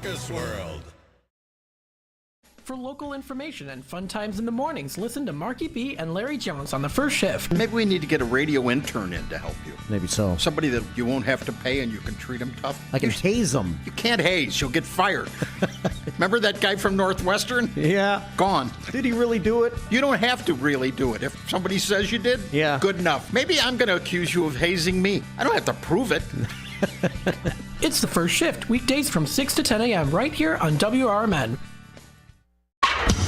Circus World. For local information and fun times in the mornings, listen to Marky B and Larry Jones on the first shift. Maybe we need to get a radio intern in to help you. Maybe so. Somebody that you won't have to pay and you can treat them tough. I can haze them. You can't haze. You'll get fired. Remember that guy from Northwestern? Yeah. Gone. Did he really do it? You don't have to really do it. If somebody says you did, yeah, good enough. Maybe I'm going to accuse you of hazing me. I don't have to prove it. It's the first shift, weekdays from 6 to 10 a.m. right here on WRMN.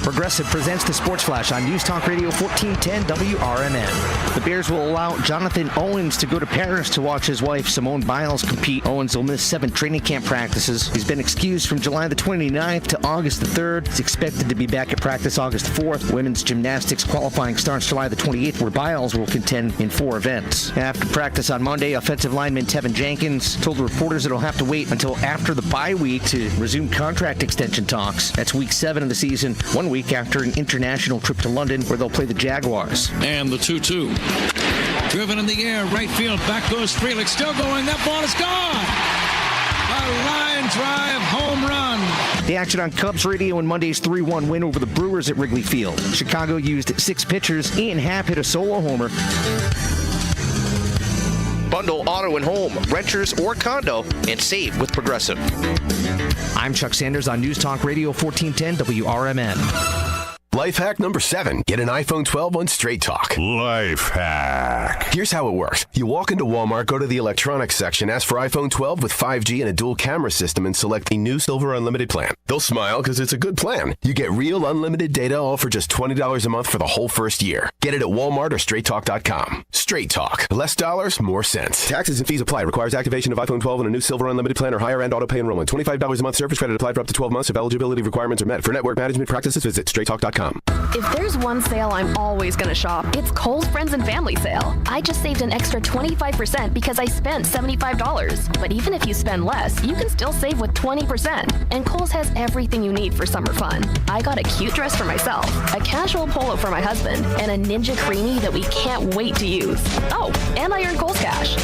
Progressive presents the Sports Flash on News Talk Radio 1410 WRMN. The Bears will allow Jonathan Owens to go to Paris to watch his wife Simone Biles compete. Owens will miss 7 training camp practices. He's been excused from July the 29th to August the 3rd. He's expected to be back at practice August 4th. Women's gymnastics qualifying starts July the 28th, where Biles will contend in 4 events. After practice on Monday, offensive lineman Tevin Jenkins told reporters it'll have to wait until after the bye week to resume contract extension talks. That's week 7 of the season, 1 week after an international trip to London where they'll play the Jaguars. And the 2-2. Driven in the air, right field, back goes Felix, still going, that ball is gone! A line drive home run. The action on Cubs radio in Monday's 3-1 win over the Brewers at Wrigley Field. Chicago used 6 pitchers. Ian Happ hit a solo homer. Bundle auto and home, renters or condo, and save with Progressive. I'm Chuck Sanders on News Talk Radio 1410 WRMN. Life hack number 7. Get an iPhone 12 on Straight Talk. Life hack. Here's how it works. You walk into Walmart, go to the electronics section, ask for iPhone 12 with 5G and a dual camera system, and select the new Silver Unlimited plan. They'll smile because it's a good plan. You get real unlimited data all for just $20 a month for the whole first year. Get it at Walmart or StraightTalk.com. Straight Talk. Less dollars, more sense. Taxes and fees apply. Requires activation of iPhone 12 and a new Silver Unlimited plan or higher end auto pay enrollment. $25 a month service credit applied for up to 12 months if eligibility requirements are met. For network management practices, visit StraightTalk.com. If there's one sale I'm always going to shop, it's Kohl's Friends and Family Sale. I just saved an extra 25% because I spent $75. But even if you spend less, you can still save with 20%. And Kohl's has everything you need for summer fun. I got a cute dress for myself, a casual polo for my husband, and a Ninja Creamy that we can't wait to use. Oh, and I earned Kohl's Cash.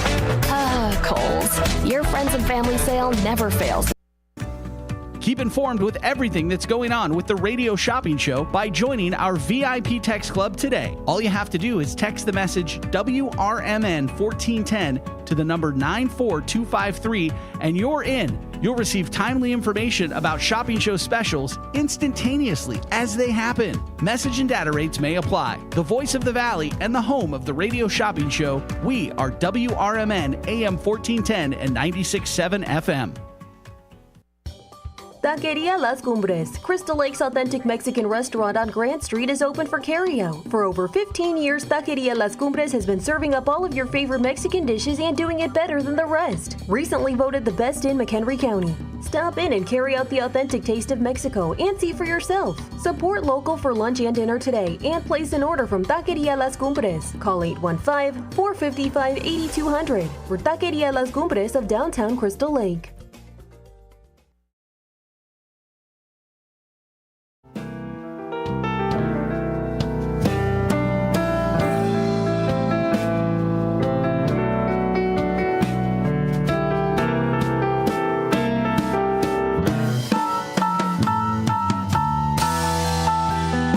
Kohl's. Your Friends and Family Sale never fails. Keep informed with everything that's going on with the Radio Shopping Show by joining our VIP text club today. All you have to do is text the message WRMN 1410 to the number 94253 and you're in. You'll receive timely information about Shopping Show specials instantaneously as they happen. Message and data rates may apply. The voice of the Valley and the home of the Radio Shopping Show, we are WRMN AM 1410 and 96.7 FM. Taqueria Las Cumbres, Crystal Lake's authentic Mexican restaurant on Grant Street, is open for carryout. For over 15 years, Taqueria Las Cumbres has been serving up all of your favorite Mexican dishes and doing it better than the rest. Recently voted the best in McHenry County. Stop in and carry out the authentic taste of Mexico and see for yourself. Support local for lunch and dinner today and place an order from Taqueria Las Cumbres. Call 815-455-8200 for Taqueria Las Cumbres of downtown Crystal Lake.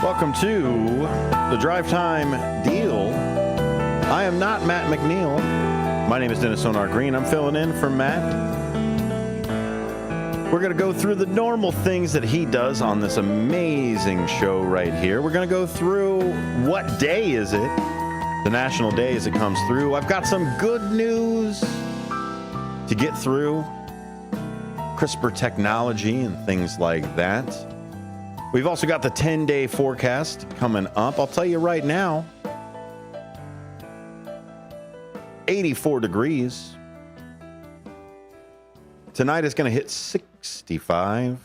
Welcome to the Drive Time Deal. I am not Matt McNeil. My name is Dennis Sonar Green. I'm filling in for Matt. We're going to go through the normal things that he does on this amazing show right here. We're going to go through what day is it, the national day as it comes through. I've got some good news to get through, CRISPR technology and things like that. We've also got the 10-day forecast coming up. I'll tell you right now, 84 degrees. Tonight is going to hit 65.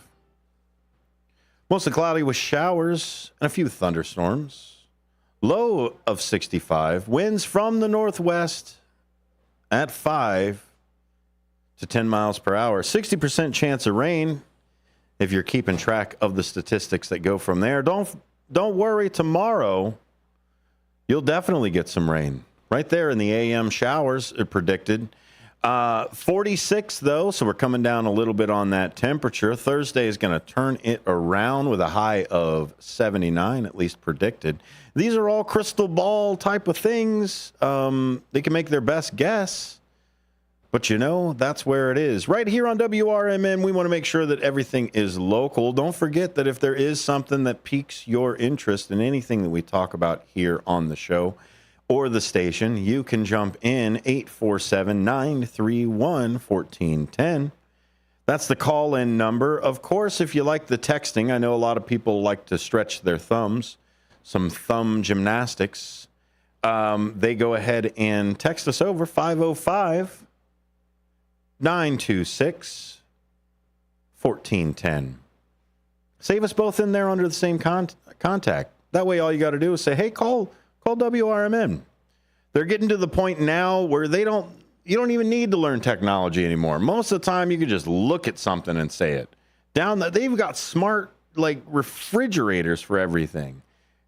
Mostly cloudy with showers and a few thunderstorms. Low of 65. Winds from the northwest at 5 to 10 miles per hour. 60% chance of rain. If you're keeping track of the statistics that go from there, don't worry. Tomorrow, you'll definitely get some rain. Right there in the AM showers are predicted. 46, though, so we're coming down a little bit on that temperature. Thursday is going to turn it around with a high of 79, at least predicted. These are all crystal ball type of things. They can make their best guess, but that's where it is. Right here on WRMN, we want to make sure that everything is local. Don't forget that if there is something that piques your interest in anything that we talk about here on the show, or the station, you can jump in 847-931-1410. That's the call-in number. Of course, if you like the texting, I know a lot of people like to stretch their thumbs, some thumb gymnastics. They go ahead and text us over 505-926-1410. Save us both in there under the same contact. That way, all you got to do is say, hey, call WRMN. They're getting to the point now where you don't even need to learn technology anymore. Most of the time, you can just look at something and say it. They've got smart refrigerators for everything.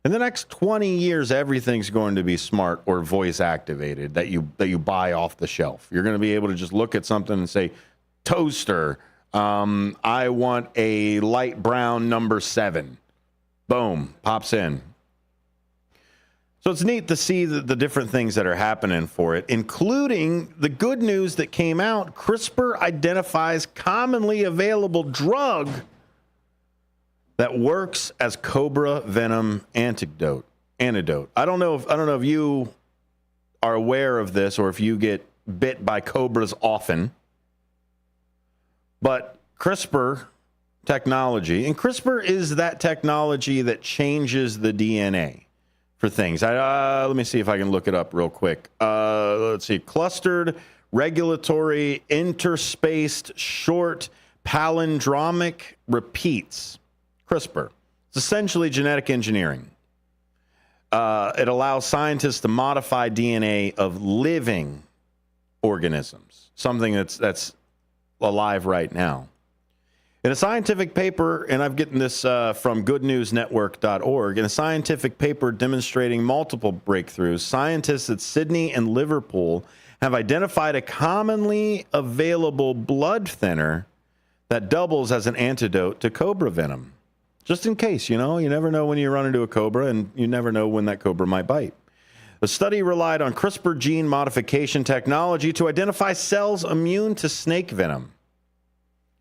In the next 20 years, everything's going to be smart or voice activated that you buy off the shelf. You're going to be able to just look at something and say, toaster, I want a light brown number 7. Boom, pops in. So it's neat to see the different things that are happening for it, including the good news that came out. CRISPR identifies commonly available drug that works as cobra venom antidote. I don't know if you are aware of this or if you get bit by cobras often, but CRISPR technology, and CRISPR is that technology that changes the DNA for things. Let me see if I can look it up real quick. Let's see. Clustered, regulatory, interspaced, short, palindromic repeats. CRISPR. It's essentially genetic engineering. It allows scientists to modify DNA of living organisms, something that's alive right now. In a scientific paper, and I'm getting this from goodnewsnetwork.org, in a scientific paper demonstrating multiple breakthroughs, scientists at Sydney and Liverpool have identified a commonly available blood thinner that doubles as an antidote to cobra venom. Just in case, you never know when you run into a cobra, and you never know when that cobra might bite. The study relied on CRISPR gene modification technology to identify cells immune to snake venom,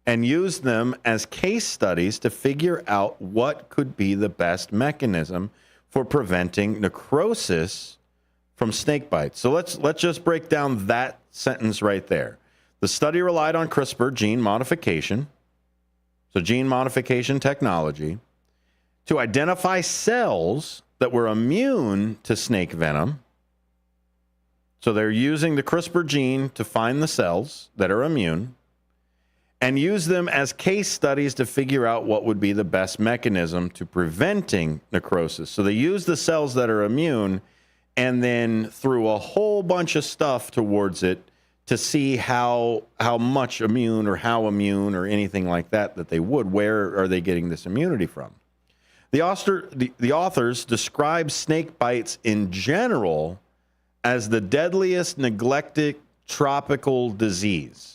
and used them as case studies to figure out what could be the best mechanism for preventing necrosis from snake bites. So let's just break down that sentence right there. The study relied on CRISPR gene modification, so gene modification technology, to identify cells that were immune to snake venom. So they're using the CRISPR gene to find the cells that are immune, and use them as case studies to figure out what would be the best mechanism to preventing necrosis. So they use the cells that are immune and then threw a whole bunch of stuff towards it to see how much immune or how immune or anything like that they would. Where are they getting this immunity from? The authors describe snake bites in general as the deadliest neglected tropical disease.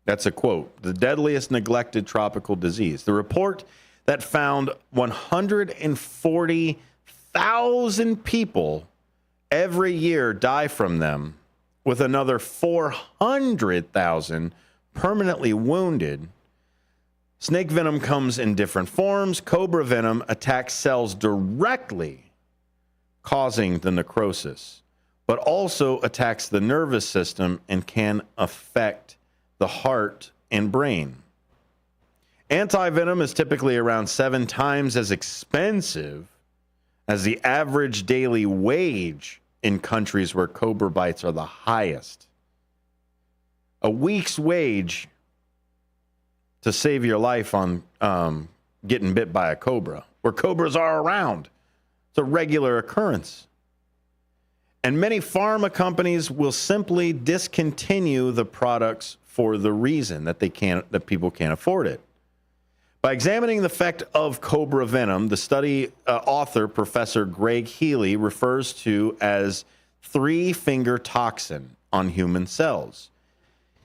That's a quote. The deadliest neglected tropical disease. The report that found 140,000 people every year die from them, with another 400,000 permanently wounded. Snake venom comes in different forms. Cobra venom attacks cells directly, causing the necrosis, but also attacks the nervous system and can affect the heart and brain. Antivenom is typically around 7 times as expensive as the average daily wage in countries where cobra bites are the highest. A week's wage to save your life on getting bit by a cobra, where cobras are around. It's a regular occurrence. And many pharma companies will simply discontinue the products for the reason that that people can't afford it. By examining the effect of cobra venom, the study author, Professor Greg Healy, refers to as 3-finger toxin on human cells.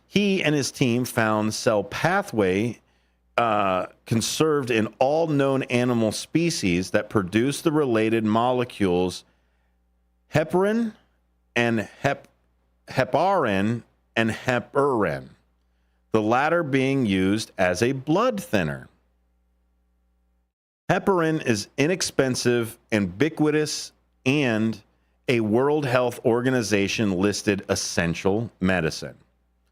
He and his team found cell pathway conserved in all known animal species that produce the related molecules heparin and heparin and heparin, the latter being used as a blood thinner. Heparin is inexpensive, ubiquitous, and a World Health Organization listed essential medicine.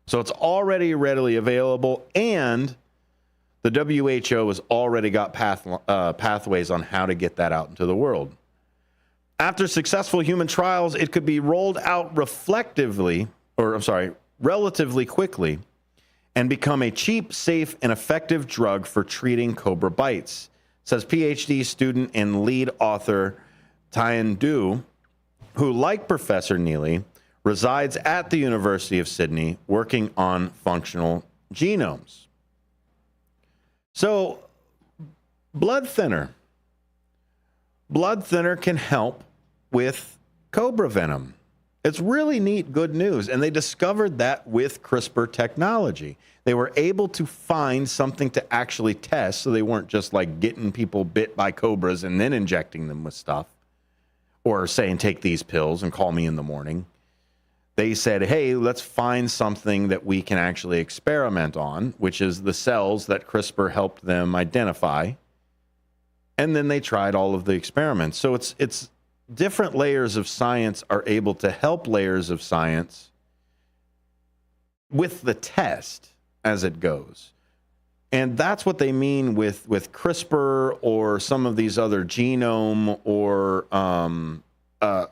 So it's already readily available, and the WHO has already got pathways on how to get that out into the world. After successful human trials, it could be rolled out relatively quickly and become a cheap, safe, and effective drug for treating cobra bites, says PhD student and lead author Tian Du, who, like Professor Neely, resides at the University of Sydney working on functional genomes. So, blood thinner. Blood thinner can help with cobra venom. It's really neat, good news. And they discovered that with CRISPR technology. They were able to find something to actually test, so they weren't just like getting people bit by cobras and then injecting them with stuff, or saying, take these pills and call me in the morning. They said, hey, let's find something that we can actually experiment on, which is the cells that CRISPR helped them identify. And then they tried all of the experiments. So it's different layers of science are able to help layers of science with the test as it goes. And that's what they mean with CRISPR or some of these other genome or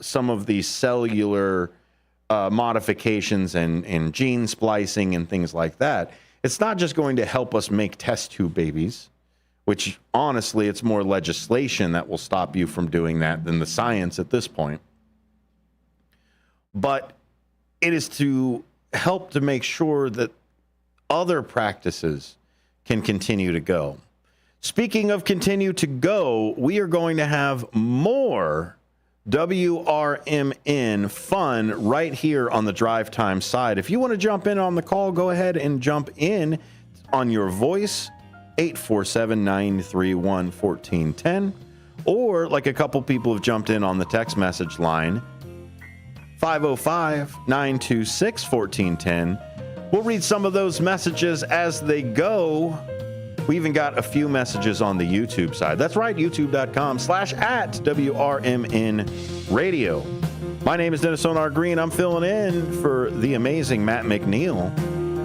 some of these cellular modifications and gene splicing and things like that. It's not just going to help us make test tube babies, which honestly, it's more legislation that will stop you from doing that than the science at this point. But it is to help to make sure that other practices can continue to go. Speaking of continue to go, we are going to have more WRMN fun right here on the drive time side. If you want to jump in on the call, go ahead and jump in on your voice, 847-931-1410, or like a couple people have jumped in on the text message line, 505-926-1410. We'll read some of those messages as they go. We even got a few messages on the YouTube side. That's right, youtube.com/@WRMN Radio. My name is Dennis Sonar Green. I'm filling in for the amazing Matt McNeil.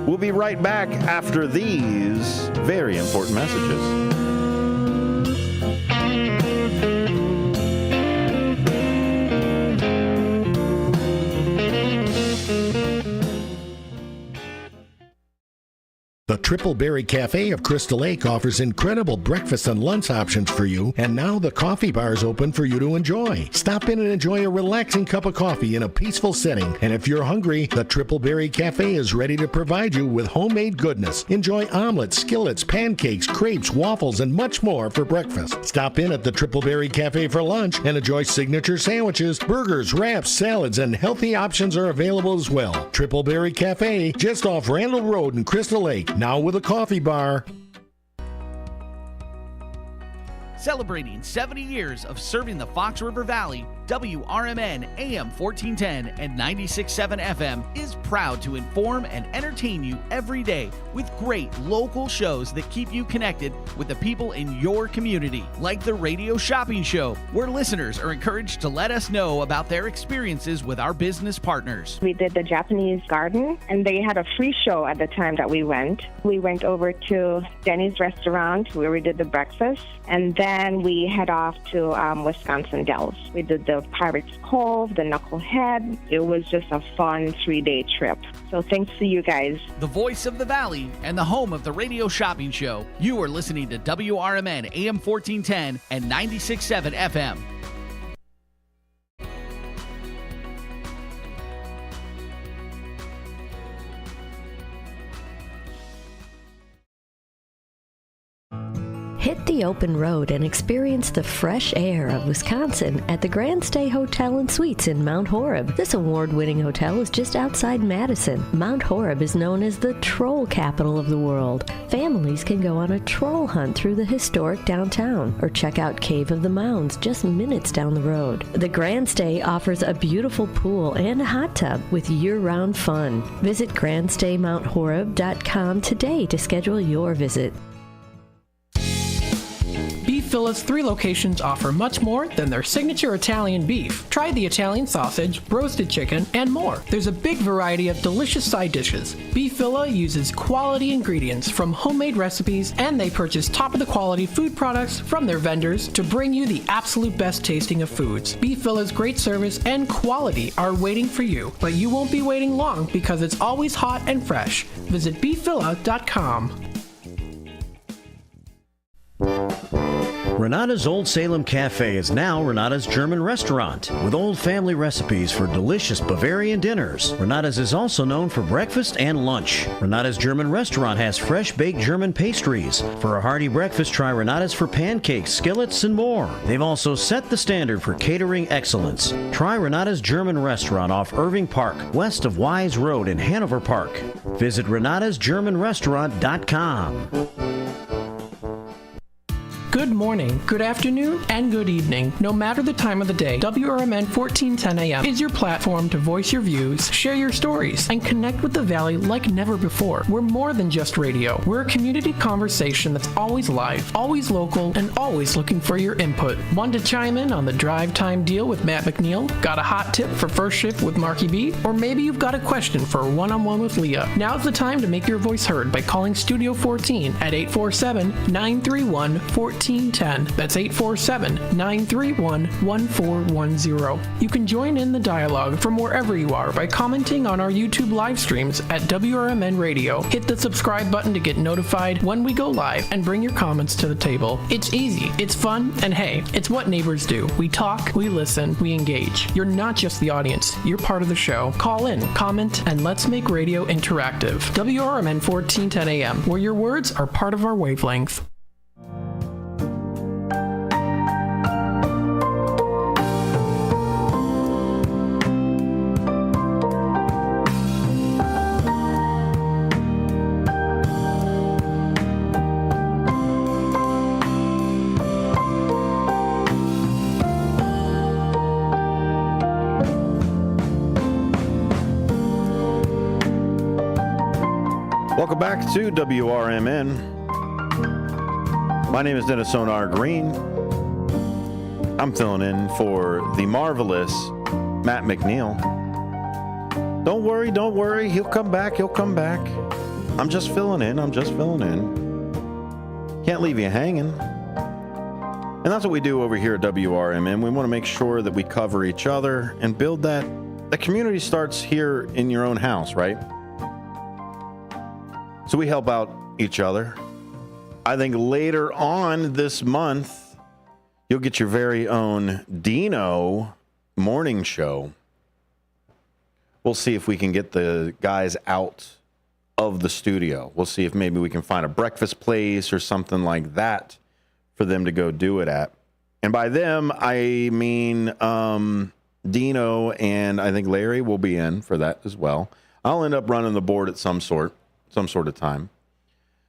We'll be right back after these very important messages. The Triple Berry Cafe of Crystal Lake offers incredible breakfast and lunch options for you, and now the coffee bar is open for you to enjoy. Stop in and enjoy a relaxing cup of coffee in a peaceful setting, and if you're hungry, the Triple Berry Cafe is ready to provide you with homemade goodness. Enjoy omelets, skillets, pancakes, crepes, waffles, and much more for breakfast. Stop in at the Triple Berry Cafe for lunch and enjoy signature sandwiches, burgers, wraps, salads, and healthy options are available as well. Triple Berry Cafe, just off Randall Road in Crystal Lake. Now with a coffee bar. Celebrating 70 years of serving the Fox River Valley, WRMN AM 1410 and 96.7 FM is proud to inform and entertain you every day with great local shows that keep you connected with the people in your community, like the Radio Shopping Show, where listeners are encouraged to let us know about their experiences with our business partners. We did the Japanese garden, and they had a free show at the time that we went. We went over to Denny's restaurant where we did the breakfast, and then we head off to Wisconsin Dells. We did the Pirates Cove, the Knucklehead. It was just a fun 3-day trip. So thanks to you guys. The voice of the Valley and the home of the Radio Shopping Show. You are listening to WRMN AM 1410 and 96.7 FM. Hit the open road and experience the fresh air of Wisconsin at the Grand Stay Hotel and Suites in Mount Horeb. This award-winning hotel is just outside Madison. Mount Horeb is known as the troll capital of the world. Families can go on a troll hunt through the historic downtown or check out Cave of the Mounds just minutes down the road. The Grand Stay offers a beautiful pool and a hot tub with year-round fun. Visit grandstaymounthoreb.com today to schedule your visit. Beef Villa's 3 locations offer much more than their signature Italian beef. Try the Italian sausage, roasted chicken, and more. There's a big variety of delicious side dishes. Beef Villa uses quality ingredients from homemade recipes, and they purchase top-of-the-quality food products from their vendors to bring you the absolute best tasting of foods. Beef Villa's great service and quality are waiting for you, but you won't be waiting long because it's always hot and fresh. Visit beefvilla.com. Renata's Old Salem Cafe is now Renata's German restaurant with old family recipes for delicious Bavarian dinners. Renata's is also known for breakfast and lunch. Renata's German restaurant has fresh baked German pastries. For a hearty breakfast, try Renata's for pancakes, skillets, and more. They've also set the standard for catering excellence. Try Renata's German restaurant off Irving Park, west of Wise Road in Hanover Park. Visit renatasgermanrestaurant.com. Good morning, good afternoon, and good evening. No matter the time of the day, WRMN 1410 AM is your platform to voice your views, share your stories, and connect with the Valley like never before. We're more than just radio. We're a community conversation that's always live, always local, and always looking for your input. Want to chime in on the drive time deal with Matt McNeil? Got a hot tip for first shift with Marky B? Or maybe you've got a question for a one-on-one with Leah. Now's the time to make your voice heard by calling Studio 14 at 847-931-1410. That's 847-931-1410. You can join in the dialogue from wherever you are by commenting on our YouTube live streams at WRMN Radio. Hit the subscribe button to get notified when we go live and bring your comments to the table. It's easy, it's fun, and hey, it's what neighbors do. We talk, we listen, we engage. You're not just the audience, you're part of the show. Call in, comment, and let's make radio interactive. WRMN 1410 AM, where your words are part of our wavelength. Welcome back to WRMN. My name is Dennis Sonar Green. I'm filling in for the marvelous Matt McNeil. Don't worry. He'll come back. I'm just filling in. Can't leave you hanging. And that's what we do over here at WRMN. We want to make sure that we cover each other and build that. The community starts here in your own house, right? So we help out each other. I think later on this month, you'll get your very own Dino morning show. We'll see if we can get the guys out of the studio. We'll see if maybe we can find a breakfast place or something like that for them to go do it at. And by them, I mean Dino and I think Larry will be in for that as well. I'll end up running the board at some sort of time.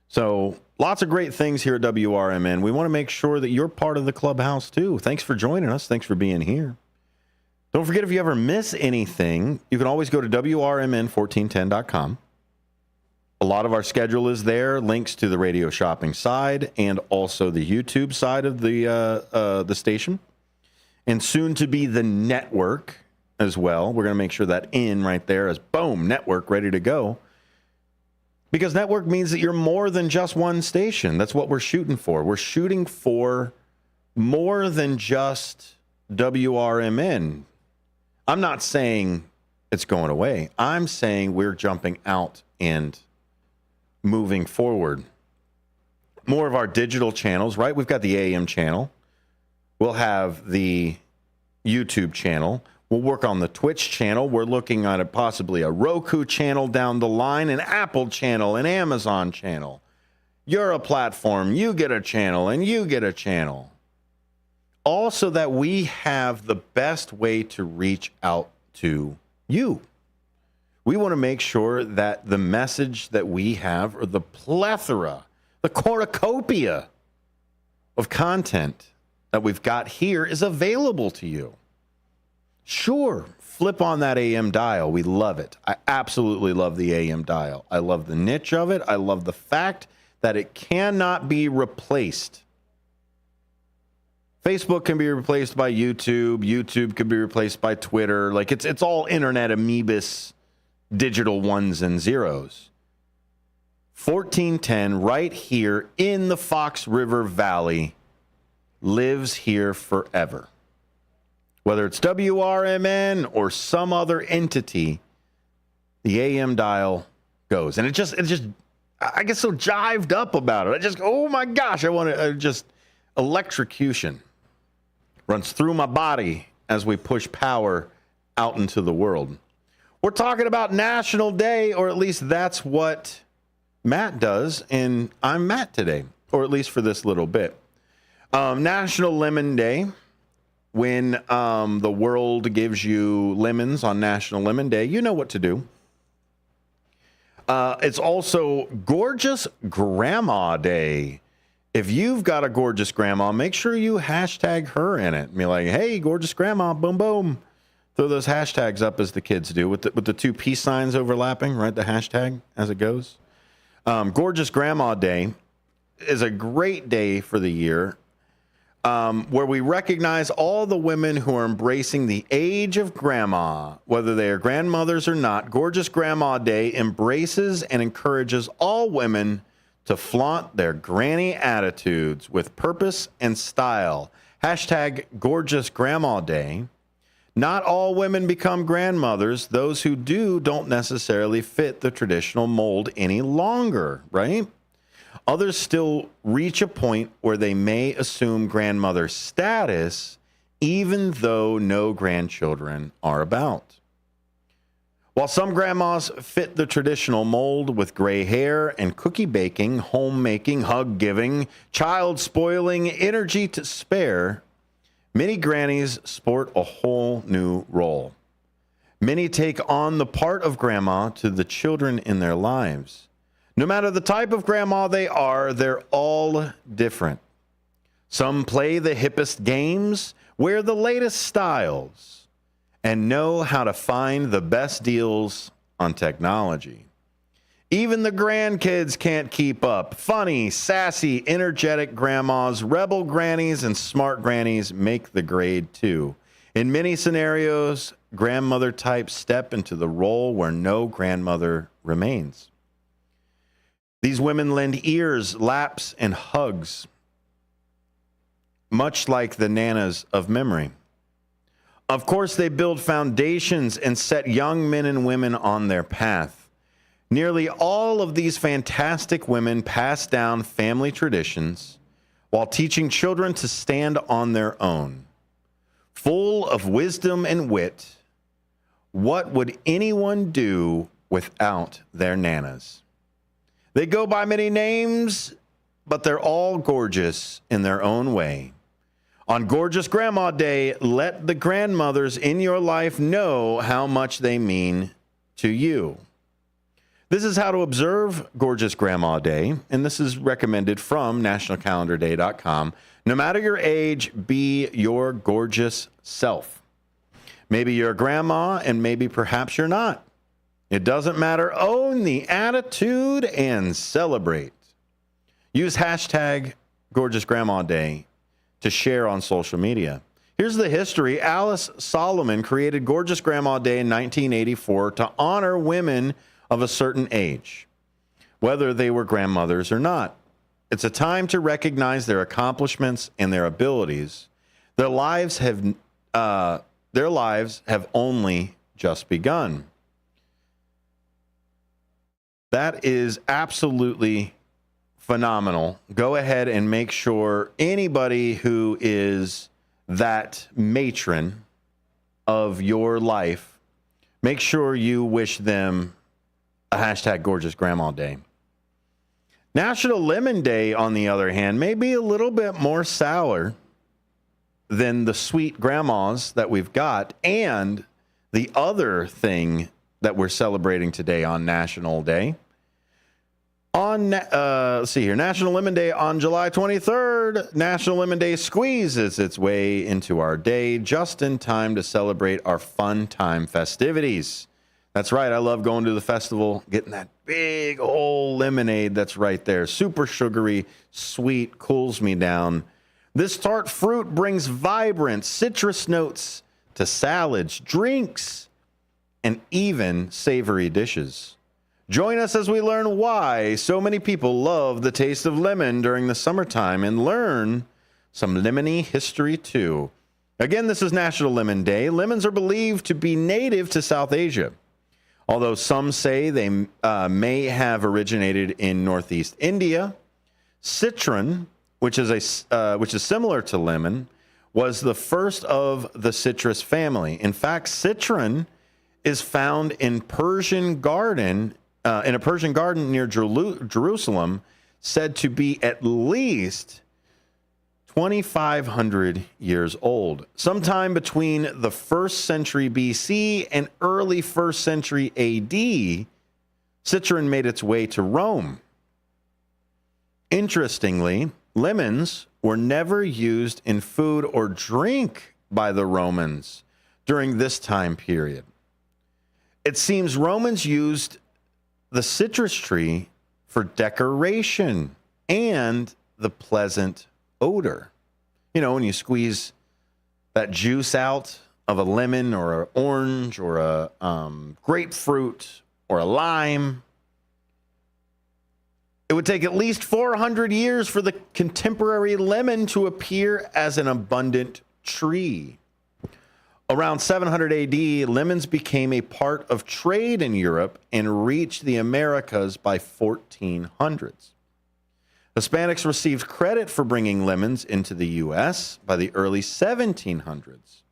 So lots of great things here at WRMN. We want to make sure that you're part of the clubhouse too. Thanks for joining us. Thanks for being here. Don't forget, if you ever miss anything, you can always go to WRMN1410.com. A lot of our schedule is there, links to the radio shopping side and also the YouTube side of the station, and soon to be the network as well. We're going to make sure that in right there is boom, network ready to go. Because network means that you're more than just one station. That's what we're shooting for. We're shooting for more than just WRMN. I'm not saying it's going away. I'm saying we're jumping out and moving forward. More of our digital channels, right? We've got the AM channel. We'll have the YouTube channel. We'll work on the Twitch channel. We're looking at possibly a Roku channel down the line, an Apple channel, an Amazon channel. you're a platform, you get a channel, and you get a channel. Also that we have the best way to reach out to you. We want to make sure that the message that we have, or the plethora, the cornucopia of content that we've got here, is available to you. Sure, flip on that AM dial. We love it. I absolutely love the AM dial. I love the niche of it. I love the fact that it cannot be replaced. Facebook can be replaced by YouTube. YouTube can be replaced by Twitter. Like it's all internet amoebas, digital ones and zeros. 1410 right here in the Fox River Valley lives here forever. Whether it's WRMN or some other entity, the AM dial goes. And it just I get so jived up about it. Oh my gosh, I want to just electrocution runs through my body as we push power out into the world. We're talking about National Day, or at least that's what Matt does, and I'm Matt today, or at least for this little bit. National Lemon Day, when the world gives you lemons on National Lemon Day, you know what to do. It's also Gorgeous Grandma Day. If you've got a gorgeous grandma, make sure you hashtag her in it. Be like, hey, gorgeous grandma, boom, boom. Throw those hashtags up as the kids do with the two peace signs overlapping, right? The hashtag as it goes. Gorgeous Grandma Day is a great day for the year where we recognize all the women who are embracing the age of grandma, whether they are grandmothers or not. Gorgeous Grandma Day embraces and encourages all women to flaunt their granny attitudes with purpose and style. Hashtag Gorgeous Grandma Day. Not all women become grandmothers. Those who do don't necessarily fit the traditional mold any longer, right? Others still reach a point where they may assume grandmother status, even though no grandchildren are about. While some grandmas fit the traditional mold with gray hair and cookie baking, homemaking, hug giving, child spoiling, energy to spare, many grannies sport a whole new role. Many take on the part of grandma to the children in their lives. No matter the type of grandma they are, they're all different. Some play the hippest games, wear the latest styles, and know how to find the best deals on technology. Even the grandkids can't keep up. Funny, sassy, energetic grandmas, rebel grannies, and smart grannies make the grade too. In many scenarios, grandmother types step into the role where no grandmother remains. These women lend ears, laps, and hugs, much like the nanas of memory. Of course, they build foundations and set young men and women on their path. Nearly all of these fantastic women pass down family traditions while teaching children to stand on their own. Full of wisdom and wit, what would anyone do without their nanas? They go by many names, but they're all gorgeous in their own way. On Gorgeous Grandma Day, let the grandmothers in your life know how much they mean to you. This is how to observe Gorgeous Grandma Day, and this is recommended from nationalcalendarday.com. No matter your age, be your gorgeous self. Maybe you're a grandma, and maybe perhaps you're not. It doesn't matter. Own the attitude and celebrate. Use hashtag Gorgeous Grandma Day to share on social media. Here's the history. Alice Solomon created Gorgeous Grandma Day in 1984 to honor women of a certain age, whether they were grandmothers or not. It's a time to recognize their accomplishments and their abilities. Their lives have only just begun. That is absolutely phenomenal. Go ahead and make sure anybody who is that matron of your life, make sure you wish them a hashtag Gorgeous Grandma Day. National Lemon Day, on the other hand, may be a little bit more sour than the sweet grandmas that we've got. And the other thing that we're celebrating today on National Day, let's see here, National Lemon Day on July 23rd. National Lemon Day squeezes its way into our day just in time to celebrate our fun time festivities. That's right. I love going to the festival, getting that big old lemonade that's right there. Super sugary, sweet, cools me down. This tart fruit brings vibrant citrus notes to salads, drinks, and even savory dishes. Join us as we learn why so many people love the taste of lemon during the summertime and learn some lemony history too. Again, this is National Lemon Day. Lemons are believed to be native to South Asia, although some say they may have originated in Northeast India. Citron, which is similar to lemon, was the first of the citrus family. In fact, citron is found in a Persian garden near Jerusalem, said to be at least 2,500 years old. Sometime between the 1st century BC and early 1st century AD, citron made its way to Rome. Interestingly, lemons were never used in food or drink by the Romans during this time period. It seems Romans used the citrus tree for decoration and the pleasant odor. You know, when you squeeze that juice out of a lemon or an orange or a grapefruit or a lime, it would take at least 400 years for the contemporary lemon to appear as an abundant tree. Around 700 AD, lemons became a part of trade in Europe and reached the Americas by 1400s. Hispanics received credit for bringing lemons into the U.S. by the early 1700s.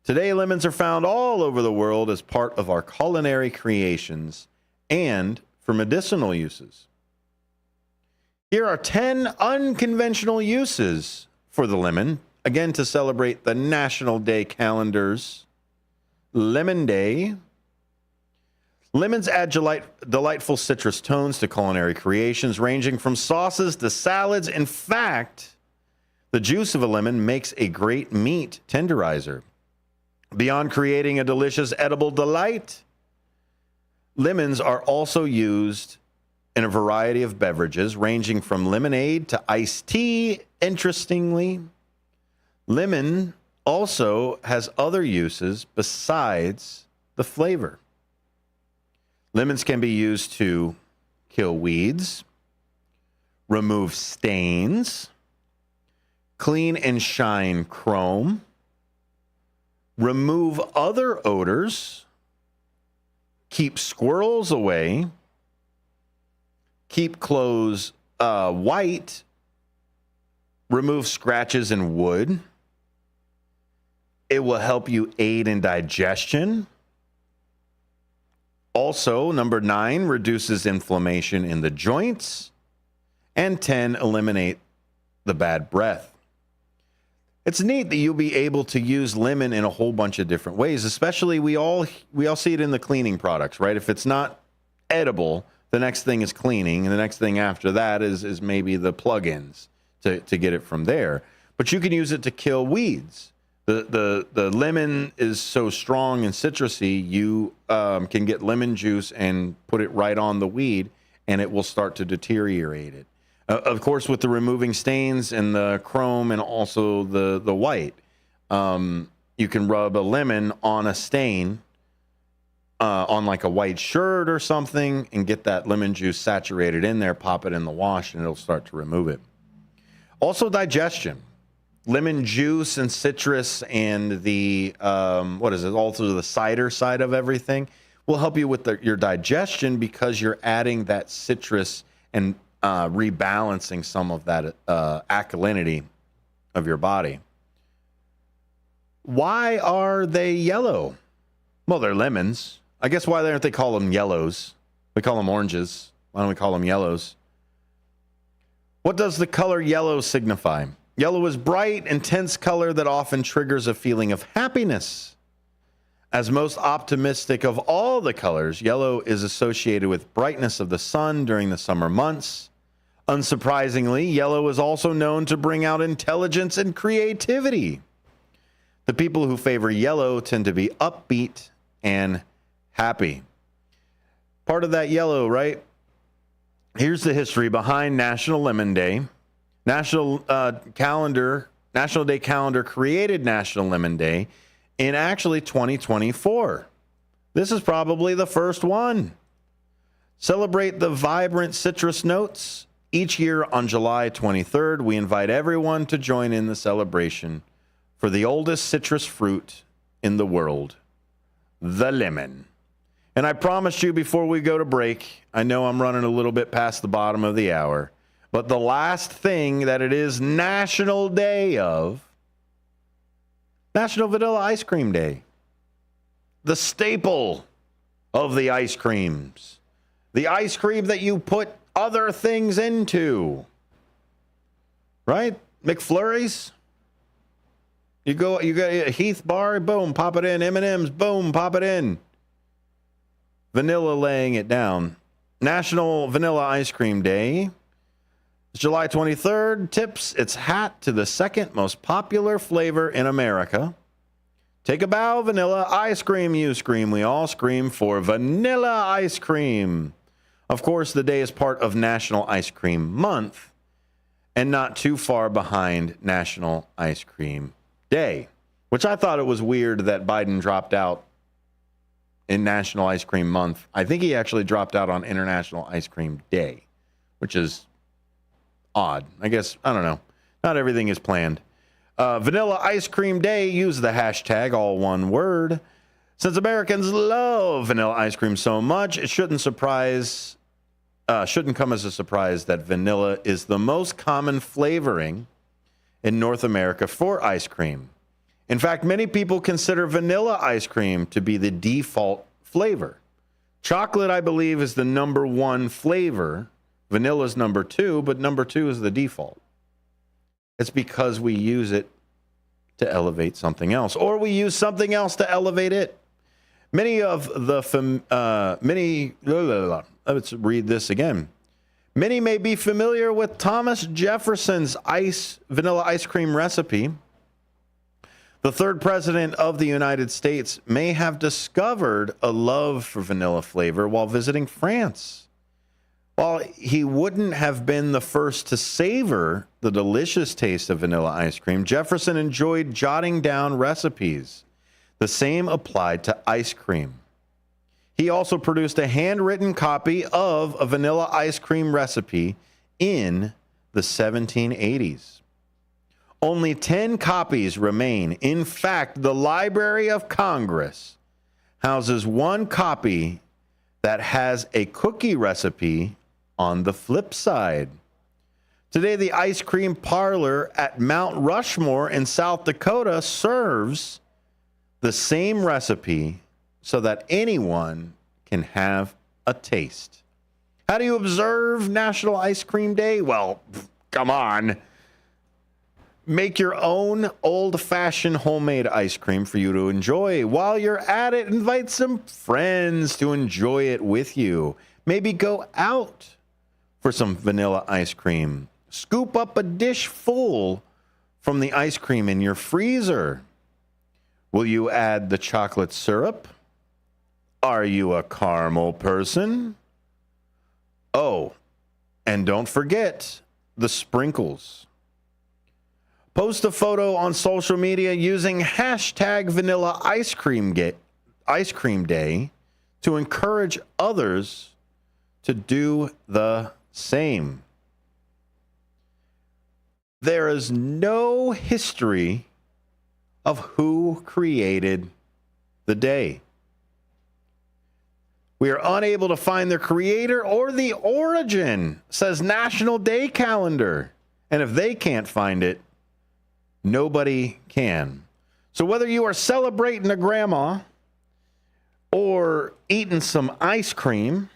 Today, lemons are found all over the world as part of our culinary creations and for medicinal uses. Here are 10 unconventional uses for the lemon, again to celebrate the National Day calendar's Lemon Day. Lemons add delightful citrus tones to culinary creations, ranging from sauces to salads. In fact, the juice of a lemon makes a great meat tenderizer. Beyond creating a delicious edible delight, lemons are also used in a variety of beverages, ranging from lemonade to iced tea. Interestingly, lemon also has other uses besides the flavor. Lemons can be used to kill weeds, remove stains, clean and shine chrome, remove other odors, keep squirrels away, keep clothes white, remove scratches in wood. It will help you aid in digestion. Also, number 9, reduces inflammation in the joints. And 10, eliminate the bad breath. It's neat that you'll be able to use lemon in a whole bunch of different ways, especially we all see it in the cleaning products, right? If it's not edible, the next thing is cleaning, and the next thing after that is maybe the plugins to get it from there. But you can use it to kill weeds. The lemon is so strong and citrusy, you can get lemon juice and put it right on the weed, and it will start to deteriorate it. Of course, with the removing stains and the chrome and also the white, you can rub a lemon on a stain on like a white shirt or something and get that lemon juice saturated in there, pop it in the wash, and it'll start to remove it. Also, digestion. Lemon juice and citrus and the, also the cider side of everything will help you with your digestion because you're adding that citrus and rebalancing some of that alkalinity of your body. Why are they yellow? Well, they're lemons. I guess why don't they call them yellows? We call them oranges. Why don't we call them yellows? What does the color yellow signify? Yellow is bright, intense color that often triggers a feeling of happiness. As most optimistic of all the colors, yellow is associated with brightness of the sun during the summer months. Unsurprisingly, yellow is also known to bring out intelligence and creativity. The people who favor yellow tend to be upbeat and happy. Part of that yellow, right? Here's the history behind National Lemon Day. National Day calendar created National Lemon Day in actually 2024. This is probably the first one. Celebrate the vibrant citrus notes. Each year on July 23rd, we invite everyone to join in the celebration for the oldest citrus fruit in the world, the lemon. And I promised you before we go to break, I know I'm running a little bit past the bottom of the hour, but the last thing that it is National Day of, National Vanilla Ice Cream Day. The staple of the ice creams. The ice cream that you put other things into. Right? McFlurries. You got a Heath bar, boom, pop it in. M&M's, boom, pop it in. Vanilla laying it down. National Vanilla Ice Cream Day. July 23rd tips its hat to the second most popular flavor in America. Take a bow, vanilla ice cream, you scream. We all scream for vanilla ice cream. Of course, the day is part of National Ice Cream Month and not too far behind National Ice Cream Day, which I thought it was weird that Biden dropped out in National Ice Cream Month. I think he actually dropped out on International Ice Cream Day, which is odd. I guess, I don't know. Not everything is planned. Vanilla Ice Cream Day, use the hashtag, all one word. Since Americans love vanilla ice cream so much, it shouldn't come as a surprise that vanilla is the most common flavoring in North America for ice cream. In fact, many people consider vanilla ice cream to be the default flavor. Chocolate, I believe, is the number one flavor. Vanilla is number two, but number two is the default. It's because we use it to elevate something else, or we use something else to elevate it. Let's read this again. Many may be familiar with Thomas Jefferson's vanilla ice cream recipe. The third president of the United States may have discovered a love for vanilla flavor while visiting France. While he wouldn't have been the first to savor the delicious taste of vanilla ice cream, Jefferson enjoyed jotting down recipes. The same applied to ice cream. He also produced a handwritten copy of a vanilla ice cream recipe in the 1780s. Only 10 copies remain. In fact, the Library of Congress houses one copy that has a cookie recipe on the flip side. Today, the ice cream parlor at Mount Rushmore in South Dakota serves the same recipe so that anyone can have a taste. How do you observe National Ice Cream Day? Well, come on. Make your own old-fashioned homemade ice cream for you to enjoy. While you're at it, invite some friends to enjoy it with you. Maybe go out for some vanilla ice cream. Scoop up a dish full from the ice cream in your freezer. Will you add the chocolate syrup? Are you a caramel person? Oh, and don't forget the sprinkles. Post a photo on social media using hashtag vanilla ice cream day to encourage others to do the same. There is no history of who created the day. We are unable to find the creator or the origin, says National Day Calendar. And if they can't find it, nobody can. So whether you are celebrating a grandma or eating some ice cream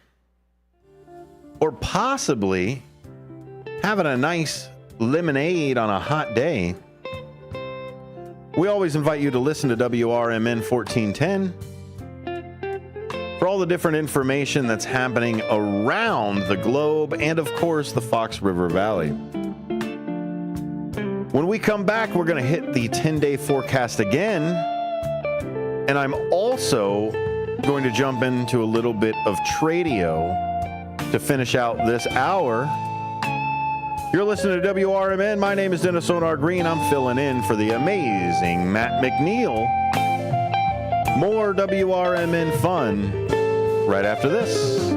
or possibly having a nice lemonade on a hot day, we always invite you to listen to WRMN 1410 for all the different information that's happening around the globe and, of course, the Fox River Valley. When we come back, we're going to hit the 10-day forecast again, and I'm also going to jump into a little bit of Tradio to finish out this hour. You're listening to WRMN. My name is Dennis Sonar Green. I'm filling in for the amazing Matt McNeil. More WRMN fun right after this.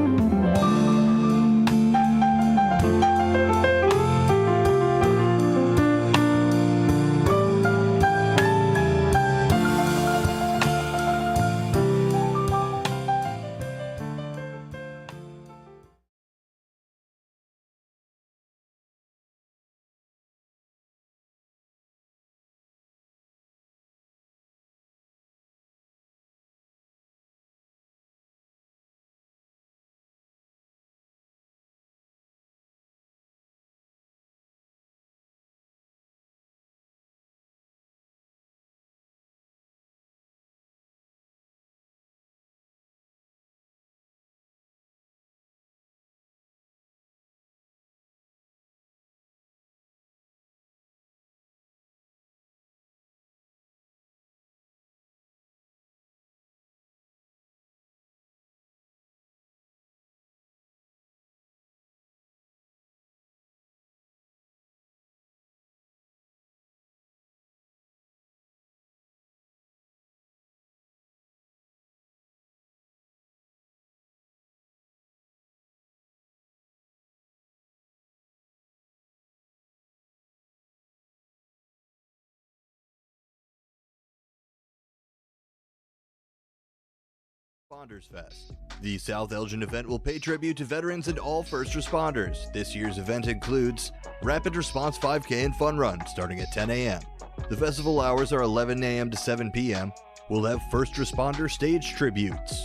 Responders Fest. The South Elgin event will pay tribute to veterans and all first responders. This year's event includes Rapid Response 5K and Fun Run starting at 10 a.m. The festival hours are 11 a.m. to 7 p.m. We'll have first responder stage tributes.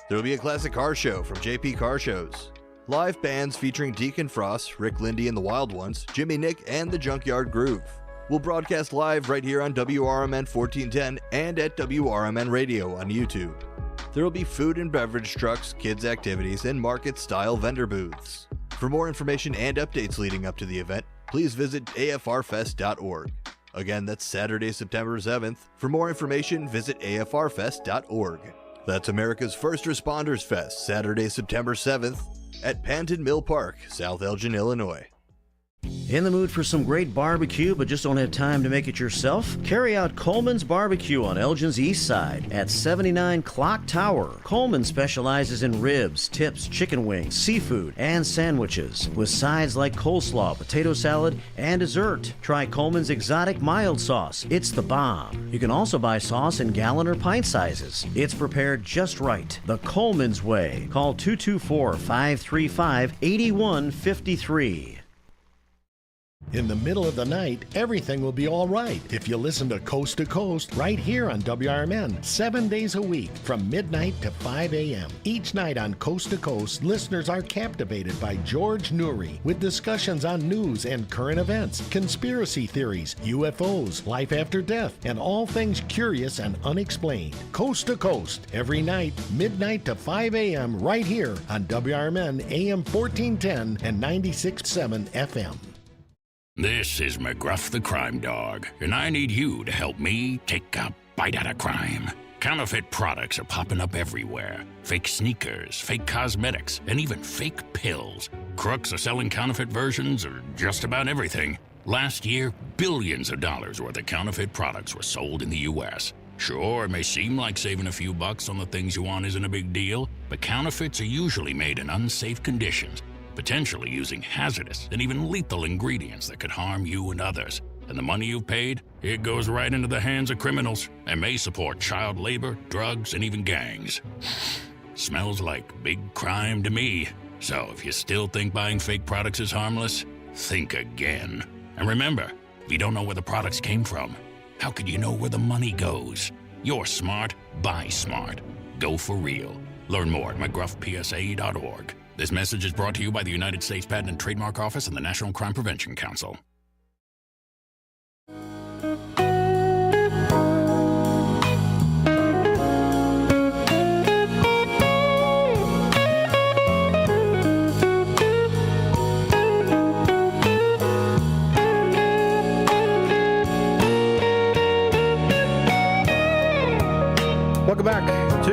There will be a classic car show from JP Car Shows. Live bands featuring Deacon Frost, Rick Lindy and the Wild Ones, Jimmy Nick, and the Junkyard Groove. We'll broadcast live right here on WRMN 1410 and at WRMN Radio on YouTube. There will be food and beverage trucks, kids' activities, and market-style vendor booths. For more information and updates leading up to the event, please visit afrfest.org. Again, that's Saturday, September 7th. For more information, visit afrfest.org. That's America's First Responders Fest, Saturday, September 7th at Panton Mill Park, South Elgin, Illinois. In the mood for some great barbecue but just don't have time to make it yourself? Carry out Coleman's Barbecue on Elgin's East Side at 79 Clock Tower. Coleman specializes in ribs, tips, chicken wings, seafood, and sandwiches with sides like coleslaw, potato salad, and dessert. Try Coleman's Exotic Mild Sauce. It's the bomb. You can also buy sauce in gallon or pint sizes. It's prepared just right. The Coleman's Way. Call 224-535-8153. In the middle of the night, everything will be all right if you listen to Coast right here on WRMN, 7 days a week from midnight to 5 a.m. Each night on Coast to Coast, listeners are captivated by George Noory with discussions on news and current events, conspiracy theories, UFOs, life after death, and all things curious and unexplained. Coast to Coast, every night, midnight to 5 a.m. right here on WRMN AM 1410 and 96.7 FM. This is McGruff the Crime Dog, and I need you to help me take a bite out of crime. Counterfeit products are popping up everywhere. Fake sneakers, fake cosmetics, and even fake pills. Crooks are selling counterfeit versions of just about everything. Last year, billions of dollars worth of counterfeit products were sold in the U.S. Sure, it may seem like saving a few bucks on the things you want isn't a big deal, but counterfeits are usually made in unsafe conditions, potentially using hazardous and even lethal ingredients that could harm you and others. And the money you've paid, it goes right into the hands of criminals and may support child labor, drugs, and even gangs. Smells like big crime to me. So if you still think buying fake products is harmless, think again. And remember, if you don't know where the products came from, how could you know where the money goes? You're smart, buy smart. Go for real. Learn more at mcgruffpsa.org. This message is brought to you by the United States Patent and Trademark Office and the National Crime Prevention Council. Welcome back to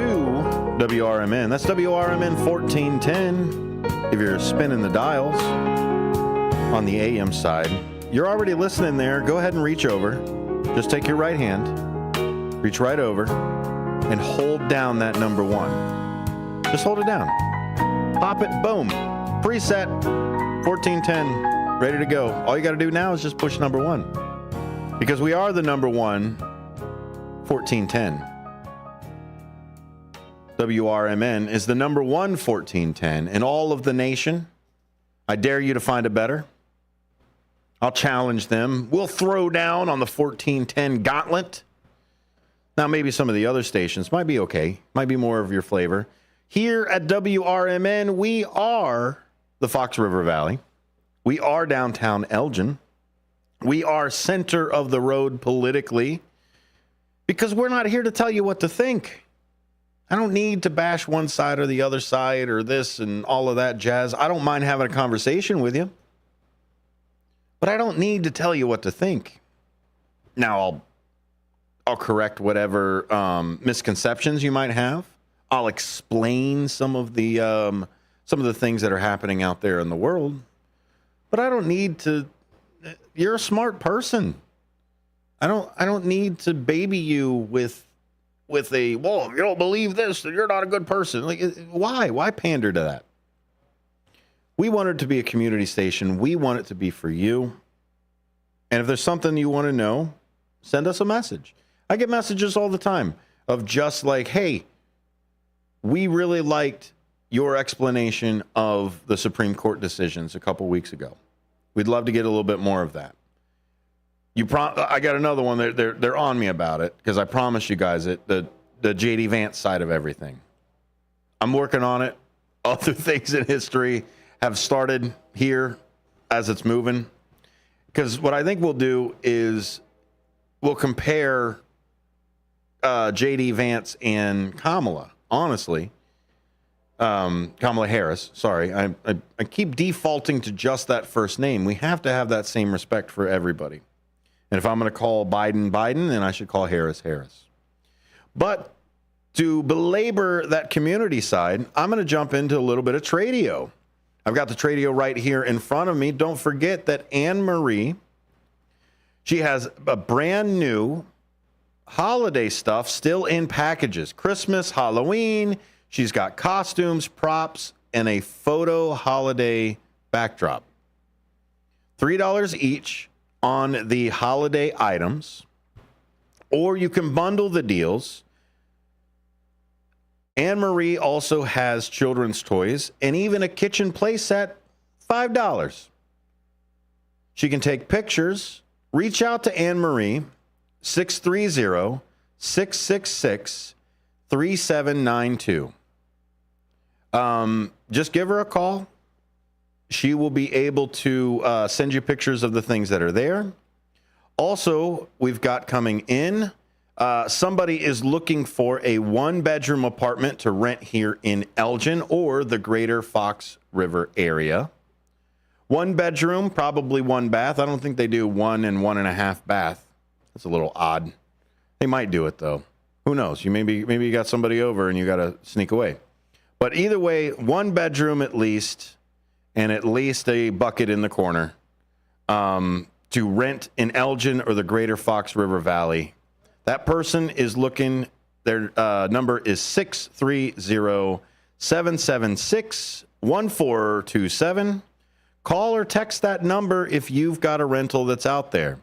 WRMN. That's WRMN 1410. If you're spinning the dials on the AM side, you're already listening there. Go ahead and reach over. Just take your right hand, reach right over, and hold down that number 1. Just hold it down. Pop it, boom. Preset 1410, ready to go. All you got to do now is just push number 1. Because we are the number 1, 1410. WRMN is the number 1 1410 in all of the nation. I dare you to find a better. I'll challenge them. We'll throw down on the 1410 gauntlet. Now, maybe some of the other stations might be okay, might be more of your flavor. Here at WRMN, we are the Fox River Valley. We are downtown Elgin. We are center of the road politically because we're not here to tell you what to think. I don't need to bash one side or the other side or this and all of that jazz. I don't mind having a conversation with you, but I don't need to tell you what to think. Now, I'll correct whatever misconceptions you might have. I'll explain some of the things that are happening out there in the world, but I don't need to. You're a smart person. I don't need to baby you with a, well, if you don't believe this, then you're not a good person. Like, why? Why pander to that? We want it to be a community station. We want it to be for you. And if there's something you want to know, send us a message. I get messages all the time of just like, hey, we really liked your explanation of the Supreme Court decisions a couple weeks ago. We'd love to get a little bit more of that. I got another one. They're on me about it because I promised you guys it. The J.D. Vance side of everything. I'm working on it. Other things in history have started here as it's moving. Because what I think we'll do is we'll compare J.D. Vance and Kamala. Honestly, Kamala Harris. Sorry, I keep defaulting to just that first name. We have to have that same respect for everybody. And if I'm going to call Biden, Biden, then I should call Harris, Harris. But to belabor that community side, I'm going to jump into a little bit of Tradio. I've got the Tradio right here in front of me. Don't forget that Anne Marie, she has a brand new holiday stuff still in packages. Christmas, Halloween. She's got costumes, props, and a photo holiday backdrop. $3 each on the holiday items, or you can bundle the deals. Anne Marie also has children's toys and even a kitchen play set, $5. She can take pictures. Reach out to Anne Marie, 630-666-3792. Just give her a call. She will be able to send you pictures of the things that are there. Also, we've got coming in, somebody is looking for a 1-bedroom apartment to rent here in Elgin or the greater Fox River area. 1 bedroom, probably 1 bath. I don't think they do 1 and 1.5 bath. That's a little odd. They might do it, though. Who knows? Maybe you got somebody over and you got to sneak away. But either way, 1 bedroom at least, and at least a bucket in the corner to rent in Elgin or the greater Fox River Valley. That person is looking, their number is 630-776-1427. Call or text that number if you've got a rental that's out there.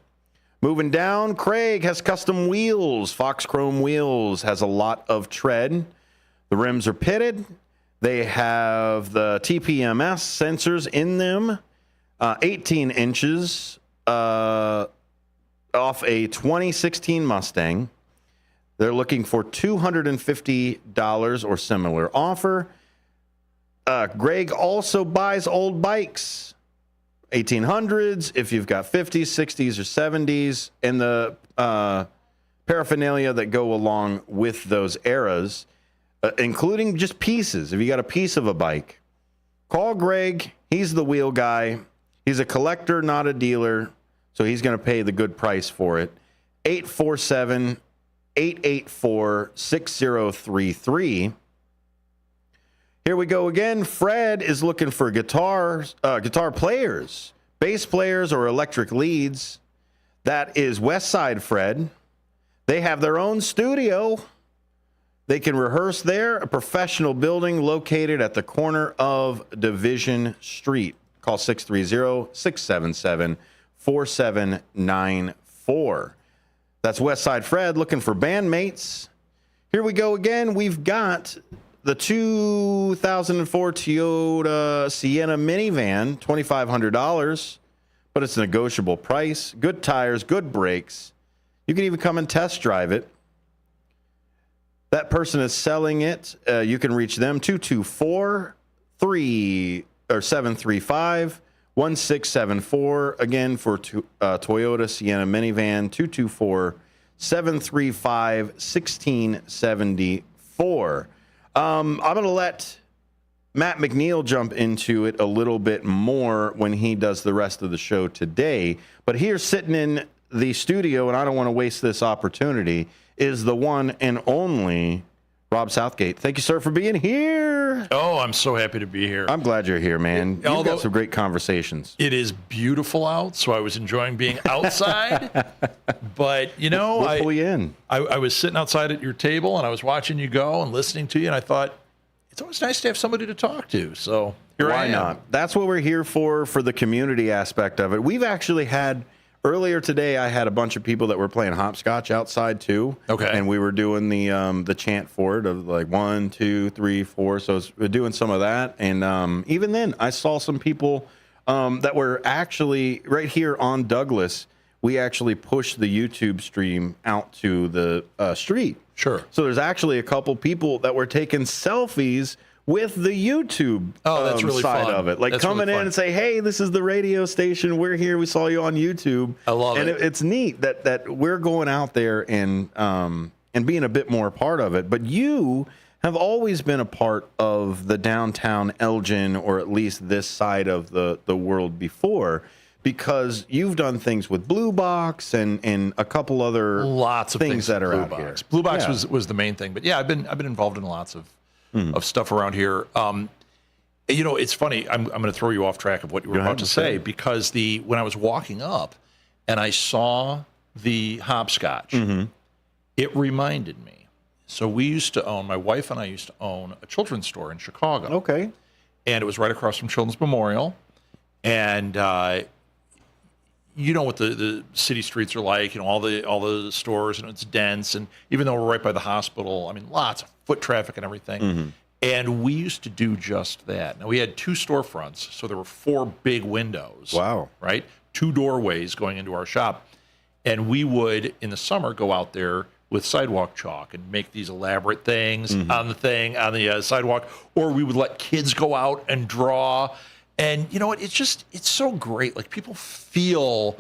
Moving down, Craig has custom wheels. Fox Chrome Wheels has a lot of tread. The rims are pitted. They have the TPMS sensors in them, 18 inches off a 2016 Mustang. They're looking for $250 or similar offer. Greg also buys old bikes, 1800s, if you've got 50s, 60s, or 70s, and the paraphernalia that go along with those eras, including just pieces. If you got a piece of a bike, call Greg. He's the wheel guy. He's a collector, not a dealer, so he's going to pay the good price for it. 847-884-6033. Here we go again. Fred is looking for guitar players, bass players, or electric leads. That is Westside Fred. They have their own studio. They can rehearse there, a professional building located at the corner of Division Street. Call 630-677-4794. That's Westside Fred looking for bandmates. Here we go again. We've got the 2004 Toyota Sienna minivan, $2,500, but it's a negotiable price. Good tires, good brakes. You can even come and test drive it. That person is selling it. You can reach them 735-1674. Again, for Toyota Sienna minivan, 224-735-1674. I'm going to let Matt McNeil jump into it a little bit more when he does the rest of the show today. But here, sitting in the studio, and I don't want to waste this opportunity, is the one and only Rob Southgate. Thank you, sir, for being here. Oh, I'm so happy to be here. I'm glad you're here, man. You've got some great conversations. It is beautiful out, so I was enjoying being outside. But, you know, We'll pull you in. I was sitting outside at your table, and I was watching you go and listening to you, and I thought, it's always nice to have somebody to talk to. So here I am. Why not? That's what we're here for the community aspect of it. We've actually had... Earlier today, I had a bunch of people that were playing hopscotch outside too. Okay. And we were doing the chant for it of like 1, 2, 3, 4. So we're doing some of that. And even then, I saw some people that were actually right here on Douglas. We actually pushed the YouTube stream out to the street. Sure. So there's actually a couple people that were taking selfies with the YouTube that's really side fun. of it. Like That's coming really in fun. and say, hey, this is the radio station. We're here. We saw you on YouTube. I love and it. It's neat that we're going out there and being a bit more a part of it. But you have always been a part of the downtown Elgin, or at least this side of the world before, because you've done things with Blue Box and a couple other lots of things that are Blue out Box. here. Blue Box Yeah. was the main thing. But yeah, I've been involved in lots of stuff around here. You know, it's funny. I'm going to throw you off track of what you were about to say, because when I was walking up and I saw the hopscotch, it reminded me. So we used to own, my wife and I used to own a children's store in Chicago. Okay. And it was right across from Children's Memorial. And you know what the city streets are like, all the stores, and it's dense. And even though we're right by the hospital, I mean, lots of foot traffic and everything. And we used to do just that. Now, we had 2 storefronts, so there were 4 big windows. Wow. Right? 2 doorways going into our shop. And we would, in the summer, go out there with sidewalk chalk and make these elaborate things on the sidewalk. Or we would let kids go out and draw. And you know what? It's so great. Like, people feel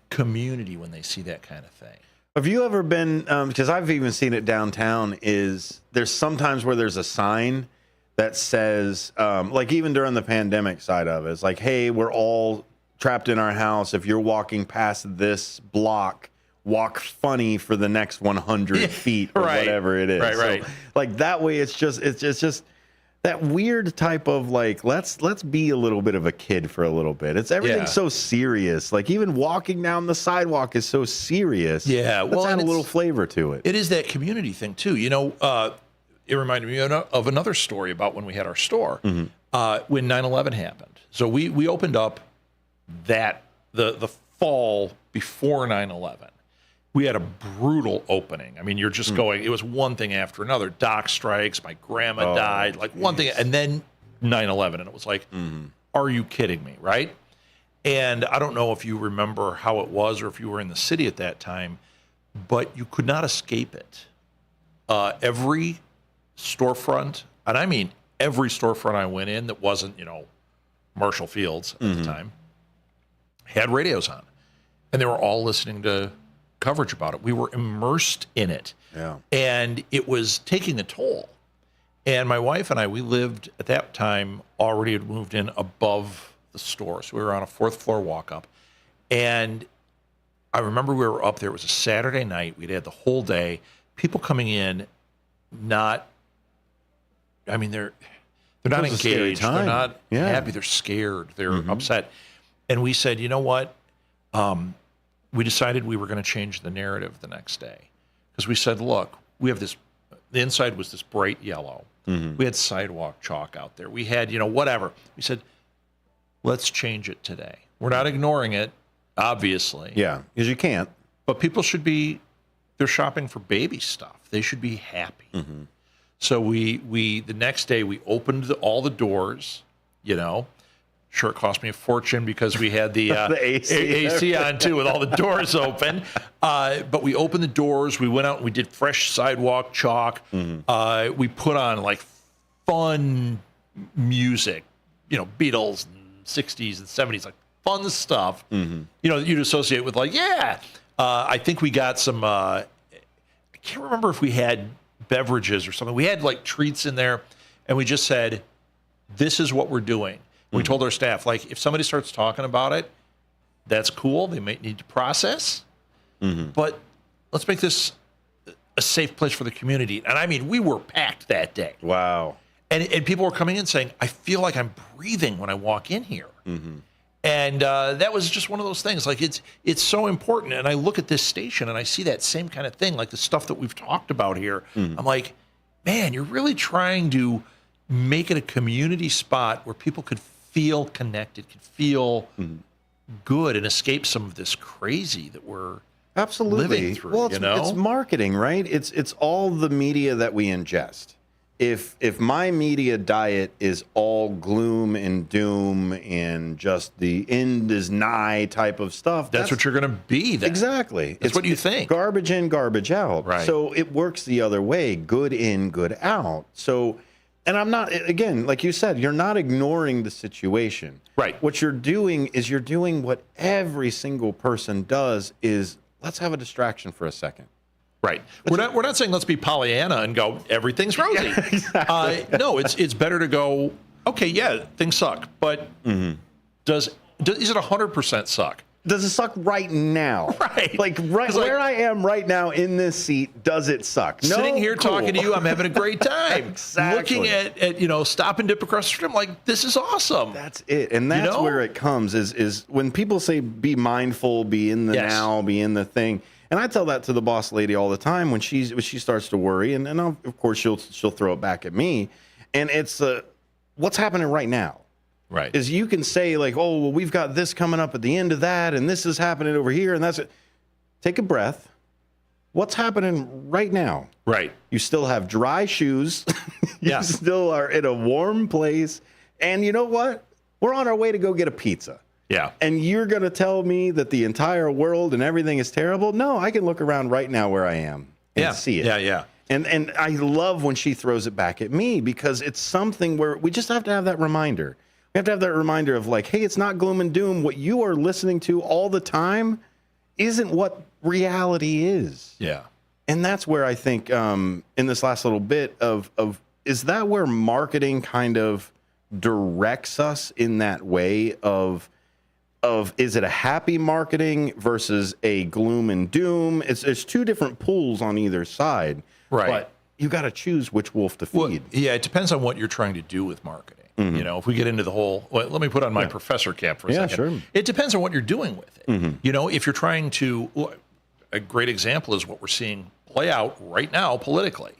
community when they see that kind of thing. Have you ever been, because I've even seen it downtown, is there's sometimes where there's a sign that says, like even during the pandemic side of it, it's like, hey, we're all trapped in our house. If you're walking past this block, walk funny for the next 100 feet or whatever it is. Right. So, like that way, it's just that weird type of like, let's be a little bit of a kid for a little bit. It's everything's so serious. Like even walking down the sidewalk is so serious. Yeah, let's add a little flavor to it. It is that community thing too. You know, it reminded me of another story about when we had our store when 9/11 happened. So we opened up the fall before 9/11. We had a brutal opening. I mean, you're just going, it was one thing after another. Doc strikes, my grandma died, like one thing, and then 9/11. And it was like, are you kidding me, right? And I don't know if you remember how it was or if you were in the city at that time, but you could not escape it. Every storefront, and I mean every storefront I went in that wasn't, Marshall Fields at the time had radios on, and they were all listening to coverage about it. We were immersed in it, and it was taking a toll. And my wife and I, we lived at that time already had moved in above the store, so we were on a 4th floor walk up, and I remember we were up there. It was a Saturday night. We'd had the whole day. People coming in, they're not engaged. They're not happy. They're scared. They're upset. And we said, you know what? We decided we were going to change the narrative the next day. Because we said, look, we have this, the inside was this bright yellow. We had sidewalk chalk out there. We had, whatever. We said, let's change it today. We're not ignoring it, obviously. Yeah, because you can't. But people should be, they're shopping for baby stuff. They should be happy. So we the next day we opened all the doors, Sure, it cost me a fortune because we had the, AC on too with all the doors open. But we opened the doors. We went out and we did fresh sidewalk chalk. We put on like fun music, Beatles and 60s and 70s, like fun stuff, that you'd associate with I think we got some, I can't remember if we had beverages or something. We had like treats in there, and we just said, this is what we're doing. We told our staff, if somebody starts talking about it, that's cool. They might need to process, but let's make this a safe place for the community. And I mean, we were packed that day. Wow. And people were coming in saying, I feel like I'm breathing when I walk in here. And that was just one of those things. It's so important. And I look at this station and I see that same kind of thing, like the stuff that we've talked about here. I'm like, man, you're really trying to make it a community spot where people could feel connected, could feel good, and escape some of this crazy that we're living through. Well, it's marketing, right? It's all the media that we ingest. If my media diet is all gloom and doom and just the end is nigh type of stuff, that's what you're going to be then. Exactly. That's what you think. Garbage in, garbage out. Right. So it works the other way, good in, good out. So, and I'm not, again, like you said, you're not ignoring the situation. Right. What you're doing is you're doing what every single person does is let's have a distraction for a second. Right. We're not saying let's be Pollyanna and go, everything's rosy. Yeah, exactly. No, it's better to go, okay, yeah, things suck, but is it 100% suck? Does it suck right now? Right. Where I am right now in this seat, does it suck? No, sitting here cool. talking to you, I'm having a great time. Exactly. Looking at stop and dip across the street, I'm like, this is awesome. That's it. And that's where it comes is when people say be mindful, be in the now, be in the thing. And I tell that to the boss lady all the time when she starts to worry, and of course she'll throw it back at me. And it's what's happening right now. Right. Is you can say oh, well, we've got this coming up at the end of that, and this is happening over here, and that's it. Take a breath. What's happening right now? Right. You still have dry shoes. You still are in a warm place. And you know what? We're on our way to go get a pizza. Yeah. And you're going to tell me that the entire world and everything is terrible? No, I can look around right now where I am and see it. Yeah. And I love when she throws it back at me because it's something where we just have to have that reminder. We have to have that reminder of hey, it's not gloom and doom. What you are listening to all the time isn't what reality is. Yeah. And that's where I think in this last little bit of is that where marketing kind of directs us in that way of is it a happy marketing versus a gloom and doom? It's two different pools on either side. Right. But you got to choose which wolf to feed. Well, yeah, it depends on what you're trying to do with marketing. If we get into the whole, let me put on my professor cap for a second. Sure. It depends on what you're doing with it. If you're trying to, a great example is what we're seeing play out right now politically.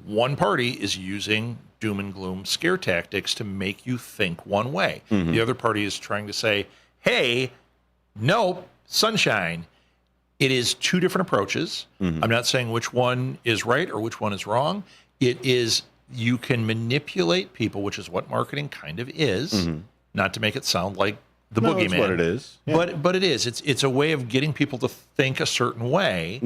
One party is using doom and gloom scare tactics to make you think one way. The other party is trying to say, hey, nope, sunshine. It is two different approaches. I'm not saying which one is right or which one is wrong. It is, you can manipulate people, which is what marketing kind of is, not to make it sound like the boogeyman. That's what it is. Yeah. But it is. It's a way of getting people to think a certain way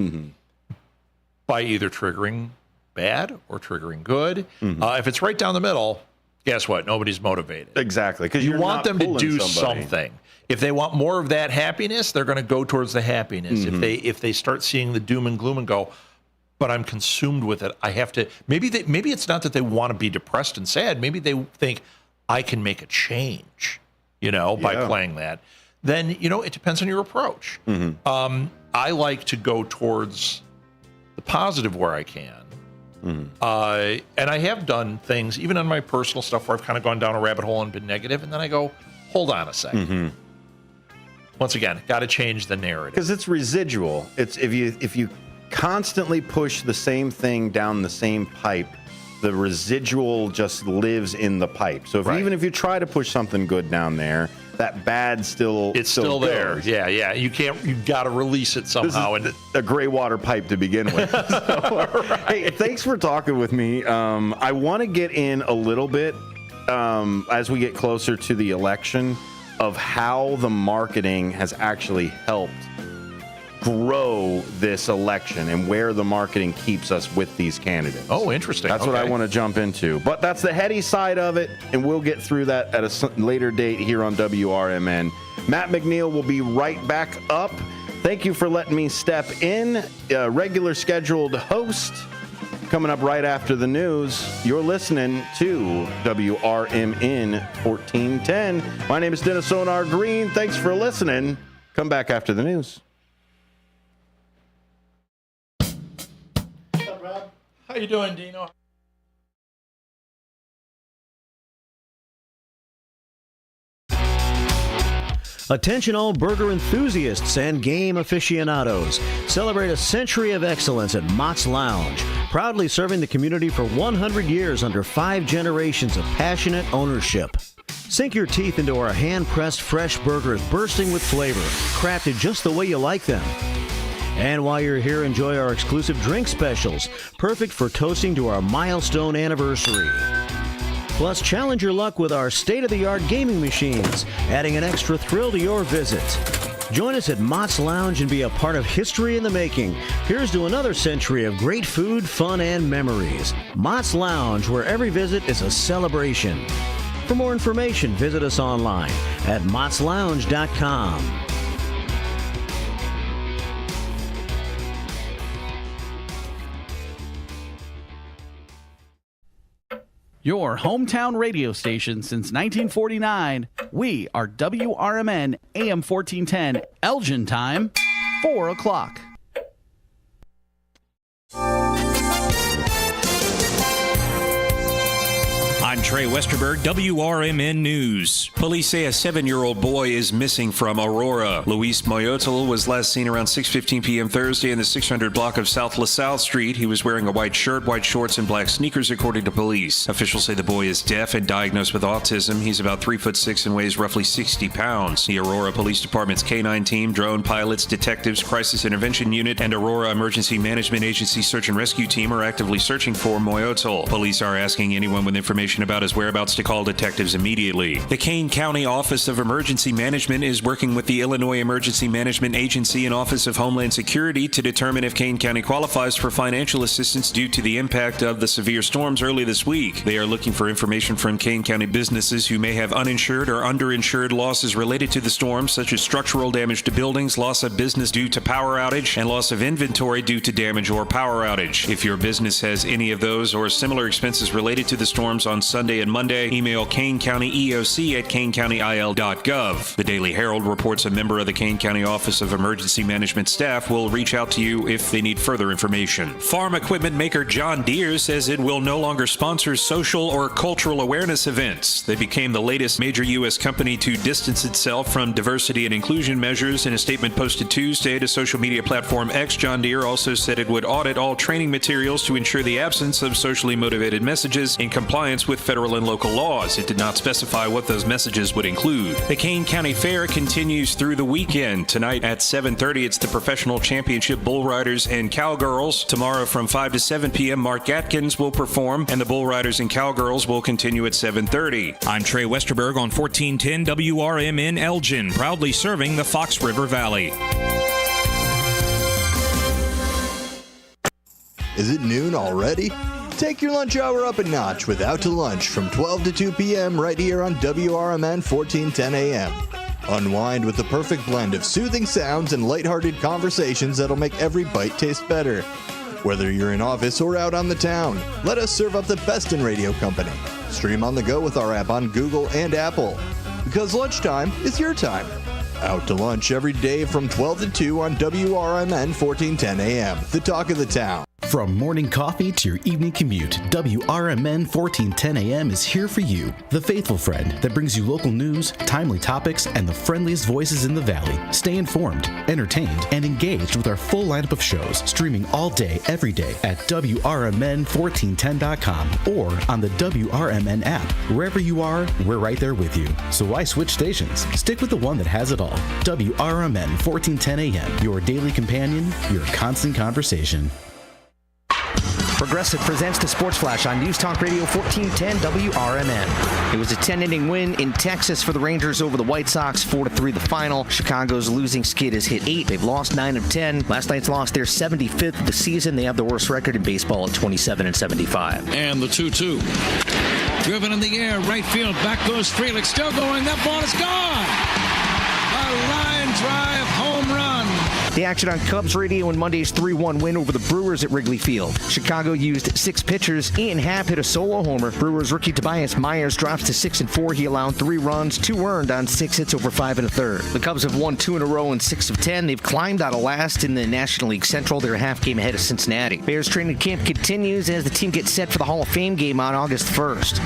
by either triggering bad or triggering good. If it's right down the middle, guess what? Nobody's motivated. Exactly. Because you want them to do something. If they want more of that happiness, they're going to go towards the happiness. Mm-hmm. If they start seeing the doom and gloom and go, but I'm consumed with it, I have to. Maybe it's not that they want to be depressed and sad. Maybe they think I can make a change, by playing that. Then it depends on your approach. Mm-hmm. I like to go towards the positive where I can. Mm-hmm. And I have done things, even on my personal stuff, where I've kind of gone down a rabbit hole and been negative, and then I go, hold on a second. Mm-hmm. Once again, got to change the narrative. Because it's residual. It's if you constantly push the same thing down the same pipe, the residual just lives in the pipe. So even if you try to push something good down there, that bad still there. Yeah. You got to release it somehow. This is a gray water pipe to begin with. Hey, thanks for talking with me. I want to get in a little bit as we get closer to the election of how the marketing has actually helped grow this election and where the marketing keeps us with these candidates. Oh, interesting. That's what I want to jump into. But that's the heady side of it, and we'll get through that at a later date here on WRMN. Matt McNeil will be right back up. Thank you for letting me step in. Regular scheduled host coming up right after the news. You're listening to WRMN 1410. My name is Dennis Sonar Green. Thanks for listening. Come back after the news. How you doing, Dino? Attention all burger enthusiasts and game aficionados. Celebrate a century of excellence at Mott's Lounge. Proudly serving the community for 100 years under 5 generations of passionate ownership. Sink your teeth into our hand-pressed fresh burgers bursting with flavor, crafted just the way you like them. And while you're here, enjoy our exclusive drink specials, perfect for toasting to our milestone anniversary. Plus, challenge your luck with our state-of-the-art gaming machines, adding an extra thrill to your visit. Join us at Mott's Lounge and be a part of history in the making. Here's to another century of great food, fun, and memories. Mott's Lounge, where every visit is a celebration. For more information, visit us online at mottslounge.com. Your hometown radio station since 1949. We are WRMN AM 1410, Elgin time, 4 o'clock. I'm Trey Westerberg, WRMN News. Police say a 7-year-old boy is missing from Aurora. Luis Moyotel was last seen around 6:15 p.m. Thursday in the 600 block of South LaSalle Street. He was wearing a white shirt, white shorts, and black sneakers, according to police. Officials say the boy is deaf and diagnosed with autism. He's about 3'6" and weighs roughly 60 pounds. The Aurora Police Department's K-9 team, drone pilots, detectives, crisis intervention unit, and Aurora Emergency Management Agency search and rescue team are actively searching for Moyotel. Police are asking anyone with information about his whereabouts to call detectives immediately. The Kane County Office of Emergency Management is working with the Illinois Emergency Management Agency and Office of Homeland Security to determine if Kane County qualifies for financial assistance due to the impact of the severe storms early this week. They are looking for information from Kane County businesses who may have uninsured or underinsured losses related to the storms, such as structural damage to buildings, loss of business due to power outage, and loss of inventory due to damage or power outage. If your business has any of those or similar expenses related to the storms on Sunday and Monday, email Kane County EOC at kanecountyil.gov. The Daily Herald reports a member of the Kane County Office of Emergency Management staff will reach out to you if they need further information. Farm equipment maker John Deere says it will no longer sponsor social or cultural awareness events. They became the latest major U.S. company to distance itself from diversity and inclusion measures. In a statement posted Tuesday to social media platform X, John Deere also said it would audit all training materials to ensure the absence of socially motivated messages in compliance with federal and local laws. It did not specify what those messages would include. The Kane County Fair continues through the weekend. Tonight at 7:30, it's the Professional Championship Bull Riders and Cowgirls. Tomorrow from 5 to 7 p.m., Mark Atkins will perform, and the Bull Riders and Cowgirls will continue at 7:30. I'm Trey Westerberg on 1410 WRMN Elgin, proudly serving the Fox River Valley. Is it noon already? Take your lunch hour up a notch with Out to Lunch from 12 to 2 p.m. right here on WRMN 1410 AM. Unwind with the perfect blend of soothing sounds and lighthearted conversations that'll make every bite taste better. Whether you're in office or out on the town, let us serve up the best in radio company. Stream on the go with our app on Google and Apple. Because lunchtime is your time. Out to Lunch every day from 12 to 2 on WRMN 1410 AM, the talk of the town. From morning coffee to your evening commute, WRMN 1410 AM is here for you. The faithful friend that brings you local news, timely topics, and the friendliest voices in the Valley. Stay informed, entertained, and engaged with our full lineup of shows, streaming all day, every day at WRMN1410.com or on the WRMN app. Wherever you are, we're right there with you. So why switch stations? Stick with the one that has it all. WRMN 1410 AM, your daily companion, your constant conversation. Progressive presents the Sports Flash on News Talk Radio 1410 WRMN. It was a 10-inning win in Texas for the Rangers over the White Sox, 4-3 the final. Chicago's losing skid has hit 8. They've lost 9 of 10. Last night's loss, their 75th of the season. They have the worst record in baseball at 27-75. And the 2-2. Driven in the air, right field, back goes Frelick, still going, that ball is gone! A line drive home run. The action on Cubs radio in Monday's 3-1 win over the Brewers at Wrigley Field. Chicago used 6 pitchers. Ian Happ hit a solo homer. Brewers rookie Tobias Myers drops to 6-4. He allowed 3 runs, 2 earned on 6 hits over 5 1/3. The Cubs have won 2 in a row in 6 of 10. They've climbed out of last in the National League Central. They're a half game ahead of Cincinnati. Bears training camp continues as the team gets set for the Hall of Fame game on August 1st.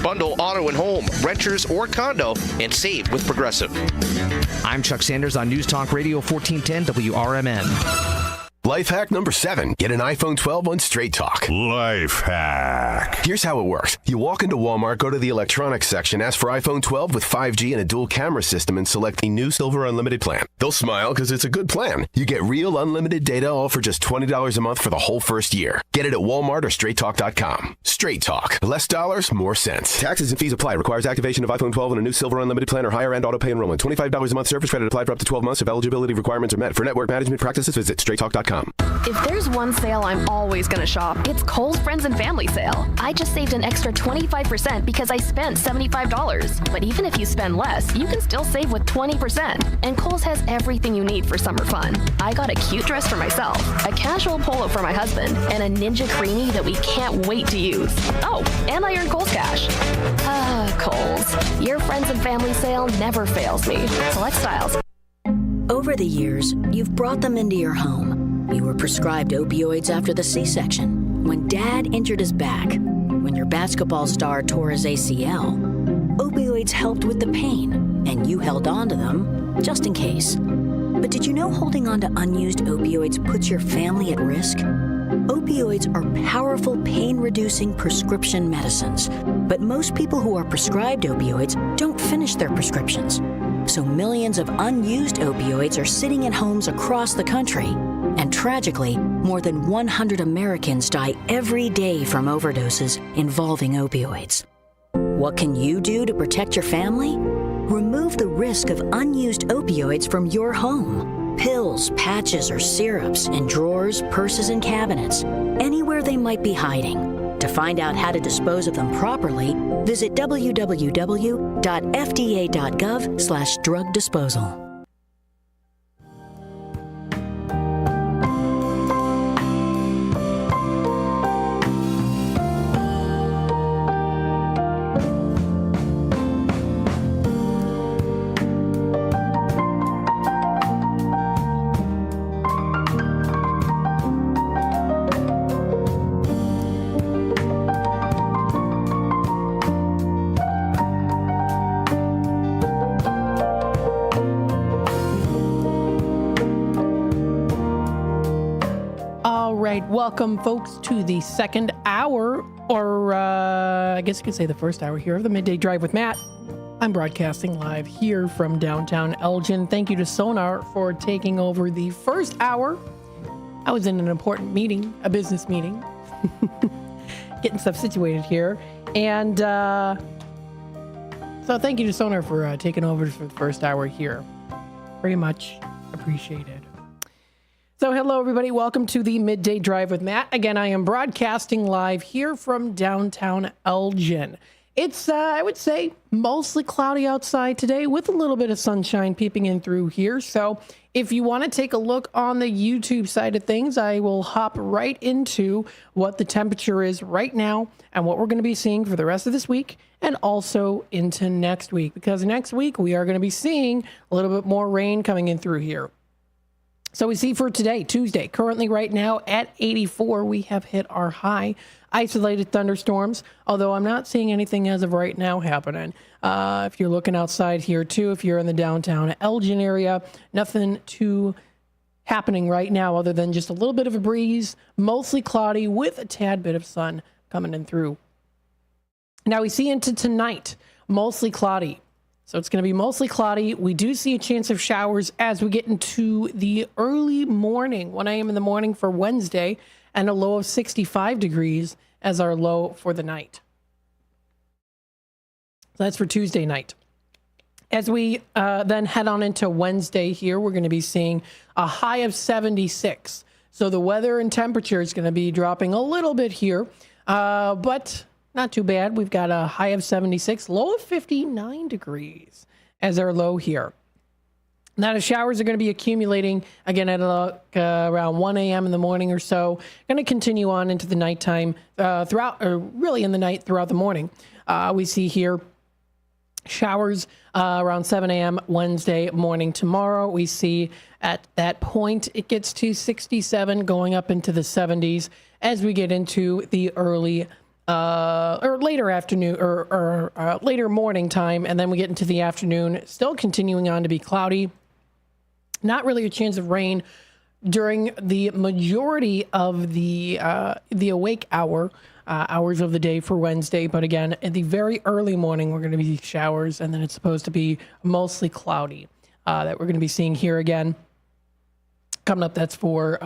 Bundle auto and home, renters or condo, and save with Progressive. I'm Chuck Sanders on News Talk Radio 1410 WRMN. Life hack number 7. Get an iPhone 12 on Straight Talk. Life hack. Here's how it works. You walk into Walmart, go to the electronics section, ask for iPhone 12 with 5G and a dual camera system, and select the new Silver Unlimited plan. They'll smile because it's a good plan. You get real unlimited data all for just $20 a month for the whole first year. Get it at Walmart or StraightTalk.com. Straight Talk. Less dollars, more sense. Taxes and fees apply. Requires activation of iPhone 12 and a new Silver Unlimited plan or higher end auto pay enrollment. $25 a month service credit applied for up to 12 months if eligibility requirements are met. For network management practices, visit StraightTalk.com. If there's one sale I'm always going to shop, it's Kohl's Friends and Family Sale. I just saved an extra 25% because I spent $75. But even if you spend less, you can still save with 20%. And Kohl's has everything you need for summer fun. I got a cute dress for myself, a casual polo for my husband, and a Ninja Creamy that we can't wait to use. Oh, and I earned Kohl's Cash. Kohl's. Your Friends and Family Sale never fails me. Select styles. Over the years, you've brought them into your home. You were prescribed opioids after the C-section, when Dad injured his back, when your basketball star tore his ACL. Opioids helped with the pain, and you held on to them just in case. But did you know holding on to unused opioids puts your family at risk? Opioids are powerful pain-reducing prescription medicines, but most people who are prescribed opioids don't finish their prescriptions. So millions of unused opioids are sitting in homes across the country. And tragically, more than 100 Americans die every day from overdoses involving opioids. What can you do to protect your family? Remove the risk of unused opioids from your home. Pills, patches, or syrups in drawers, purses, and cabinets, anywhere they might be hiding. To find out how to dispose of them properly, visit www.fda.gov/drug disposal. Welcome, folks, to the second hour, or I guess you could say the first hour here of the Midday Drive with Matt. I'm broadcasting live here from downtown Elgin. Thank you to Sonar for taking over the first hour. I was in an important meeting, a business meeting, getting stuff situated here. And so thank you to Sonar for taking over for the first hour here. Very much appreciated. So hello, everybody. Welcome to the Midday Drive with Matt. Again, I am broadcasting live here from downtown Elgin. It's, I would say, mostly cloudy outside today with a little bit of sunshine peeping in through here. So if you want to take a look on the YouTube side of things, I will hop right into what the temperature is right now and what we're going to be seeing for the rest of this week and also into next week. Because next week we are going to be seeing a little bit more rain coming in through here. So we see for today, Tuesday, currently right now at 84, we have hit our high. Isolated thunderstorms, although I'm not seeing anything as of right now happening. If you're looking outside here too, if you're in the downtown Elgin area, nothing too happening right now other than just a little bit of a breeze, mostly cloudy with a tad bit of sun coming in through. Now we see into tonight, mostly cloudy. So it's going to be mostly cloudy. We do see a chance of showers as we get into the early morning, 1 a.m. in the morning for Wednesday, and a low of 65 degrees as our low for the night. So that's for Tuesday night. As we then head on into Wednesday here, we're going to be seeing a high of 76. So the weather and temperature is going to be dropping a little bit here, but not too bad. We've got a high of 76, low of 59 degrees as our low here. Now the showers are going to be accumulating again at around 1 a.m. in the morning or so. Going to continue on into the nighttime throughout, or really in the night throughout the morning. We see here showers around 7 a.m. Wednesday morning tomorrow. We see at that point it gets to 67, going up into the 70s as we get into the early or later afternoon or later morning time, and then we get into the afternoon, still continuing on to be cloudy. Not really a chance of rain during the majority of the awake hours of the day for Wednesday. But again, in the very early morning, we're going to be showers, and then it's supposed to be mostly cloudy that we're going to be seeing here again. Coming up, that's for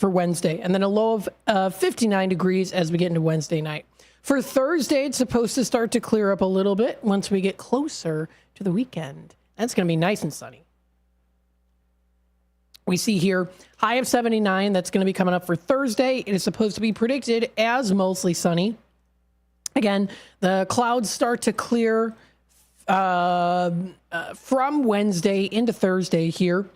Wednesday. And then a low of 59 degrees as we get into Wednesday night. For Thursday, it's supposed to start to clear up a little bit once we get closer to the weekend. That's going to be nice and sunny. We see here high of 79. That's going to be coming up for Thursday. It is supposed to be predicted as mostly sunny. Again, the clouds start to clear from Wednesday into Thursday here.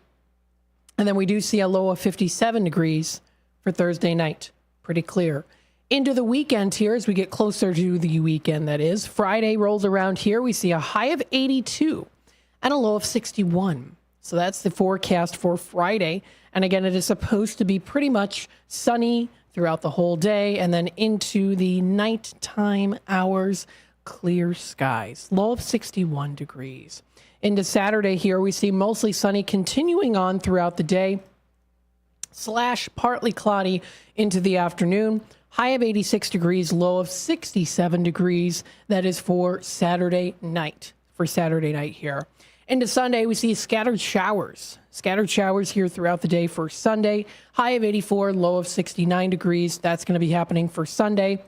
And then we do see a low of 57 degrees for Thursday night. Pretty clear. Into the weekend here as we get closer to the weekend, that is. Friday rolls around here. We see a high of 82 and a low of 61. So that's the forecast for Friday. And again, it is supposed to be pretty much sunny throughout the whole day. And then into the nighttime hours, clear skies. Low of 61 degrees. Into Saturday here, we see mostly sunny continuing on throughout the day, / partly cloudy into the afternoon. High of 86 degrees, low of 67 degrees. That is for Saturday night. For Saturday night here. Into Sunday, we see scattered showers. Scattered showers here throughout the day for Sunday. High of 84, low of 69 degrees. That's going to be happening for Sunday.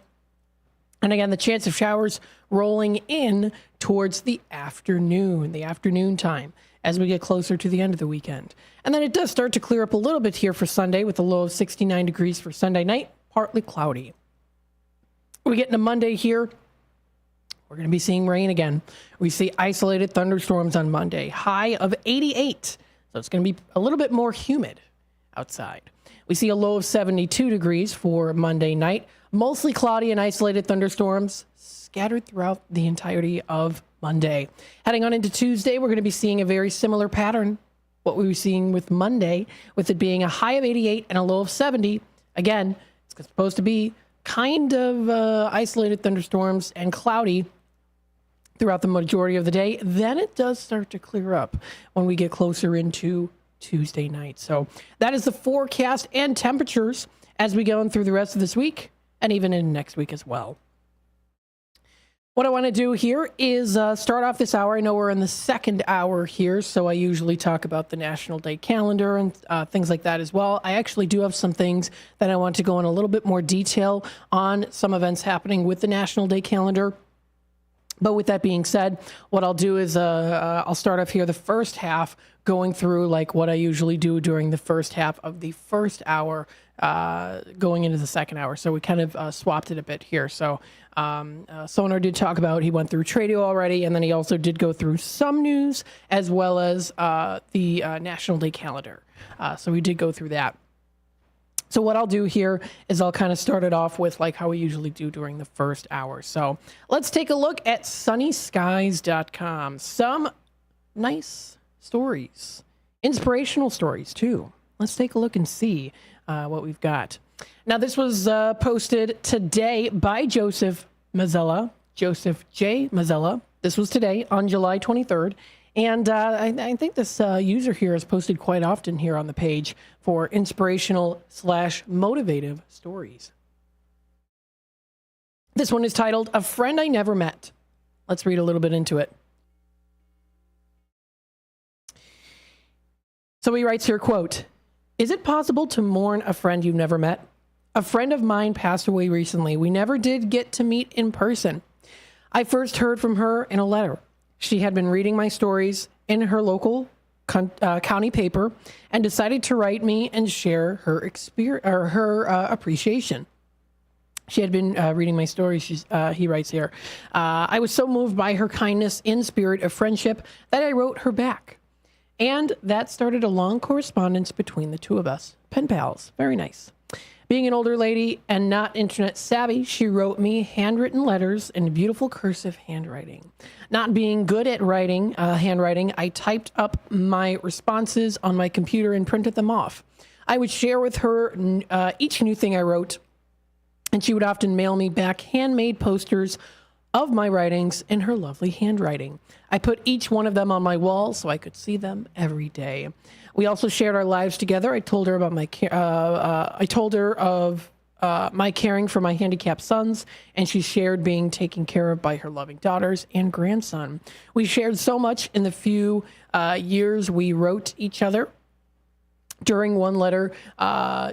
And again, the chance of showers rolling in towards the afternoon time as we get closer to the end of the weekend. And then it does start to clear up a little bit here for Sunday with a low of 69 degrees for Sunday night, partly cloudy. We get into Monday here. We're going to be seeing rain again. We see isolated thunderstorms on Monday, high of 88. So it's going to be a little bit more humid outside. We see a low of 72 degrees for Monday night. Mostly cloudy and isolated thunderstorms scattered throughout the entirety of Monday. Heading on into Tuesday, we're going to be seeing a very similar pattern. What we were seeing with Monday, with it being a high of 88 and a low of 70. Again, it's supposed to be kind of isolated thunderstorms and cloudy throughout the majority of the day. Then it does start to clear up when we get closer into Tuesday night. So that is the forecast and temperatures as we go on through the rest of this week and even in next week as well. What I want to do here is start off this hour. I know we're in the second hour here, so I usually talk about the National Day calendar and things like that as well. I actually do have some things that I want to go in a little bit more detail on some events happening with the National Day calendar. But with that being said, what I'll do is I'll start off here the first half, going through like what I usually do during the first half of the first hour, going into the second hour. So we kind of swapped it a bit here. So Sonar did talk about, he went through Tradio already, and then he also did go through some news as well as the National Day calendar. So we did go through that. So what I'll do here is I'll kind of start it off with like how we usually do during the first hour. So let's take a look at sunnyskies.com. Some nice stories, inspirational stories too. Let's take a look and see what we've got. Now this was posted today by Joseph Mazzella, Joseph J. Mazzella. This was today on July 23rd. And I think this user here is posted quite often here on the page for inspirational/motivative stories. This one is titled, A Friend I Never Met. Let's read a little bit into it. So he writes here, quote, "Is it possible to mourn a friend you've never met? A friend of mine passed away recently. We never did get to meet in person. I first heard from her in a letter. She had been reading my stories in her local county paper and decided to write me and share her appreciation. She had been reading my stories, he writes here. I was so moved by her kindness in spirit of friendship that I wrote her back. And that started a long correspondence between the two of us. Pen pals. Very nice. Being an older lady and not internet savvy, she wrote me handwritten letters in beautiful cursive handwriting. Not being good at writing, handwriting, I typed up my responses on my computer and printed them off. I would share with her each new thing I wrote, and she would often mail me back handmade posters of my writings in her lovely handwriting. I put each one of them on my wall so I could see them every day. We also shared our lives together. I told her about my my caring for my handicapped sons, and she shared being taken care of by her loving daughters and grandson. We shared so much in the few years we wrote each other. During one letter,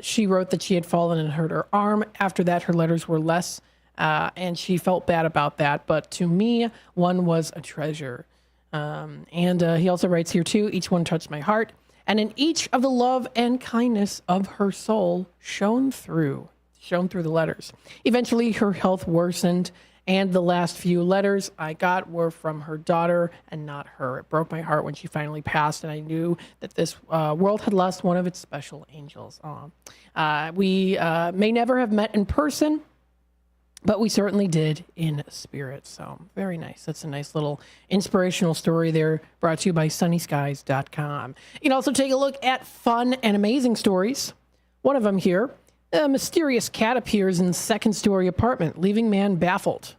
she wrote that she had fallen and hurt her arm. After that, her letters were less, and she felt bad about that. But to me, one was a treasure." And he also writes here too, "Each one touched my heart. And in each of the love and kindness of her soul shone through the letters. Eventually, her health worsened, and the last few letters I got were from her daughter and not her. It broke my heart when she finally passed, and I knew that this world had lost one of its special angels." We may never have met in person, but we certainly did in spirit. So very nice. That's a nice little inspirational story there, brought to you by sunnyskies.com. You can also take a look at fun and amazing stories. One of them here, a mysterious cat appears in second-story apartment, leaving man baffled.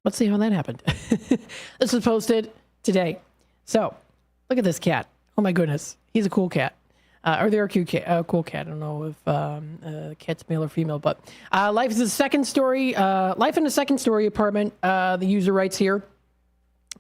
Let's see how that happened. This was posted today. So look at this cat. Oh my goodness. He's a cool cat. Or they're a cool cat. I don't know if cat's male or female, but life in a second-story apartment. The user writes here,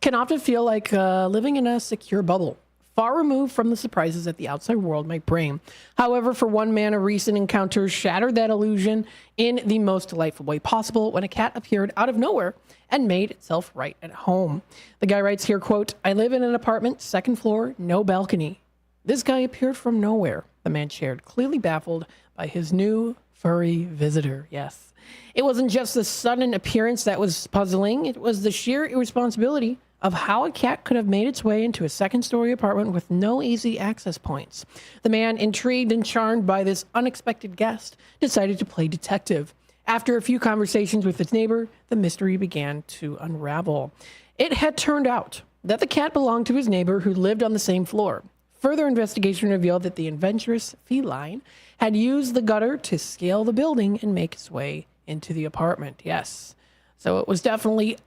can often feel like living in a secure bubble, far removed from the surprises that the outside world might bring. However, for one man, a recent encounter shattered that illusion in the most delightful way possible when a cat appeared out of nowhere and made itself right at home. The guy writes here, quote, "I live in an apartment, second floor, no balcony. This guy appeared from nowhere," the man shared, clearly baffled by his new furry visitor. Yes. It wasn't just the sudden appearance that was puzzling. It was the sheer irresponsibility of how a cat could have made its way into a second-story apartment with no easy access points. The man, intrigued and charmed by this unexpected guest, decided to play detective. After a few conversations with his neighbor, the mystery began to unravel. It had turned out that the cat belonged to his neighbor who lived on the same floor. Further investigation revealed that the adventurous feline had used the gutter to scale the building and make its way into the apartment. Yes. So it was definitely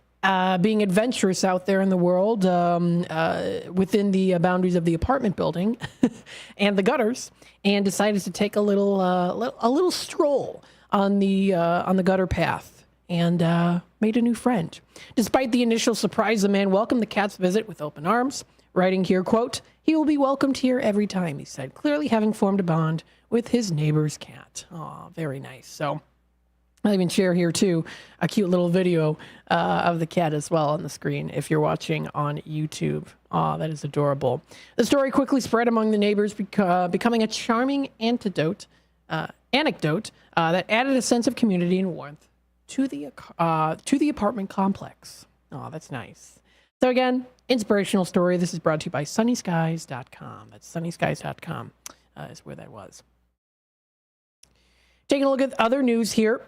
being adventurous out there in the world within the boundaries of the apartment building and the gutters, and decided to take a little stroll on the gutter path and made a new friend. Despite the initial surprise, the man welcomed the cat's visit with open arms, writing here, quote, "He will be welcomed here every time," he said, clearly having formed a bond with his neighbor's cat. Oh, very nice. So I'll even share here, too, a cute little video of the cat as well on the screen if you're watching on YouTube. Oh, that is adorable. The story quickly spread among the neighbors, becoming a charming anecdote that added a sense of community and warmth to the apartment complex. Oh, that's nice. So again, inspirational story. This is brought to you by sunnyskies.com. That's sunnyskies.com is where that was. Taking a look at other news here.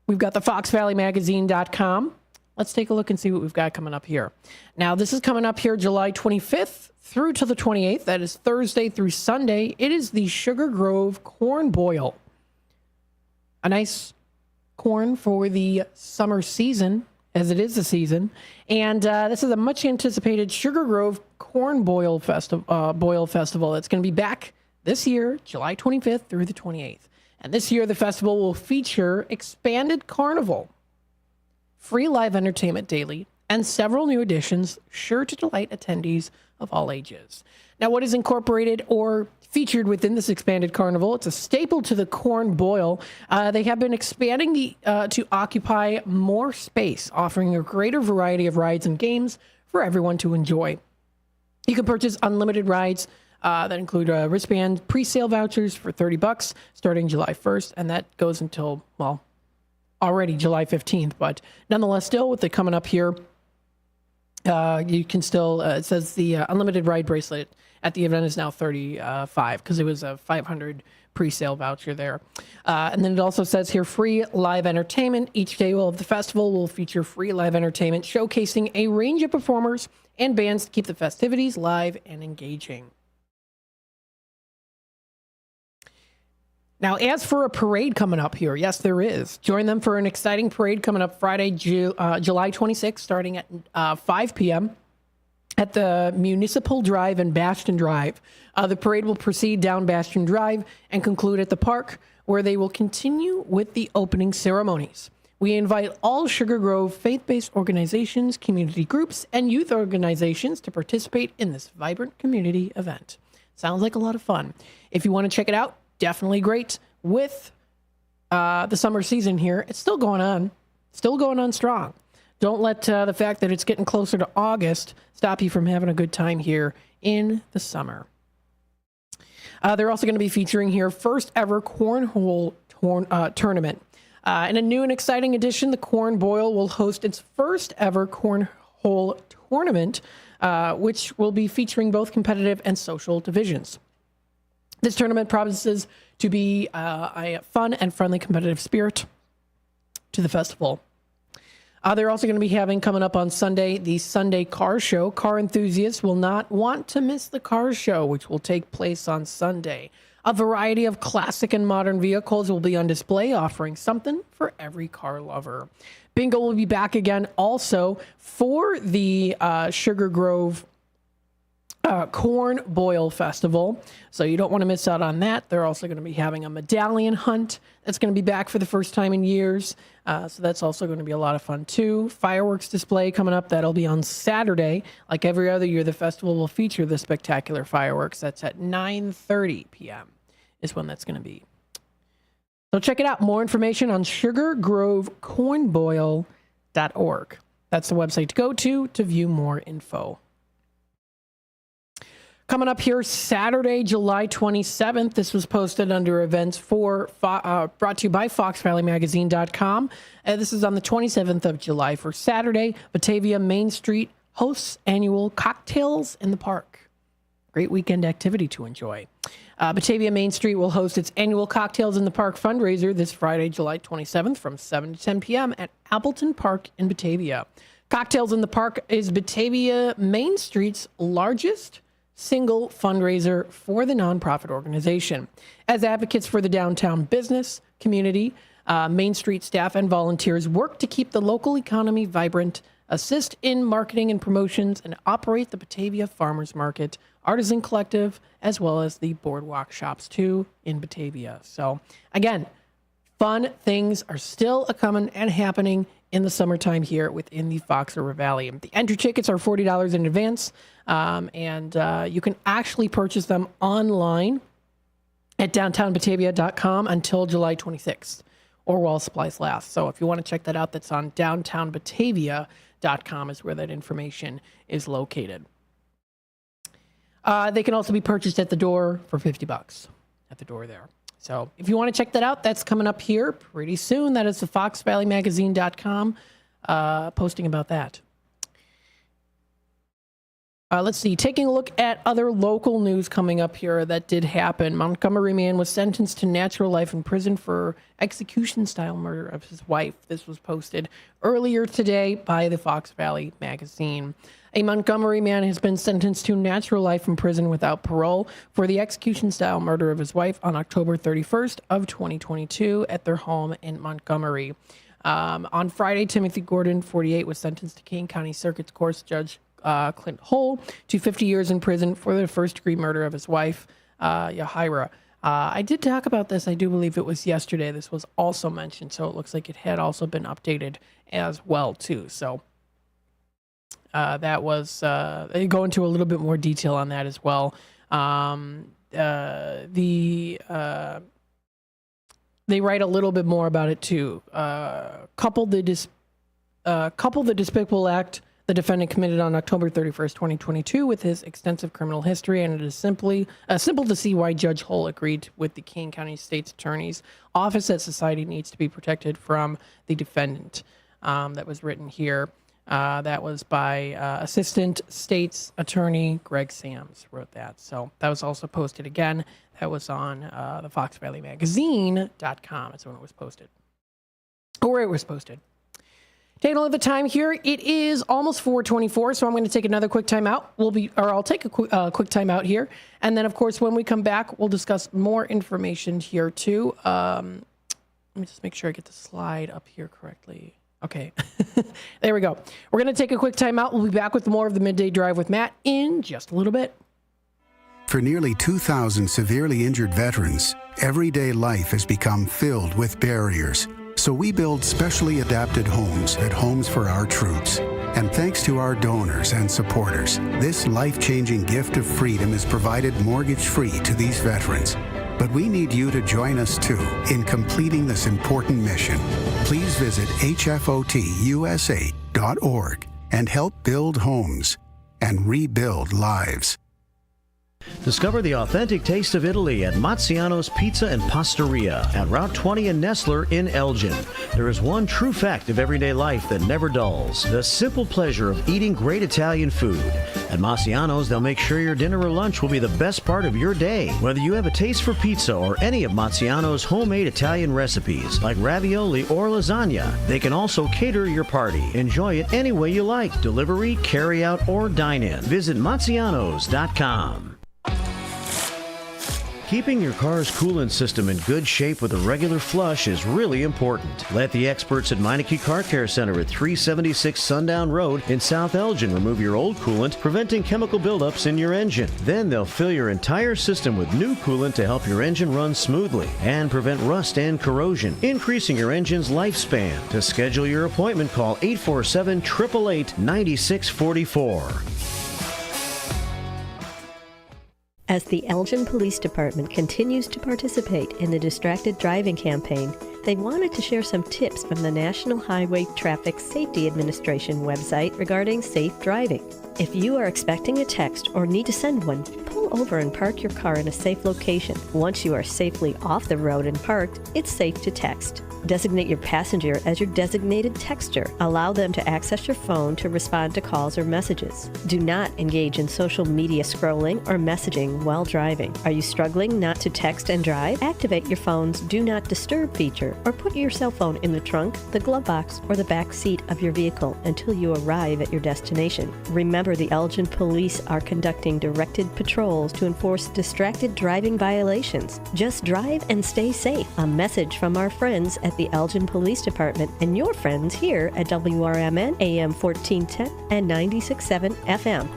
We've got the foxvalleymagazine.com. Let's take a look and see what we've got coming up here. Now, this is coming up here July 25th through to the 28th. That is Thursday through Sunday. It is the Sugar Grove Corn Boil. A nice corn for the summer season, as it is the season. And this is a much anticipated Sugar Grove Corn Boil Festival. It's going to be back this year, July 25th through the 28th. And this year, the festival will feature expanded carnival, free live entertainment daily, and several new additions sure to delight attendees of all ages. Now, what is incorporated or featured within this expanded carnival? It's a staple to the Corn Boil. They have been expanding to occupy more space, offering a greater variety of rides and games for everyone to enjoy. You can purchase unlimited rides that include wristband pre-sale vouchers for $30 starting July 1st, and that goes until, well, already July 15th. But nonetheless, still with it coming up here, you can still, it says the unlimited ride bracelet at the event is now $35 because it was a $500 pre-sale voucher there. And then it also says here, free live entertainment. Each day of the festival will feature free live entertainment showcasing a range of performers and bands to keep the festivities live and engaging. Now, as for a parade coming up here, yes, there is. Join them for an exciting parade coming up Friday, July 26th, starting at 5 p.m. at the Municipal Drive and Bastion Drive. The parade will proceed down Bastion Drive and conclude at the park, where they will continue with the opening ceremonies. We invite all Sugar Grove faith-based organizations, community groups, and youth organizations to participate in this vibrant community event. Sounds like a lot of fun. If you want to check it out, definitely great with the summer season here. It's still going on strong. Don't let the fact that it's getting closer to August stop you from having a good time here in the summer. They're also going to be featuring here first ever cornhole tournament. In a new and exciting addition, the Corn Boil will host its first ever cornhole tournament, which will be featuring both competitive and social divisions. This tournament promises to be a fun and friendly competitive spirit to the festival. They're also going to be having coming up on Sunday, the Sunday Car Show. Car enthusiasts will not want to miss the car show, which will take place on Sunday. A variety of classic and modern vehicles will be on display, offering something for every car lover. Bingo will be back again also for the Sugar Grove Corn Boil Festival, so you don't want to miss out on that. They're also going to be having a medallion hunt that's going to be back for the first time in years, so that's also going to be a lot of fun too. Fireworks display coming up, that'll be on Saturday. Like every other year, the festival will feature the spectacular fireworks. That's at 9:30 p.m. is when that's going to be. So check it out. More information on sugargrovecornboil.org. That's the website to go to view more info. Coming up here, Saturday, July 27th. This was posted under events brought to you by foxvalleymagazine.com. This is on the 27th of July for Saturday. Batavia Main Street hosts annual Cocktails in the Park. Great weekend activity to enjoy. Batavia Main Street will host its annual Cocktails in the Park fundraiser this Friday, July 27th from 7 to 10 p.m. at Appleton Park in Batavia. Cocktails in the Park is Batavia Main Street's largest single fundraiser for the nonprofit organization. As advocates for the downtown business community, Main Street staff and volunteers work to keep the local economy vibrant, assist in marketing and promotions, and operate the Batavia Farmers Market, Artisan Collective, as well as the Boardwalk Shops too in Batavia. So again, fun things are still coming and happening in the summertime here within the Fox River Valley. The entry tickets are $40 in advance, and you can actually purchase them online at downtownbatavia.com until July 26th. or while supplies last. So if you want to check that out, that's on downtownbatavia.com is where that information is located. They can also be purchased at the door for $50 at the door there. So if you want to check that out, that's coming up here pretty soon. That is the foxvalleymagazine.com posting about that. Let's see. Taking a look at other local news coming up here that did happen. Montgomery man was sentenced to natural life in prison for execution-style murder of his wife. This was posted earlier today by the Fox Valley Magazine. A Montgomery man has been sentenced to natural life in prison without parole for the execution-style murder of his wife on October 31st of 2022 at their home in Montgomery. On Friday, Timothy Gordon, 48, was sentenced to Kane County Circuit Court Judge Clint Hull to 50 years in prison for the first-degree murder of his wife, Yahira. I did talk about this. I do believe it was yesterday. This was also mentioned, so it looks like it had also been updated as well, too. So that was, they go into a little bit more detail on that as well. They write a little bit more about it, too. Couple the despicable act the defendant committed on October 31st, 2022 with his extensive criminal history, and it is simple to see why Judge Hull agreed with the Kane County State's Attorney's Office that society needs to be protected from the defendant. That was written here. That was by Assistant State's Attorney Greg Sams wrote that. So that was also posted again. That was on the foxvalleymagazine.com. That's when it was posted. Or where it was posted. Taking a look at the time here, it is almost 4:24, so I'm going to take another quick time out. I'll take a quick time out here, and then of course when we come back, we'll discuss more information here too. Let me just make sure I get the slide up here correctly. Okay, there we go. We're going to take a quick time out. We'll be back with more of the Midday Drive with Matt in just a little bit. For nearly 2,000 severely injured veterans, everyday life has become filled with barriers. So we build specially adapted homes at Homes for Our Troops. And thanks to our donors and supporters, this life-changing gift of freedom is provided mortgage-free to these veterans. But we need you to join us too in completing this important mission. Please visit hfotusa.org and help build homes and rebuild lives. Discover the authentic taste of Italy at Mazziano's Pizza and Pastaria at Route 20 and Nestler in Elgin. There is one true fact of everyday life that never dulls: the simple pleasure of eating great Italian food. At Mazziano's, they'll make sure your dinner or lunch will be the best part of your day. Whether you have a taste for pizza or any of Mazziano's homemade Italian recipes, like ravioli or lasagna, they can also cater your party. Enjoy it any way you like: delivery, carry out, or dine in. Visit Mazzianos.com. Keeping your car's coolant system in good shape with a regular flush is really important. Let the experts at Meineke Car Care Center at 376 Sundown Road in South Elgin remove your old coolant, preventing chemical buildups in your engine. Then they'll fill your entire system with new coolant to help your engine run smoothly and prevent rust and corrosion, increasing your engine's lifespan. To schedule your appointment, call 847-888-9644. As the Elgin Police Department continues to participate in the Distracted Driving campaign, they wanted to share some tips from the National Highway Traffic Safety Administration website regarding safe driving. If you are expecting a text or need to send one, pull over and park your car in a safe location. Once you are safely off the road and parked, it's safe to text. Designate your passenger as your designated texter. Allow them to access your phone to respond to calls or messages. Do not engage in social media scrolling or messaging while driving. Are you struggling not to text and drive? Activate your phone's Do Not Disturb feature or put your cell phone in the trunk, the glove box, or the back seat of your vehicle until you arrive at your destination. Remember, the Elgin Police are conducting directed patrols to enforce distracted driving violations. Just drive and stay safe. A message from our friends at the Elgin Police Department and your friends here at WRMN AM 1410 and 96.7 FM.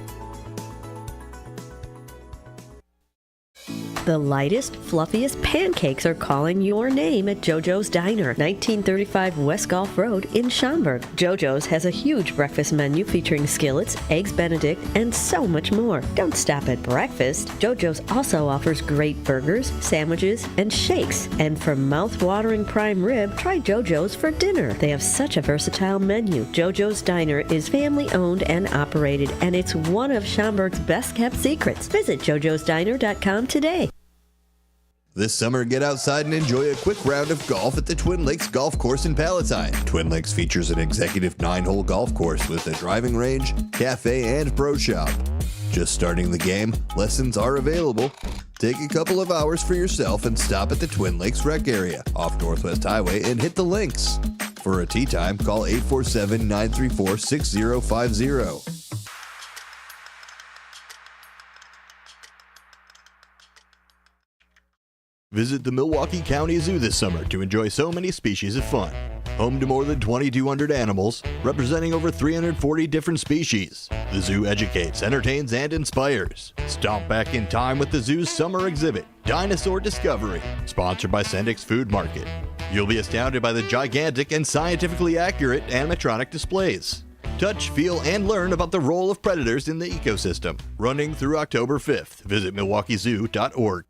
The lightest, fluffiest pancakes are calling your name at JoJo's Diner, 1935 West Gulf Road in Schaumburg. JoJo's has a huge breakfast menu featuring skillets, eggs Benedict, and so much more. Don't stop at breakfast. JoJo's also offers great burgers, sandwiches, and shakes. And for mouth-watering prime rib, try JoJo's for dinner. They have such a versatile menu. JoJo's Diner is family-owned and operated, and it's one of Schaumburg's best-kept secrets. Visit jojosdiner.com today. This summer, get outside and enjoy a quick round of golf at the Twin Lakes Golf Course in Palatine. Twin Lakes features an executive 9-hole golf course with a driving range, cafe, and pro shop. Just starting the game, lessons are available. Take a couple of hours for yourself and stop at the Twin Lakes Rec Area off Northwest Highway and hit the links. For a tee time, call 847-934-6050. Visit the Milwaukee County Zoo this summer to enjoy so many species of fun. Home to more than 2,200 animals, representing over 340 different species. The zoo educates, entertains, and inspires. Stomp back in time with the zoo's summer exhibit, Dinosaur Discovery, sponsored by Sendik's Food Market. You'll be astounded by the gigantic and scientifically accurate animatronic displays. Touch, feel, and learn about the role of predators in the ecosystem. Running through October 5th. Visit milwaukeezoo.org.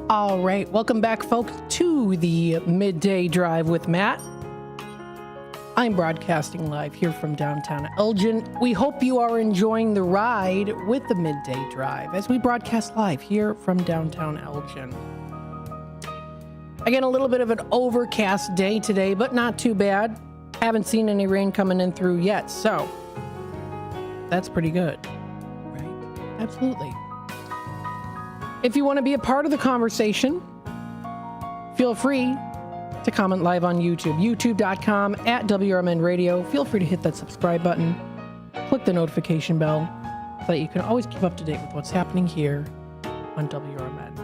All right, welcome back, folks, to the Midday Drive with Matt. I'm broadcasting live here from downtown Elgin. We hope you are enjoying the ride with the Midday Drive as we broadcast live here from downtown Elgin. Again, a little bit of an overcast day today, but not too bad. Haven't seen any rain coming in through yet, so that's pretty good, right? Absolutely. If you want to be a part of the conversation, feel free to comment live on YouTube, youtube.com/WRMN Radio. Feel free to hit that subscribe button, click the notification bell so that you can always keep up to date with what's happening here on WRMN.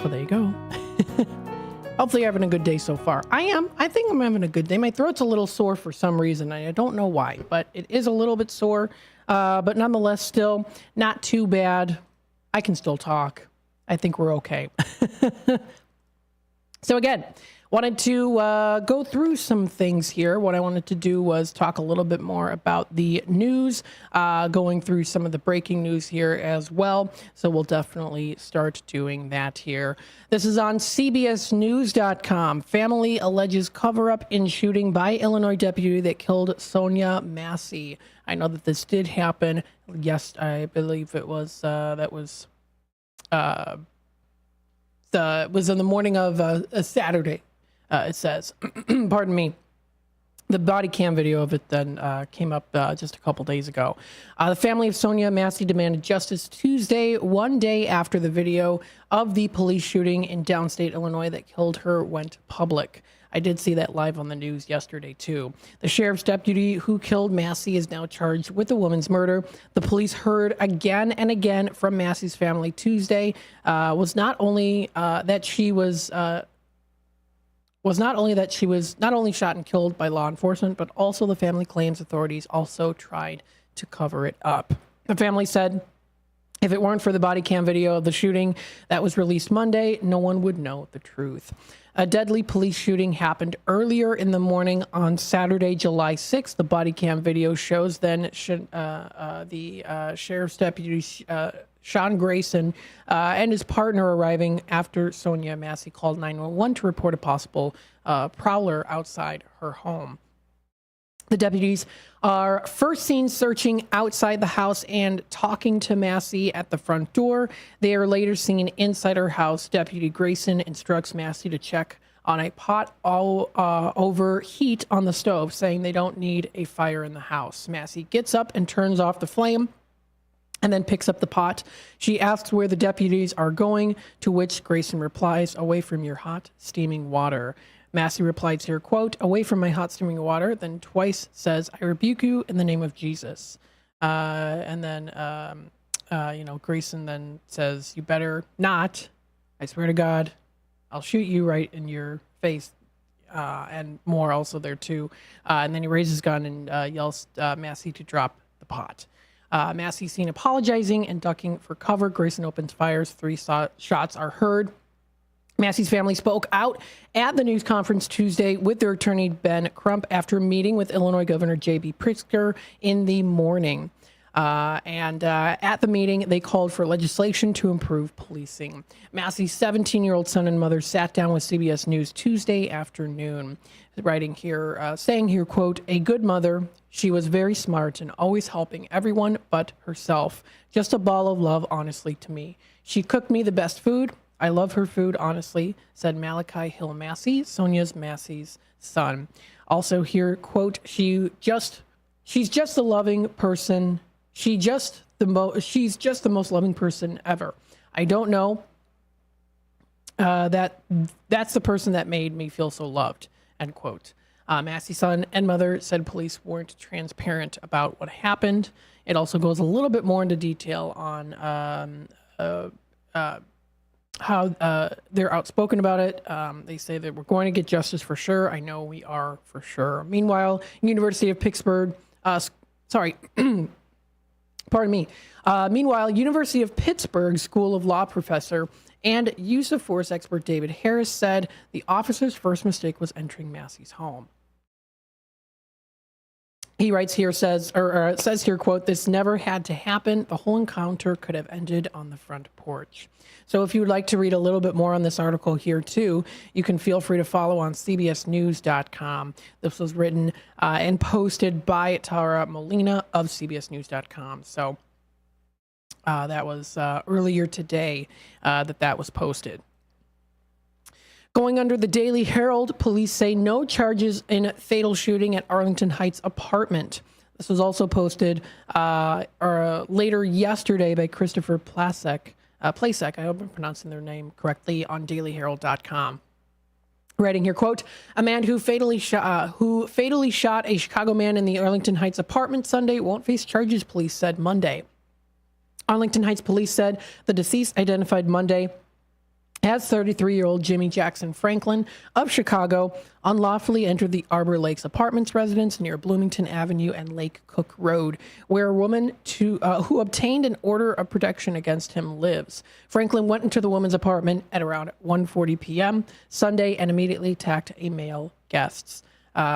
So there you go. Hopefully you're having a good day so far. I am. I think I'm having a good day. My throat's a little sore for some reason. I don't know why, but it is a little bit sore. But nonetheless, still not too bad. I can still talk. I think we're okay. So again, wanted to go through some things here. What I wanted to do was talk a little bit more about the news, going through some of the breaking news here as well. So we'll definitely start doing that here. This is on CBSNews.com. Family alleges cover-up in shooting by Illinois deputy that killed Sonia Massey. I know that this did happen. Yes, I believe it was, was in the morning of a Saturday. It says, pardon me. The body cam video of it then came up just a couple days ago. The family of Sonia Massey demanded justice Tuesday, one day after the video of the police shooting in downstate Illinois that killed her went public. I did see that live on the news yesterday, too. The sheriff's deputy who killed Massey is now charged with the woman's murder. The police heard again and again from Massey's family Tuesday was not only that she was not only shot and killed by law enforcement, but also the family claims authorities also tried to cover it up. The family said if it weren't for the body cam video of the shooting that was released Monday, no one would know the truth. A deadly police shooting happened earlier in the morning on Saturday, July 6th. The body cam video shows then the sheriff's deputy, Sean Grayson, and his partner arriving after Sonia Massey called 911 to report a possible prowler outside her home. The deputies are first seen searching outside the house and talking to Massey at the front door. They are later seen inside her house. Deputy Grayson instructs Massey to check on a pot over heat on the stove, saying they don't need a fire in the house. Massey gets up and turns off the flame and then picks up the pot. She asks where the deputies are going, to which Grayson replies, "Away from your hot, steaming water." Massey replies here, quote, "Away from my hot steaming water," then twice says, "I rebuke you in the name of Jesus." And then, Grayson then says, "You better not. I swear to God, I'll shoot you right in your face." And more also there too. And then he raises his gun and yells Massey to drop the pot. Massey's seen apologizing and ducking for cover. Grayson opens fires. 3 shots are heard. Massey's family spoke out at the news conference Tuesday with their attorney, Ben Crump, after a meeting with Illinois Governor J.B. Pritzker in the morning. And at the meeting, they called for legislation to improve policing. Massey's 17-year-old son and mother sat down with CBS News Tuesday afternoon, saying here, quote, "A good mother. She was very smart and always helping everyone but herself. Just a ball of love, honestly, to me. She cooked me the best food. I love her food, honestly," said Malachi Hill Massey, Sonia's Massey's son. Also here, quote, she's just a loving person. She's just the most loving person ever. I don't know that's the person that made me feel so loved, end quote. Massey's son and mother said police weren't transparent about what happened. It also goes a little bit more into detail on how they're outspoken about it. They say that we're going to get justice for sure. I know we are for sure. Meanwhile, University of Pittsburgh, Meanwhile, University of Pittsburgh School of Law professor and use of force expert David Harris said the officer's first mistake was entering Massey's home. He writes here, says here, quote, "This never had to happen. The whole encounter could have ended on the front porch." So if you would like to read a little bit more on this article here too, you can feel free to follow on cbsnews.com. This was written and posted by Tara Molina of cbsnews.com. So that was earlier today that was posted. Going under the Daily Herald, police say no charges in fatal shooting at Arlington Heights apartment. This was also posted later yesterday by Christopher Plasek, I hope I'm pronouncing their name correctly, on dailyherald.com. Writing here, quote, "A man who fatally shot a Chicago man in the Arlington Heights apartment Sunday won't face charges," police said Monday. Arlington Heights police said the deceased, identified Monday as 33-year-old Jimmy Jackson Franklin of Chicago, unlawfully entered the Arbor Lakes Apartments residence near Bloomington Avenue and Lake Cook Road, where a woman who obtained an order of protection against him lives. Franklin went into the woman's apartment at around 1:40 p.m. Sunday and immediately attacked a male guest,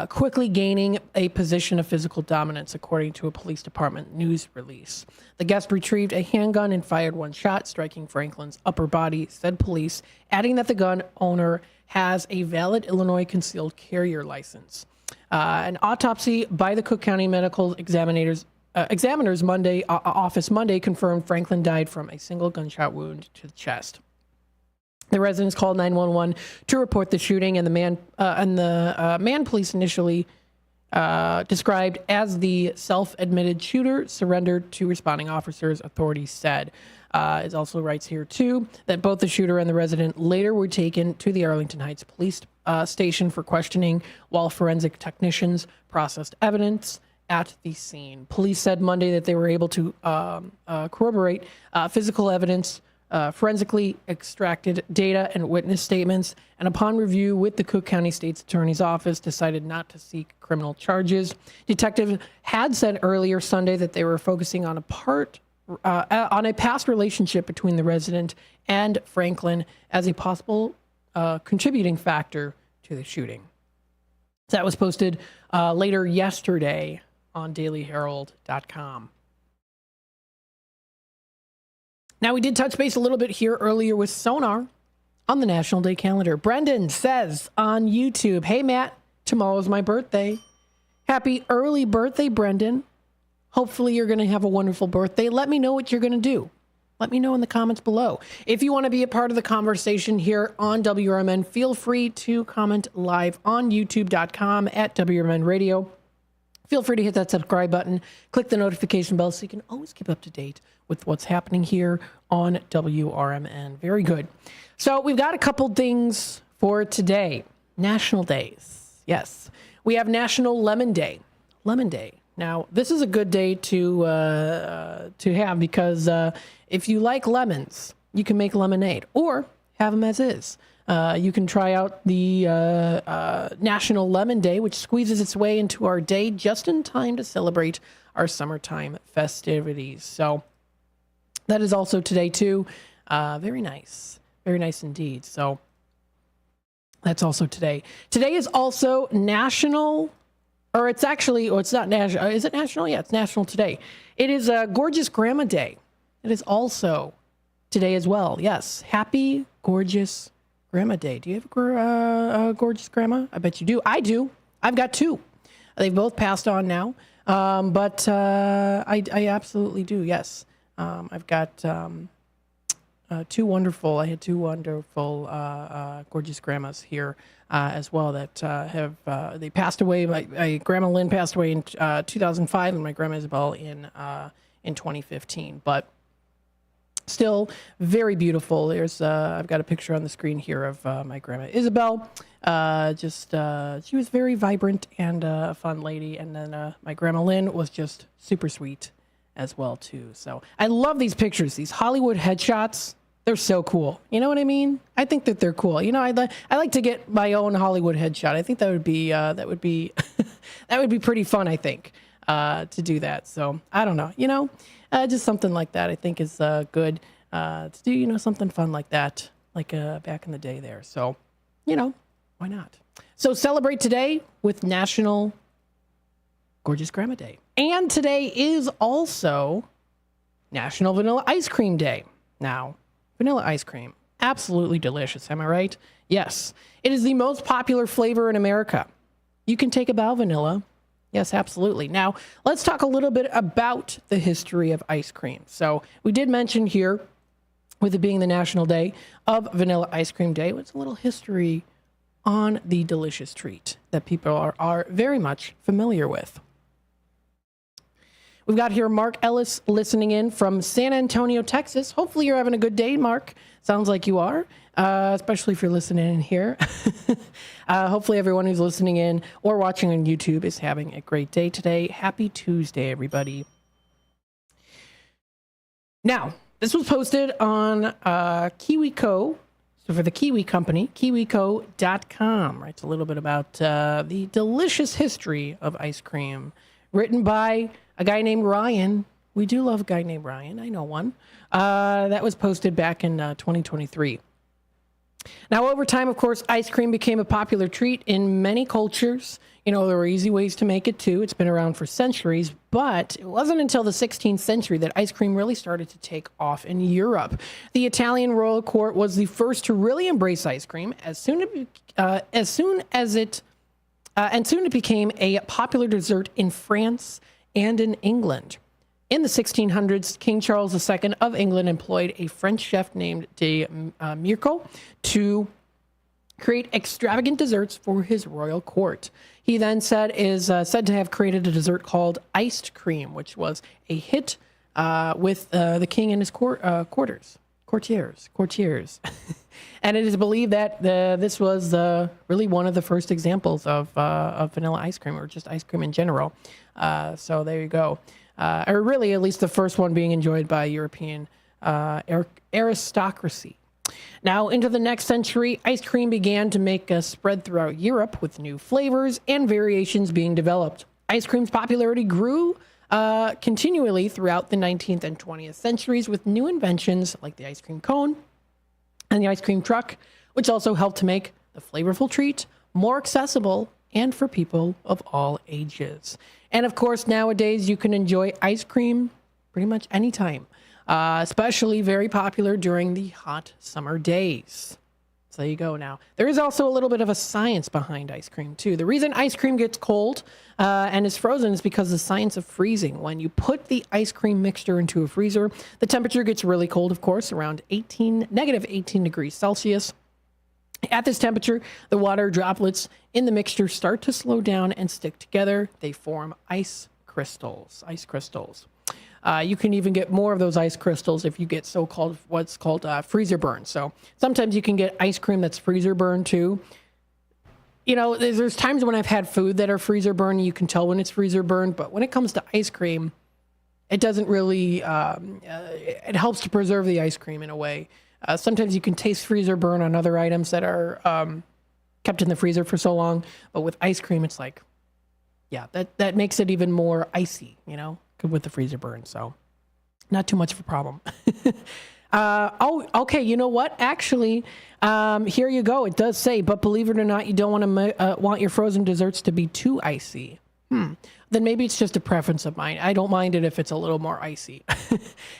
quickly gaining a position of physical dominance, according to a police department news release. The guest retrieved a handgun and fired 1 shot, striking Franklin's upper body, said police, adding that the gun owner has a valid Illinois concealed carrier license. An autopsy by the Cook County Medical Examiner's office Monday confirmed Franklin died from a single gunshot wound to the chest. The residents called 911 to report the shooting, and the man police initially described as the self-admitted shooter surrendered to responding officers, authorities said. It also writes here, too, that both the shooter and the resident later were taken to the Arlington Heights police station for questioning while forensic technicians processed evidence at the scene. Police said Monday that they were able to corroborate physical evidence, forensically extracted data and witness statements, and upon review with the Cook County State's Attorney's Office, decided not to seek criminal charges. Detectives had said earlier Sunday that they were focusing on a past relationship between the resident and Franklin as a possible contributing factor to the shooting. That was posted later yesterday on dailyherald.com. Now, we did touch base a little bit here earlier with Sonar on the National Day calendar. Brendan says on YouTube, "Hey, Matt, tomorrow's my birthday. Happy early birthday, Brendan. Hopefully you're going to have a wonderful birthday. Let me know what you're going to do. Let me know in the comments below. If you want to be a part of the conversation here on WRMN, feel free to comment live on youtube.com at WRMN Radio. Feel free to hit that subscribe button, click the notification bell so you can always keep up to date with what's happening here on WRMN. Very good. So we've got a couple things for today. National days. Yes. We have National Lemon Day. Lemon Day. Now, this is a good day to have because if you like lemons, you can make lemonade or have them as is. You can try out the National Lemon Day, which squeezes its way into our day just in time to celebrate our summertime festivities. So that is also today, too. Very nice. Very nice indeed. So that's also today. Today is also National... Or it's actually, it's not national. Is it national? Yeah, it's national today. It is Gorgeous Grandma Day. It is also today as well. Yes. Happy Gorgeous Grandma Day. Do you have a gorgeous grandma? I bet you do. I do. I've got two. They've both passed on now. But I absolutely do. Yes. I've got two wonderful gorgeous grandmas here as well that they passed away. My grandma Lynn passed away in 2005 and my grandma Isabel in 2015, but still very beautiful. There's I've got a picture on the screen here of my grandma Isabel. She was very vibrant and a fun lady. And then my grandma Lynn was just super sweet as well too. So I love these pictures, these Hollywood headshots. They're so cool. You know what I mean? I think that they're cool. You know, I like to get my own Hollywood headshot. I think that would be that would be pretty fun. I think to do that. So I don't know. You know, just something like that. I think is good to do. You know, something fun like that, like back in the day there. So, you know, why not? So celebrate today with National Gorgeous Grandma Day, and today is also National Vanilla Ice Cream Day. Now. Vanilla ice cream. Absolutely delicious, am I right? Yes. It is the most popular flavor in America. You can take a bow vanilla. Yes, absolutely. Now, let's talk a little bit about the history of ice cream. So, we did mention here, with it being the National Day of Vanilla Ice Cream Day, what's a little history on the delicious treat that people are very much familiar with. We've got here Mark Ellis listening in from San Antonio, Texas. Hopefully you're having a good day, Mark. Sounds like you are, especially if you're listening in here. Hopefully everyone who's listening in or watching on YouTube is having a great day today. Happy Tuesday, everybody. Now, this was posted on KiwiCo, so for the Kiwi Company, kiwico.com. Writes a little bit about the delicious history of ice cream, written by a guy named Ryan. We do love a guy named Ryan. I know one. That was posted back in 2023. Now, over time, of course, ice cream became a popular treat in many cultures. You know, there were easy ways to make it, too. It's been around for centuries. But it wasn't until the 16th century that ice cream really started to take off in Europe. The Italian royal court was the first to really embrace ice cream as soon as it became a popular dessert in France and in England. In the 1600s, King Charles II of England employed a French chef named de Mirco to create extravagant desserts for his royal court. He then said to have created a dessert called iced cream, which was a hit with the king and his courtiers. And it is believed that this was really one of the first examples of vanilla ice cream, or just ice cream in general. So there you go. Or really, at least the first one being enjoyed by European aristocracy. Now, into the next century, ice cream began to make a spread throughout Europe, with new flavors and variations being developed. Ice cream's popularity grew continually throughout the 19th and 20th centuries, with new inventions like the ice cream cone and the ice cream truck, which also helped to make the flavorful treat more accessible and for people of all ages. And of course, nowadays you can enjoy ice cream pretty much anytime, especially very popular during the hot summer days. So there you go now. There is also a little bit of a science behind ice cream, too. The reason ice cream gets cold and is frozen is because of the science of freezing. When you put the ice cream mixture into a freezer, the temperature gets really cold, of course, around negative 18 degrees Celsius. At this temperature, the water droplets in the mixture start to slow down and stick together. They form ice crystals. You can even get more of those ice crystals if you get what's called freezer burn. So sometimes you can get ice cream that's freezer burn too. You know, there's times when I've had food that are freezer burn. You can tell when it's freezer burned, but when it comes to ice cream, it doesn't really. It helps to preserve the ice cream in a way. Sometimes you can taste freezer burn on other items that are kept in the freezer for so long, but with ice cream, it's like, yeah, that makes it even more icy, you know, with the freezer burn. So not too much of a problem. Okay. You know what? Actually, here you go. It does say, but believe it or not, you don't want your frozen desserts to be too icy. Then maybe it's just a preference of mine. I don't mind it if it's a little more icy.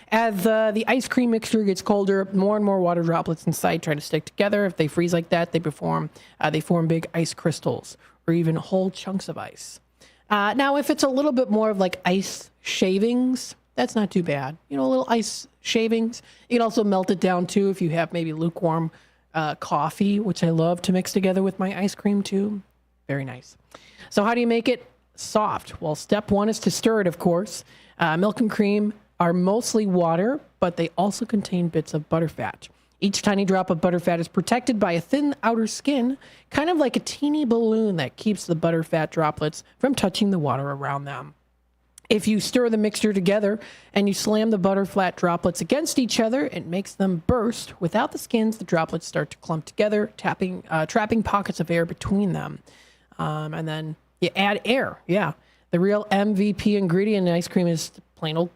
As the ice cream mixture gets colder, more and more water droplets inside try to stick together. If they freeze like that, they form big ice crystals or even whole chunks of ice. Now, if it's a little bit more of like ice shavings, that's not too bad. You know, a little ice shavings. You can also melt it down too if you have maybe lukewarm coffee, which I love to mix together with my ice cream too. Very nice. So how do you make it soft? Well, step one is to stir it, of course. Milk and cream are mostly water, but they also contain bits of butterfat. Each tiny drop of butterfat is protected by a thin outer skin, kind of like a teeny balloon that keeps the butterfat droplets from touching the water around them. If you stir the mixture together and you slam the butterfat droplets against each other, it makes them burst. Without the skins, the droplets start to clump together, trapping pockets of air between them. And then you add air. Yeah. The real MVP ingredient in ice cream is plain old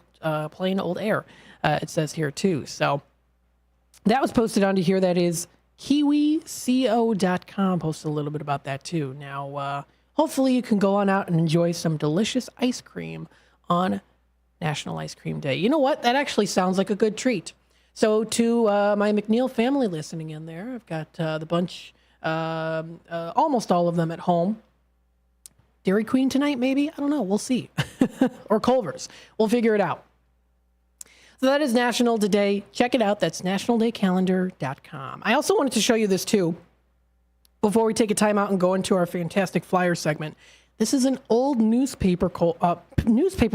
air. It says here too. So that was posted onto here. That is KiwiCO.com. Posted a little bit about that too. Now, hopefully you can go on out and enjoy some delicious ice cream on National Ice Cream Day. You know what? That actually sounds like a good treat. So to my McNeil family listening in there, I've got the bunch, almost all of them at home. Dairy Queen tonight, maybe? I don't know. We'll see. Or Culver's. We'll figure it out. So that is National Today. Check it out. That's nationaldaycalendar.com. I also wanted to show you this too before we take a time out and go into our fantastic flyer segment. This is an old newspaper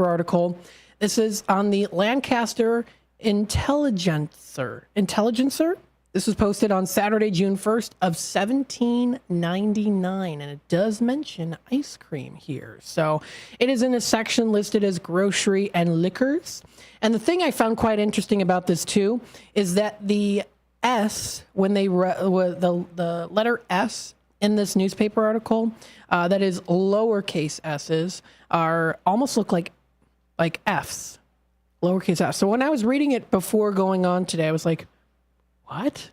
article. This is on the Lancaster Intelligencer. This was posted on Saturday, June 1st of 1799, and it does mention ice cream here. So it is in a section listed as grocery and liquors. And the thing I found quite interesting about this too is that the S, when they the letter S in this newspaper article, that is lowercase s's, are almost look like F's, lowercase f. So when I was reading it before going on today, I was like, what?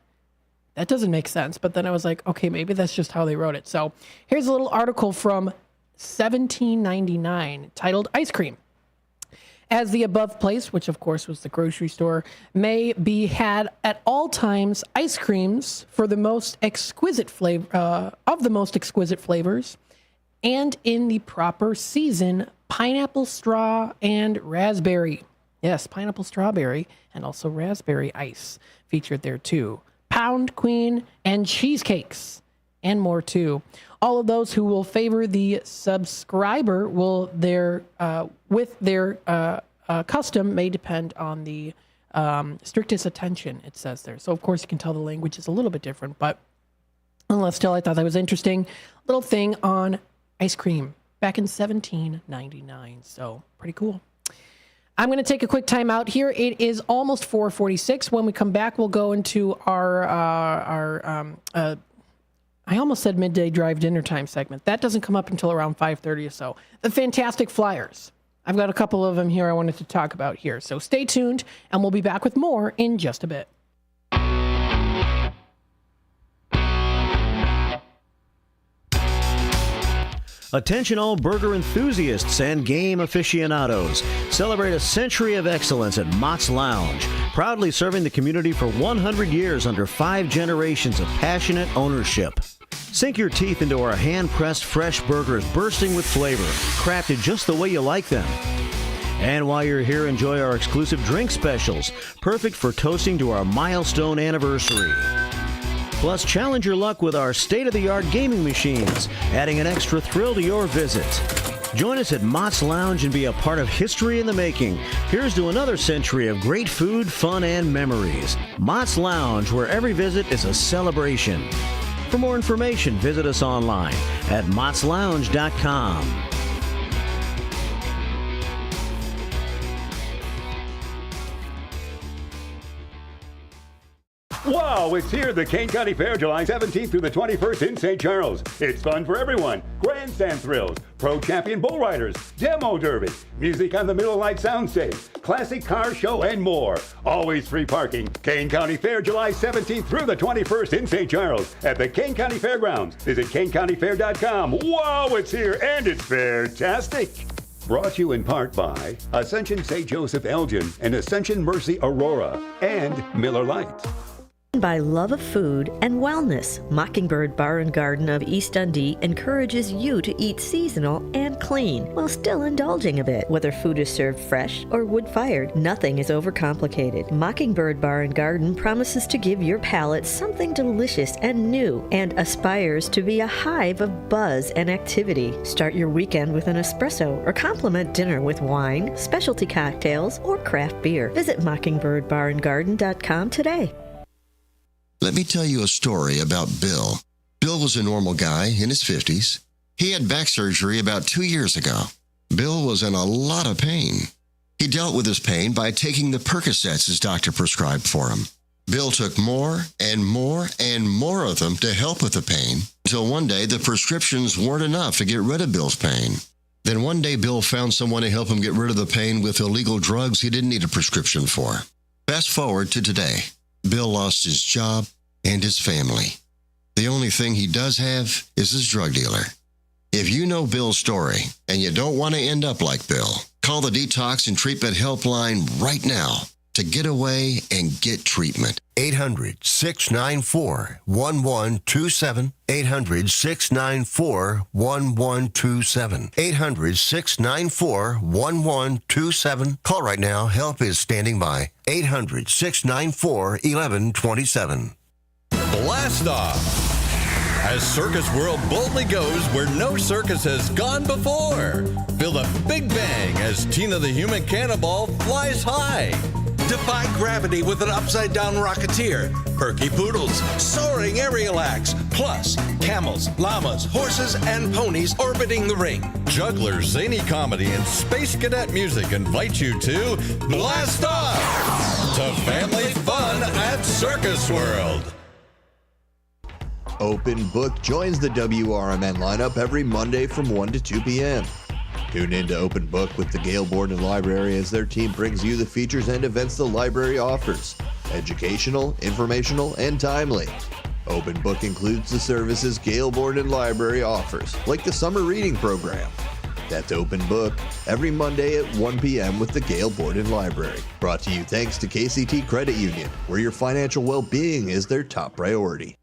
That doesn't make sense. But then I was like, okay, maybe that's just how they wrote it. So here's a little article from 1799 titled Ice Cream. As the above place, which of course was the grocery store, may be had at all times, ice creams for the most exquisite flavor of the most exquisite flavors, and in the proper season, pineapple, straw, and raspberry. Yes, pineapple, strawberry, and also raspberry ice featured there too. Pound Queen and cheesecakes, and more too. All of those who will favor the subscriber will with their custom may depend on the strictest attention, it says there. So of course you can tell the language is a little bit different, but nonetheless, still I thought that was interesting. Little thing on ice cream back in 1799. So pretty cool. I'm going to take a quick time out here. It is almost 4:46. When we come back, we'll go into our I almost said midday drive dinner time segment. That doesn't come up until around 5:30 or so. The Fantastic Flyers. I've got a couple of them here I wanted to talk about here. So stay tuned, and we'll be back with more in just a bit. Attention all burger enthusiasts and game aficionados. Celebrate a century of excellence at Mott's Lounge, proudly serving the community for 100 years under 5 generations of passionate ownership. Sink your teeth into our hand-pressed fresh burgers bursting with flavor, crafted just the way you like them. And while you're here, enjoy our exclusive drink specials, perfect for toasting to our milestone anniversary. Plus, challenge your luck with our state-of-the-art gaming machines, adding an extra thrill to your visit. Join us at Mott's Lounge and be a part of history in the making. Here's to another century of great food, fun, and memories. Mott's Lounge, where every visit is a celebration. For more information, visit us online at mottslounge.com. Wow, it's here, the Kane County Fair, July 17th through the 21st in St. Charles. It's fun for everyone. Grandstand thrills, pro champion bull riders, demo derby, music on the Middle Light soundstage, classic car show, and more. Always free parking. Kane County Fair, July 17th through the 21st in St. Charles at the Kane County Fairgrounds. Visit kanecountyfair.com. Wow, it's here, and it's fantastic. Brought to you in part by Ascension St. Joseph Elgin and Ascension Mercy Aurora and Miller Lite. By love of food and wellness, Mockingbird Bar and Garden of East Dundee encourages you to eat seasonal and clean while still indulging a bit. Whether food is served fresh or wood-fired, nothing is overcomplicated. Mockingbird Bar and Garden promises to give your palate something delicious and new and aspires to be a hive of buzz and activity. Start your weekend with an espresso or complement dinner with wine, specialty cocktails, or craft beer. Visit mockingbirdbarandgarden.com today. Let me tell you a story about Bill. Bill was a normal guy in his 50s. He had back surgery about 2 years ago. Bill was in a lot of pain. He dealt with his pain by taking the Percocets his doctor prescribed for him. Bill took more and more and more of them to help with the pain, until one day the prescriptions weren't enough to get rid of Bill's pain. Then one day Bill found someone to help him get rid of the pain with illegal drugs he didn't need a prescription for. Fast forward to today. Bill lost his job and his family. The only thing he does have is his drug dealer. If you know Bill's story and you don't want to end up like Bill, call the Detox and Treatment Helpline right now to get away and get treatment. 800-694-1127. 800-694-1127. 800-694-1127. Call right now. Help is standing by. 800-694-1127. Blast off! As Circus World boldly goes where no circus has gone before. Feel the big bang as Tina the Human Cannonball flies high. Defy gravity with an upside-down rocketeer, perky poodles, soaring aerial acts, plus camels, llamas, horses, and ponies orbiting the ring. Jugglers, zany comedy, and space cadet music invite you to Blast Off! To family fun at Circus World. Open Book joins the WRMN lineup every Monday from 1 to 2 p.m. Tune in to Open Book with the Gale Borden Library as their team brings you the features and events the library offers. Educational, informational, and timely. Open Book includes the services Gale Borden Library offers, like the summer reading program. That's Open Book every Monday at 1 p.m. with the Gale Borden Library. Brought to you thanks to KCT Credit Union, where your financial well-being is their top priority.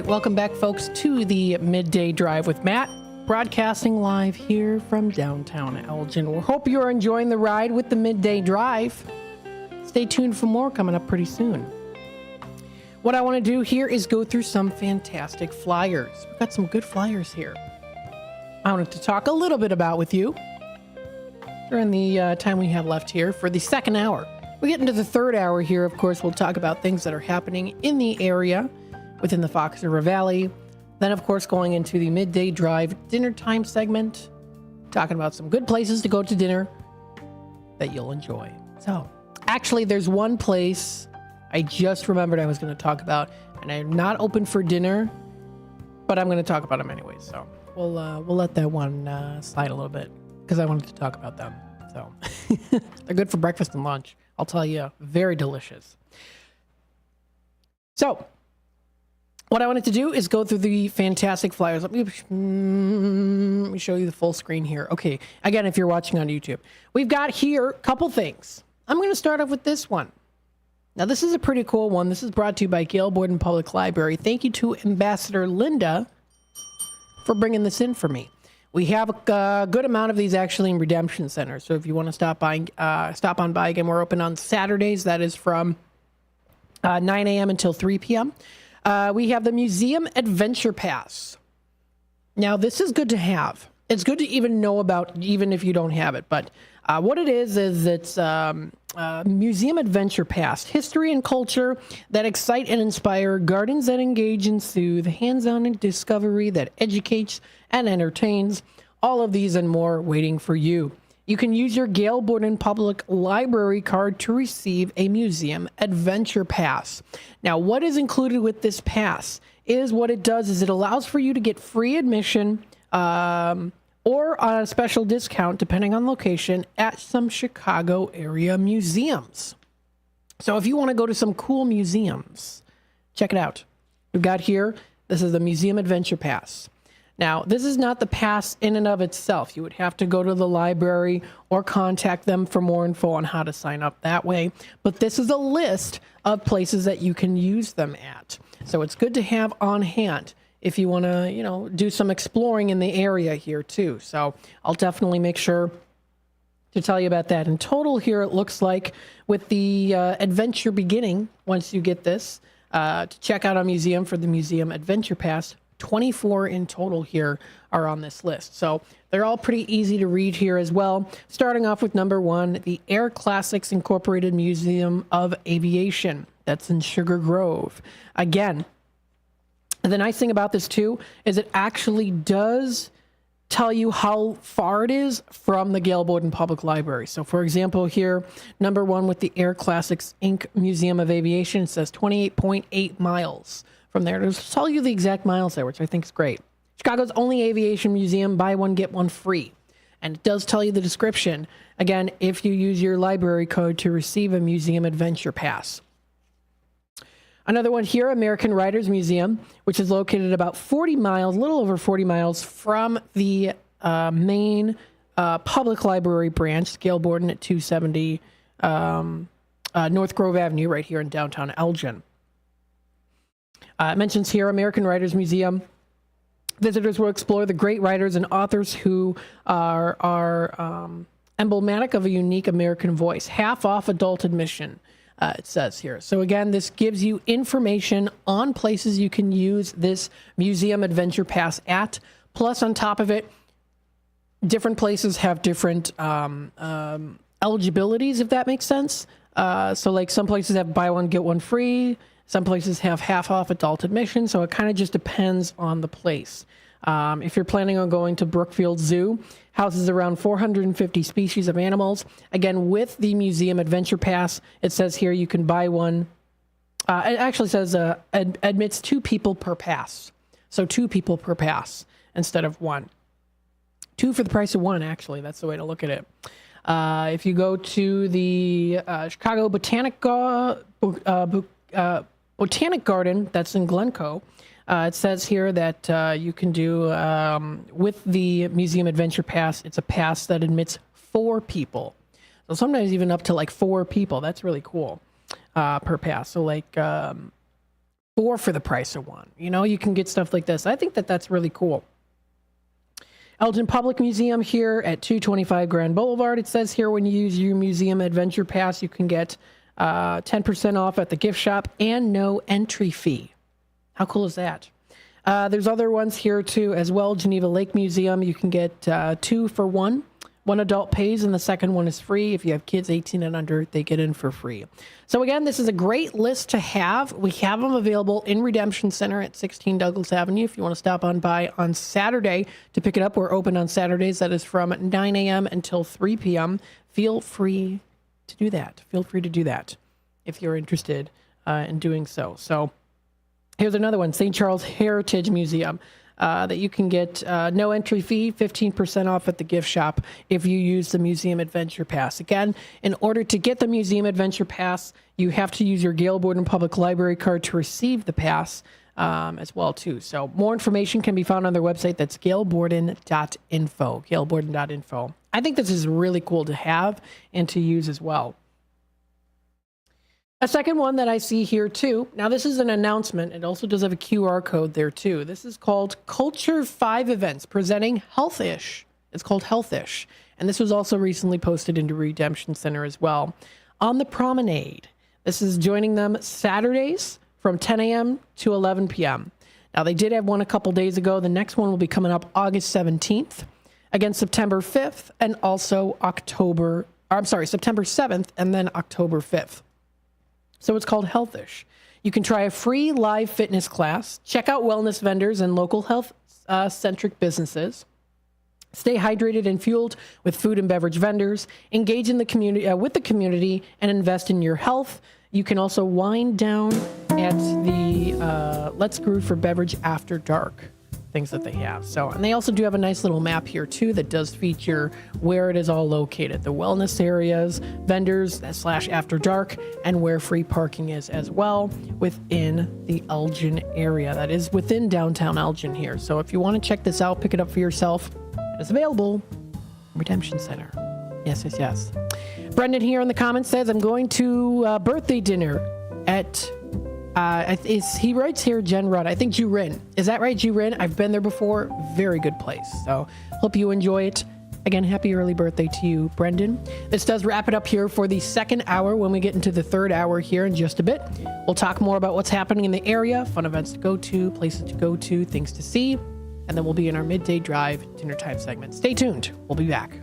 Welcome back, folks, to the Midday Drive with Matt, broadcasting live here from downtown Elgin. We hope you're enjoying the ride with the Midday Drive. Stay tuned for more coming up pretty soon. what I want to do here is go through some fantastic flyers. We've got some good flyers here I wanted to talk a little bit about with you during the time we have left here for the second hour. We get into the third hour here. Of course, we'll talk about things that are happening in the area within the Fox River Valley. Then, of course, going into the midday drive dinner time segment, talking about some good places to go to dinner that you'll enjoy. So, actually, there's one place I just remembered I was going to talk about, and I'm not open for dinner, but I'm going to talk about them anyway. So we'll let that one slide a little bit because I wanted to talk about them. So they're good for breakfast and lunch. I'll tell you, very delicious. So what I wanted to do is go through the fantastic flyers. Let me show you the full screen here. Okay, again, if you're watching on YouTube, we've got here a couple things. I'm going to start off with this one. Now, this is a pretty cool one. This is brought to you by Gail Borden Public Library. Thank you to Ambassador Linda for bringing this in for me. We have a good amount of these actually in Redemption Center. So if you want to stop on by again, we're open on Saturdays. That is from 9 a.m. until 3 p.m. We have the Museum Adventure Pass. Now, this is good to have. It's good to even know about, even if you don't have it. But what it is it's Museum Adventure Pass. History and culture that excite and inspire, gardens that engage and soothe, hands-on discovery that educates and entertains. All of these and more waiting for you. You can use your Gail Borden Public Library card to receive a Museum Adventure Pass. Now, what is included with this pass is what it does is it allows for you to get free admission or on a special discount, depending on location, at some Chicago area museums. So if you want to go to some cool museums, check it out. We've got here, this is the Museum Adventure Pass. Now, this is not the pass in and of itself. You would have to go to the library or contact them for more info on how to sign up that way. But this is a list of places that you can use them at. So it's good to have on hand if you want to, do some exploring in the area here too. So I'll definitely make sure to tell you about that. In total here, it looks like with the adventure beginning, once you get this, to check out a museum for the Museum Adventure Pass, 24 in total here are on this list. So they're all pretty easy to read here as well. Starting off with number 1, the Air Classics Incorporated Museum of Aviation. That's in Sugar Grove. Again, the nice thing about this too is it actually does tell you how far it is from the Gail Borden Public Library. So for example here, number 1 with the Air Classics Inc. Museum of Aviation, it says 28.8 miles from there. It'll tell you the exact miles there, which I think is great. Chicago's only aviation museum, buy one, get one free. And it does tell you the description, again, if you use your library code to receive a Museum Adventure Pass. Another one here, American Writers Museum, which is located about 40 miles, a little over 40 miles from the main public library branch, Gail Borden at 270 North Grove Avenue, right here in downtown Elgin. It mentions here American Writers Museum. Visitors will explore the great writers and authors who are emblematic of a unique American voice. Half off adult admission, it says here. So again, this gives you information on places you can use this Museum Adventure Pass at. Plus, on top of it, different places have different eligibilities, if that makes sense. So like some places have buy one, get one free. Some places have half off adult admission, so it kind of just depends on the place. If you're planning on going to Brookfield Zoo, houses around 450 species of animals. Again, with the Museum Adventure Pass, it says here you can buy one. It actually says admits 2 people per pass. So 2 people per pass instead of 1. 2 for the price of 1, actually. That's the way to look at it. If you go to the Chicago Botanic Garden, that's in Glencoe, it says here that you can do, with the Museum Adventure Pass, it's a pass that admits 4 people. So sometimes even up to like 4 people. That's really cool per pass. So like 4 for the price of 1. You can get stuff like this. I think that that's really cool. Elgin Public Museum here at 225 Grand Boulevard. It says here when you use your Museum Adventure Pass, you can get 10% off at the gift shop, and no entry fee. How cool is that? There's other ones here too as well. Geneva Lake Museum, you can get 2 for 1. One adult pays and the second one is free. If you have kids 18 and under, they get in for free. So again, this is a great list to have. We have them available in Redemption Center at 16 Douglas Avenue. If you want to stop on by on Saturday to pick it up, we're open on Saturdays. That is from 9 a.m. until 3 p.m. Feel free to do that. Feel free to do that if you're interested in doing so. So here's another one, St. Charles Heritage Museum. That you can get no entry fee, 15% off at the gift shop if you use the Museum Adventure Pass. Again, in order to get the Museum Adventure Pass, you have to use your Gale Borden Public Library card to receive the pass as well, too. So more information can be found on their website. That's galeborden.info, galeborden.info. I think this is really cool to have and to use as well. A second one that I see here too. Now this is an announcement. It also does have a QR code there too. This is called Culture 5 Events presenting Health-ish. It's called Health-ish. And this was also recently posted into Redemption Center as well. On the Promenade. This is joining them Saturdays from 10 a.m. to 11 p.m. Now they did have one a couple days ago. The next one will be coming up August 17th. Again, September 5th and also September 7th and then October 5th. So it's called Health-ish. You can try a free live fitness class, check out wellness vendors and local health-centric businesses, stay hydrated and fueled with food and beverage vendors, engage in the community with the community, and invest in your health. You can also wind down at the Let's Groove for Beverage After Dark things that they have. So, and they also do have a nice little map here too that does feature where it is all located, the wellness areas, vendors / after dark, and where free parking is as well within the Elgin area. That is within downtown Elgin here. So if you want to check this out, pick it up for yourself. It's available in Redemption Center. Yes, yes, yes. Brendan here in the comments says, I'm going to birthday dinner at he writes here, Jen Rudd. I think Jurin. Is that right, Jurin? I've been there before. Very good place. So hope you enjoy it. Again, happy early birthday to you, Brendan. This does wrap it up here for the second hour. When we get into the third hour here in just a bit, we'll talk more about what's happening in the area, fun events to go to, places to go to, things to see, and then we'll be in our midday drive dinner time segment. Stay tuned. We'll be back.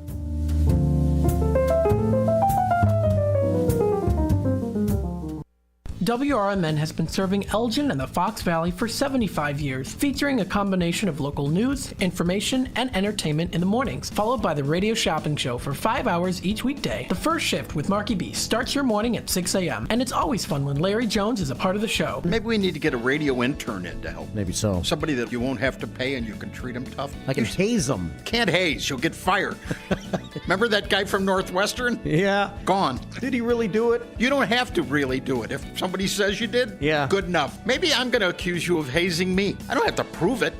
WRMN has been serving Elgin and the Fox Valley for 75 years, featuring a combination of local news, information, and entertainment in the mornings, followed by the radio shopping show for 5 hours each weekday. The first shift with Marky B starts your morning at 6 a.m., and it's always fun when Larry Jones is a part of the show. Maybe we need to get a radio intern in to help. Maybe so. Somebody that you won't have to pay and you can treat them tough. I can haze them. Can't haze. You'll get fired. Remember that guy from Northwestern? Yeah. Gone. Did he really do it? You don't have to really do it. If somebody says you did, yeah, good enough. Maybe I'm going to accuse you of hazing me. I don't have to prove it.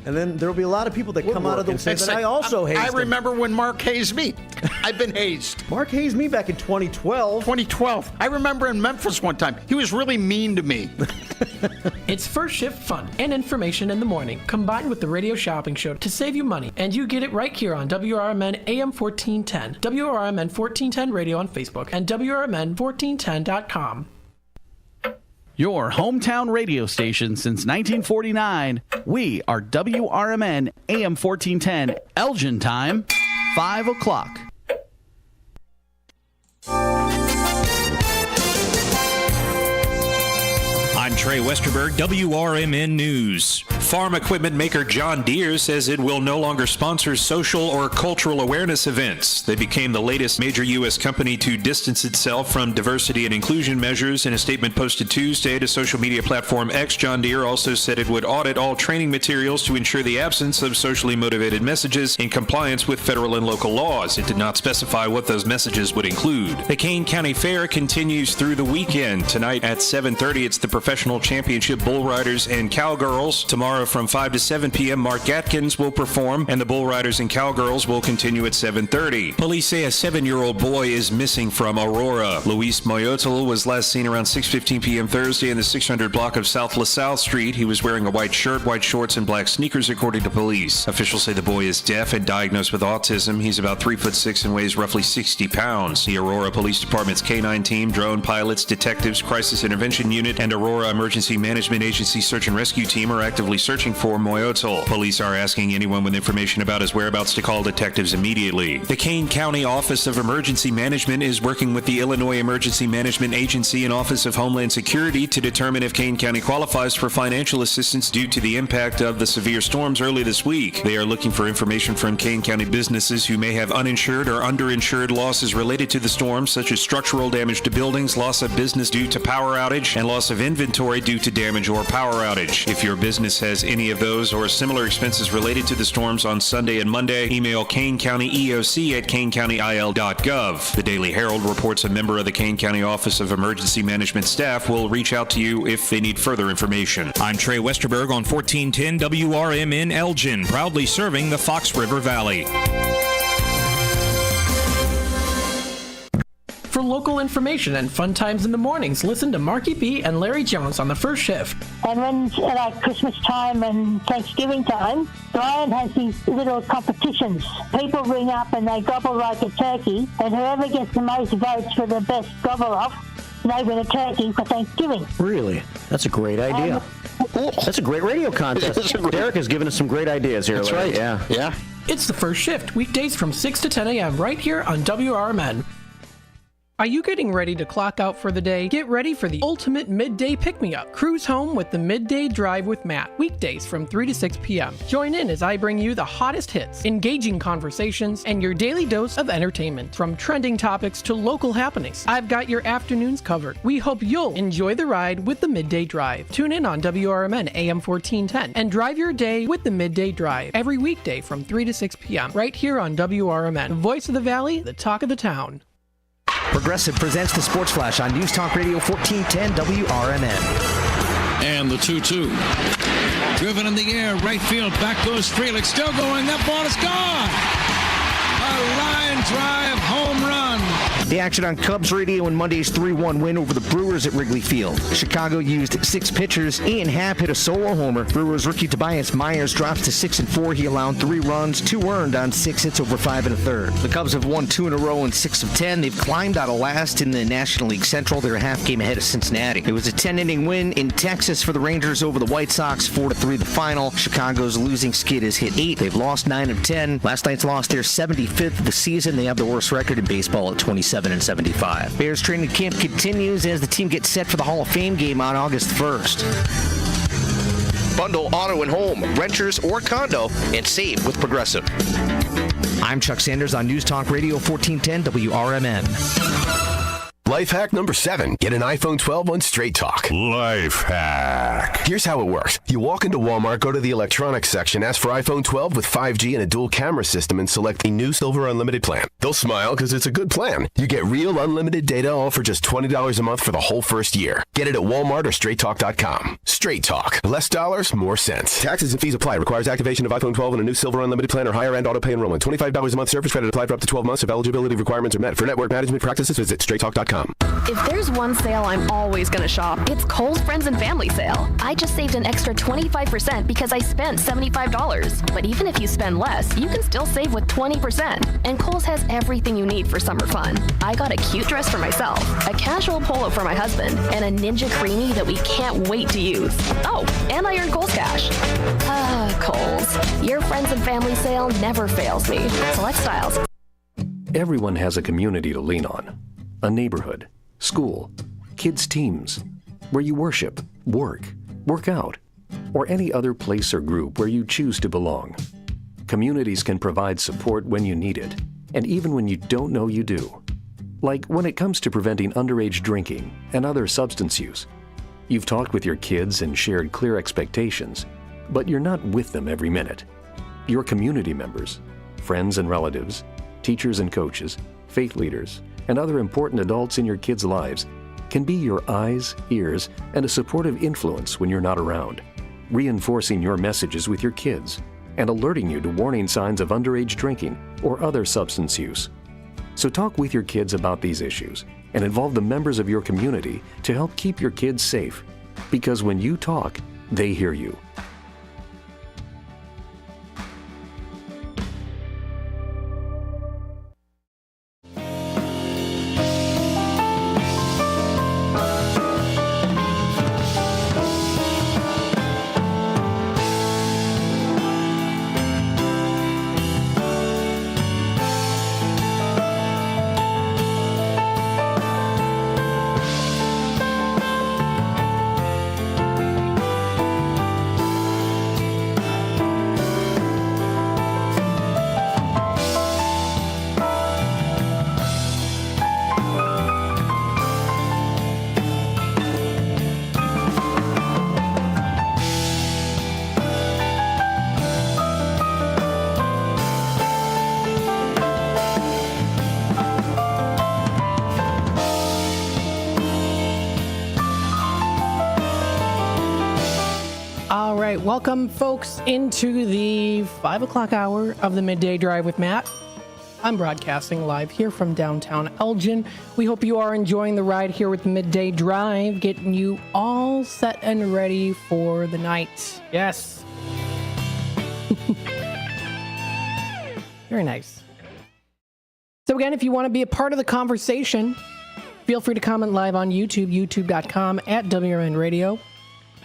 And then there'll be a lot of people that come out of the say that I also hazed I remember when Mark hazed me. I've been hazed. Mark hazed me back in 2012. 2012. I remember in Memphis one time. He was really mean to me. It's first shift fun and information in the morning, combined with the radio shopping show to save you money. And you get it right here on WRMN AM 1410, WRMN 1410 Radio on Facebook, and WRMN1410.com. Your hometown radio station since 1949. We are WRMN AM 1410, Elgin time, 5 o'clock. I'm Trey Westerberg, WRMN News. Farm equipment maker John Deere says it will no longer sponsor social or cultural awareness events. They became the latest major U.S. company to distance itself from diversity and inclusion measures. In a statement posted Tuesday to social media platform X, John Deere also said it would audit all training materials to ensure the absence of socially motivated messages in compliance with federal and local laws. It did not specify what those messages would include. The Kane County Fair continues through the weekend. Tonight at 7:30, it's the Professional National Championship Bull Riders and Cowgirls. Tomorrow from 5 to 7 p.m., Mark Gatkins will perform, and the Bull Riders and Cowgirls will continue at 7:30. Police say a 7-year-old boy is missing from Aurora. Luis Moyotl was last seen around 6:15 p.m. Thursday in the 600 block of South LaSalle Street. He was wearing a white shirt, white shorts, and black sneakers, according to police. Officials say the boy is deaf and diagnosed with autism. He's about 3'6" and weighs roughly 60 pounds. The Aurora Police Department's K-9 team, drone pilots, detectives, crisis intervention unit, and Aurora Emergency Management Agency search and rescue team are actively searching for Moyotl. Police are asking anyone with information about his whereabouts to call detectives immediately. The Kane County Office of Emergency Management is working with the Illinois Emergency Management Agency and Office of Homeland Security to determine if Kane County qualifies for financial assistance due to the impact of the severe storms early this week. They are looking for information from Kane County businesses who may have uninsured or underinsured losses related to the storm, such as structural damage to buildings, loss of business due to power outage, and loss of inventory due to damage or power outage. If your business has any of those or similar expenses related to the storms on Sunday and Monday, email Kane County EOC at kanecountyil.gov. The Daily Herald reports a member of the Kane County Office of Emergency Management staff will reach out to you if they need further information. I'm Trey Westerberg on 1410 WRMN Elgin, proudly serving the Fox River Valley. For local information and fun times in the mornings, listen to Marky B and Larry Jones on the first shift. And when it's like Christmas time and Thanksgiving time, Brian has these little competitions. People ring up and they gobble like a turkey, and whoever gets the most votes for the best gobble off, they win a turkey for Thanksgiving. Really? That's a great idea. That's a great radio contest. Derek has given us some great ideas here. That's Larry. right. Yeah. It's the first shift, weekdays from 6 to 10 a.m. right here on WRMN. Are you getting ready to clock out for the day? Get ready for the ultimate midday pick-me-up. Cruise home with the Midday Drive with Matt. Weekdays from 3 to 6 p.m. Join in as I bring you the hottest hits, engaging conversations, and your daily dose of entertainment. From trending topics to local happenings, I've got your afternoons covered. We hope you'll enjoy the ride with the Midday Drive. Tune in on WRMN AM 1410 and drive your day with the Midday Drive. Every weekday from 3 to 6 p.m. right here on WRMN. Voice of the Valley, the talk of the town. Progressive presents the Sports Flash on News Talk Radio 1410 WRMN. And the 2-2. Driven in the air, right field, back goes Frelick, still going, that ball is gone! A line drive home run. The action on Cubs radio in Monday's 3-1 win over the Brewers at Wrigley Field. Chicago used 6 pitchers. Ian Happ hit a solo homer. Brewers rookie Tobias Myers drops to 6-4. He allowed 3 runs, 2 earned on 6 hits over 5 1/3. The Cubs have won 2 in a row in 6 of 10. They've climbed out of last in the National League Central. They're a half game ahead of Cincinnati. It was a 10-inning win in Texas for the Rangers over the White Sox, 4-3 the final. Chicago's losing skid has hit 8. They've lost 9 of 10. Last night's loss their 75th of the season. They have the worst record in baseball at 27-75. Bears training camp continues as the team gets set for the Hall of Fame game on August 1st. Bundle auto and home, renters or condo, and save with Progressive. I'm Chuck Sanders on News Talk Radio 1410 WRMN. Life hack number 7. Get an iPhone 12 on Straight Talk. Life hack. Here's how it works. You walk into Walmart, go to the electronics section, ask for iPhone 12 with 5G and a dual camera system, and select the new Silver Unlimited plan. They'll smile because it's a good plan. You get real unlimited data all for just $20 a month for the whole first year. Get it at Walmart or StraightTalk.com. Straight Talk. Less dollars, more sense. Taxes and fees apply. Requires activation of iPhone 12 and a new Silver Unlimited plan or higher end auto pay enrollment. $25 a month service credit applied for up to 12 months if eligibility requirements are met. For network management practices, visit StraightTalk.com. If there's one sale I'm always going to shop, it's Kohl's Friends and Family Sale. I just saved an extra 25% because I spent $75. But even if you spend less, you can still save with 20%. And Kohl's has everything you need for summer fun. I got a cute dress for myself, a casual polo for my husband, and a Ninja Creamy that we can't wait to use. Oh, and I earned Kohl's Cash. Ah, Kohl's. Your Friends and Family Sale never fails me. Select styles. Everyone has a community to lean on. A neighborhood, school, kids' teams, where you worship, work out, or any other place or group where you choose to belong. Communities can provide support when you need it, and even when you don't know you do. Like when it comes to preventing underage drinking and other substance use. You've talked with your kids and shared clear expectations, but you're not with them every minute. Your community members, friends and relatives, teachers and coaches, faith leaders, and other important adults in your kids' lives can be your eyes, ears, and a supportive influence when you're not around, reinforcing your messages with your kids and alerting you to warning signs of underage drinking or other substance use. So talk with your kids about these issues and involve the members of your community to help keep your kids safe. Because when you talk, they hear you. Welcome, folks, into the 5 o'clock hour of the Midday Drive with Matt. I'm broadcasting live here from downtown Elgin. We hope you are enjoying the ride here with the Midday Drive, getting you all set and ready for the night. Yes. Very nice. So again, if you want to be a part of the conversation, feel free to comment live on YouTube, youtube.com/WRMN Radio.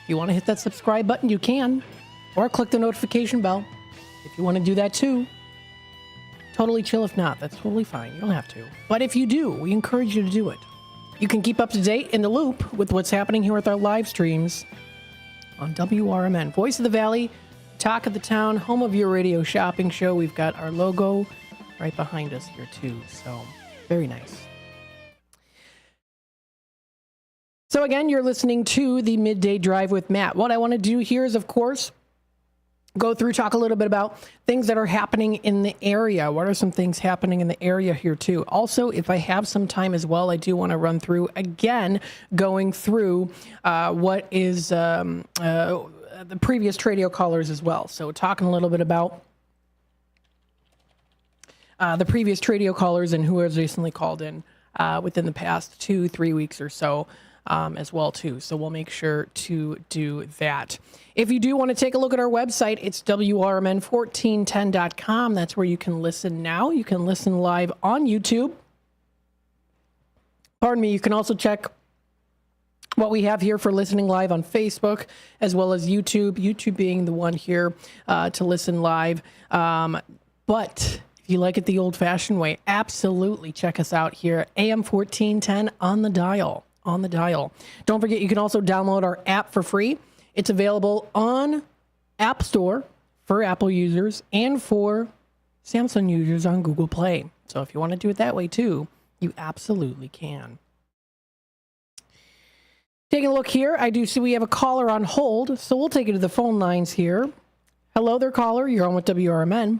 If you want to hit that subscribe button, you can. Or click the notification bell if you want to do that too. Totally chill if not. That's totally fine. You don't have to. But if you do, we encourage you to do it. You can keep up to date in the loop with what's happening here with our live streams on WRMN. Voice of the Valley, Talk of the Town, home of your radio shopping show. We've got our logo right behind us here too. So, very nice. So again, you're listening to the Midday Drive with Matt. What I want to do here is, of course, go through, talk a little bit about things that are happening in the area. What are some things happening in the area here too? Also, if I have some time as well, I do want to run through, again, going through what is the previous radio callers as well. So talking a little bit about the previous radio callers and who has recently called in within the past 2-3 weeks or so. As well too. So we'll make sure to do that. If you do want to take a look at our website, it's WRMN1410.com. That's where you can listen now. You can listen live on YouTube. Pardon me. You can also check what we have here for listening live on Facebook, as well as YouTube. YouTube being the one here to listen live. But if you like it the old-fashioned way, absolutely check us out here, AM 1410 on the dial. Don't forget, you can also download our app for free. It's available on App Store for Apple users and for Samsung users on Google Play. So if you want to do it that way too, you absolutely can. Taking a look here, I do see we have a caller on hold, so we'll take it to the phone lines here. Hello there, caller. You're on with WRMN.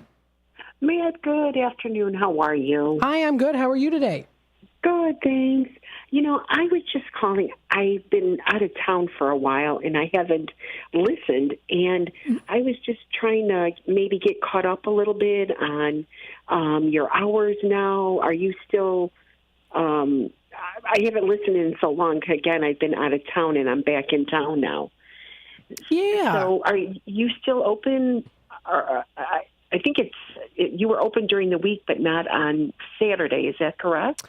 Matt, good afternoon. How are you? Hi, I'm good. How are you today? Good, thanks. You know, I was just calling. I've been out of town for a while, and I haven't listened. And I was just trying to maybe get caught up a little bit on your hours now. Are you still I haven't listened in so long. Again, I've been out of town, and I'm back in town now. Yeah. So are you still open? I think you were open during the week, but not on Saturday. Is that correct?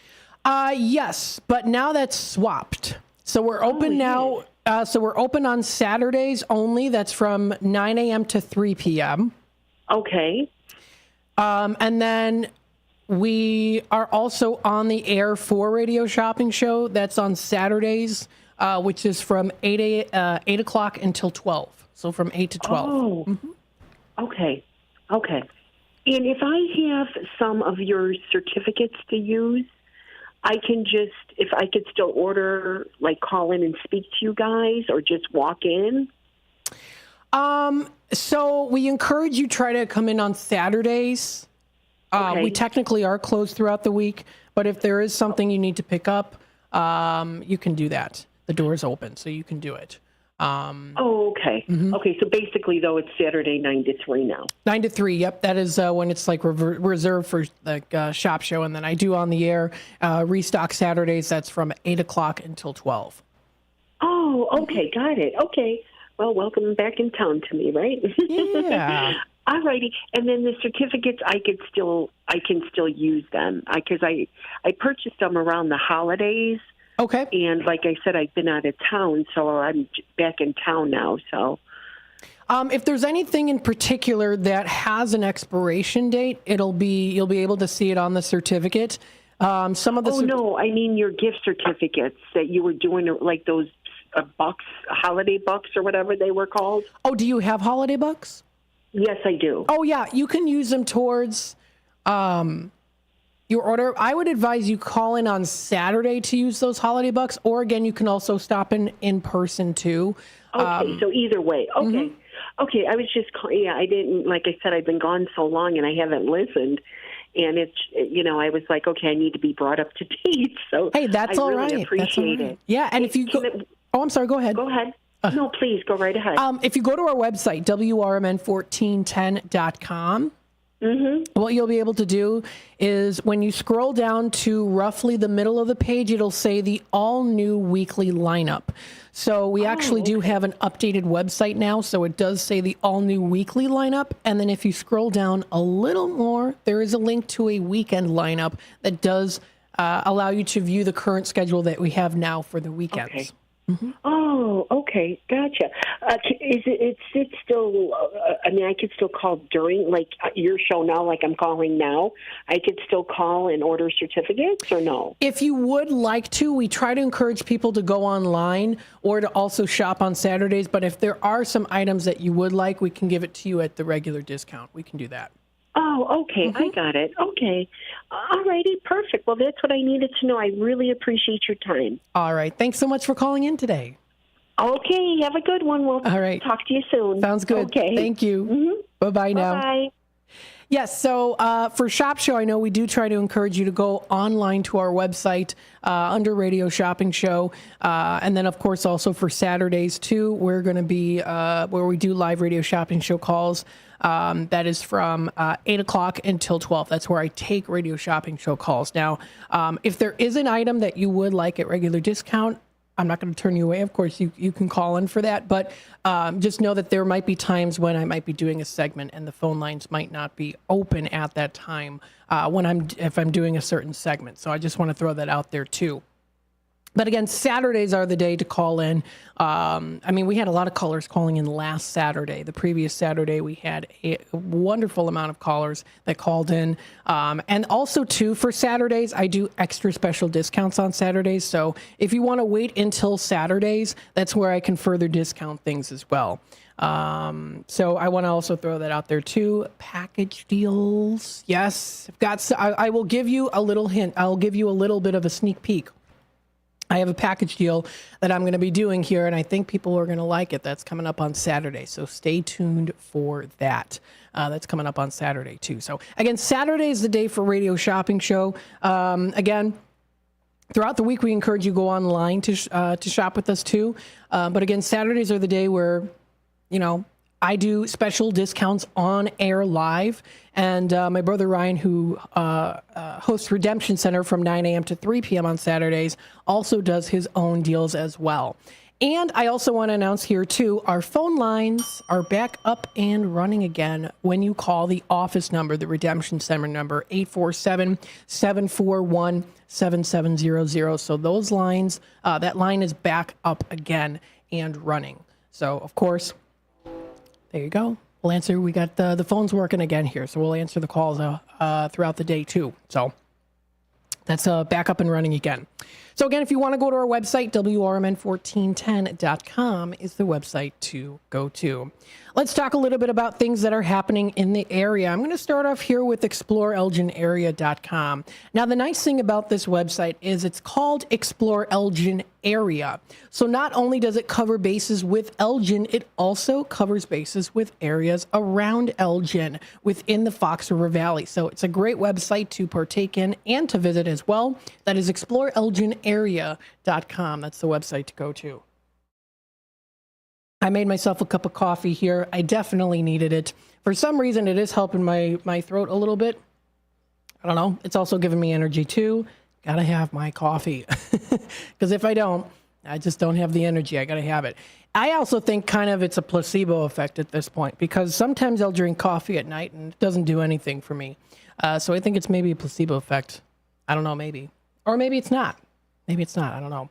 Yes, but now that's swapped. So we're open now. So we're open on Saturdays only. That's from 9 a.m. to 3 p.m. Okay. And then we are also on the air for Radio Shopping Show. That's on Saturdays, which is from 8 o'clock until 12. So from 8 to 12. Oh, okay. Okay. And if I have some of your certificates to use, I can just, if I could still order, like call in and speak to you guys or just walk in? So we encourage you try to come in on Saturdays. Okay. We technically are closed throughout the week, but if there is something you need to pick up, you can do that. The door's open, so you can do it. Okay. Okay, so basically, though, it's Saturday 9 to 3 now. 9 to 3, yep. That is when it's like reserved for like shop show. And then I do on the air restock Saturdays. That's from 8 o'clock until 12. Oh, okay. Got it. Okay. Well, welcome back in town to me, right? Yeah. All righty. And then the certificates, I can still use them because I purchased them around the holidays. Okay. And like I said, I've been out of town, so I'm back in town now. So, if there's anything in particular that has an expiration date, you'll be able to see it on the certificate. Some of the no, I mean your gift certificates that you were doing, like those bucks, holiday bucks or whatever they were called. Oh, do you have holiday bucks? Yes, I do. Oh, yeah. You can use them towards your order. I would advise you call in on Saturday to use those holiday bucks, or again, you can also stop in person too. Okay, so either way. Okay. Okay, I was just, I didn't, like I said, I've been gone so long and I haven't listened. And it's, I was like, okay, I need to be brought up to date. So hey, that's all right. I really appreciate it. Yeah, and if you go, I'm sorry, go ahead. Go ahead. No, please go right ahead. If you go to our website, WRMN1410.com, what you'll be able to do is when you scroll down to roughly the middle of the page, it'll say the all new weekly lineup. So we actually do have an updated website now. So it does say the all new weekly lineup. And then if you scroll down a little more, there is a link to a weekend lineup that does allow you to view the current schedule that we have now for the weekends. Okay. Oh, okay, gotcha. Is it still? I mean, I could still call during like your show now, like I'm calling now. I could still call and order certificates, or no? If you would like to, we try to encourage people to go online or to also shop on Saturdays. But if there are some items that you would like, we can give it to you at the regular discount. We can do that. Oh, okay. I got it. Okay. All righty. Perfect. Well, that's what I needed to know. I really appreciate your time. All right. Thanks so much for calling in today. Okay. Have a good one. We'll talk to you soon. Sounds good. Okay. Thank you. Bye-bye now. Bye-bye. Yes, so for Shop Show, I know we do try to encourage you to go online to our website under Radio Shopping Show. And then, of course, also for Saturdays, too, we're going to be where we do live Radio Shopping Show calls. That is from 8 o'clock until 12. That's where I take Radio Shopping Show calls. Now, if there is an item that you would like at regular discount, I'm not going to turn you away. Of course, you can call in for that. But just know that there might be times when I might be doing a segment and the phone lines might not be open at that time if I'm doing a certain segment. So I just want to throw that out there, too. But again, Saturdays are the day to call in. I mean, we had a lot of callers calling in last Saturday. The previous Saturday, we had a wonderful amount of callers that called in. And also, too, for Saturdays, I do extra special discounts on Saturdays. So if you want to wait until Saturdays, that's where I can further discount things as well. So I want to also throw that out there, too. Package deals. Yes, I will give you a little hint. I'll give you a little bit of a sneak peek. I have a package deal that I'm going to be doing here, and I think people are going to like it. That's coming up on Saturday, so stay tuned for that. That's coming up on Saturday, too. So, again, Saturday is the day for Radio Shopping Show. Again, throughout the week, we encourage you to go online to shop with us, too. But, again, Saturdays are the day where, I do special discounts on air live. And my brother Ryan, who hosts Redemption Center from 9 a.m. to 3 p.m. on Saturdays, also does his own deals as well. And I also want to announce here, too, our phone lines are back up and running again when you call the office number, the Redemption Center number, 847-741-7700. So those lines, that line is back up again and running. So, of course, there you go. We'll answer. We got the phones working again here, so we'll answer the calls throughout the day, too. So that's back up and running again. So, again, if you want to go to our website, WRMN1410.com is the website to go to. Let's talk a little bit about things that are happening in the area. I'm going to start off here with ExploreElginArea.com. Now, the nice thing about this website is it's called Explore Elgin Area. So not only does it cover bases with Elgin, it also covers bases with areas around Elgin within the Fox River Valley. So it's a great website to partake in and to visit as well. That is Explore Elgin WRMNarea.com. That's the website to go to. I made myself a cup of coffee here. I definitely needed it. For some reason, it is helping my throat a little bit. I don't know. It's also giving me energy, too. Gotta have my coffee. Because if I don't, I just don't have the energy. I gotta have it. I also think kind of it's a placebo effect at this point, because sometimes I'll drink coffee at night and it doesn't do anything for me. So I think it's maybe a placebo effect. I don't know, maybe. Or maybe it's not. Maybe it's not. I don't know.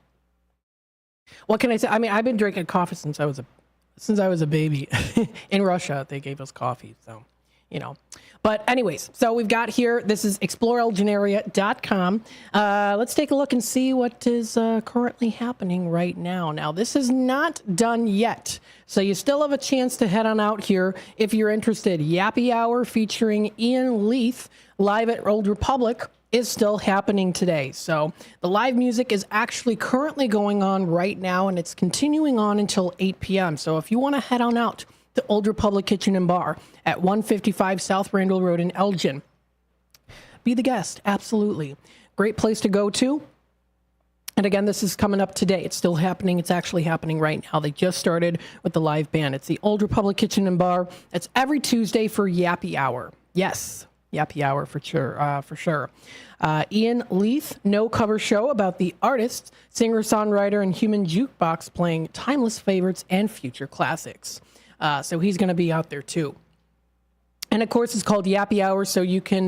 What can I say? I mean, I've been drinking coffee since I was a baby. In Russia, they gave us coffee, so, you know. But anyways, so we've got here, this is exploreelgenaria.com. Let's take a look and see what is currently happening right now. Now, this is not done yet, so you still have a chance to head on out here if you're interested. Yappy Hour featuring Ian Leith live at Old Republic is still happening today. So the live music is actually currently going on right now, and it's continuing on until 8 p.m. So if you want to head on out to Old Republic Kitchen and Bar at 155 South Randall Road in Elgin, be the guest. Absolutely. Great place to go to. And again, this is coming up today. It's still happening. It's actually happening right now. They just started with the live band. It's the Old Republic Kitchen and Bar. It's every Tuesday for Yappy Hour. Yes, Yappy Hour for sure. Ian Leith, no cover show about the artist, singer, songwriter, and human jukebox playing timeless favorites and future classics. So he's going to be out there too. And of course, it's called Yappy Hour, so you can,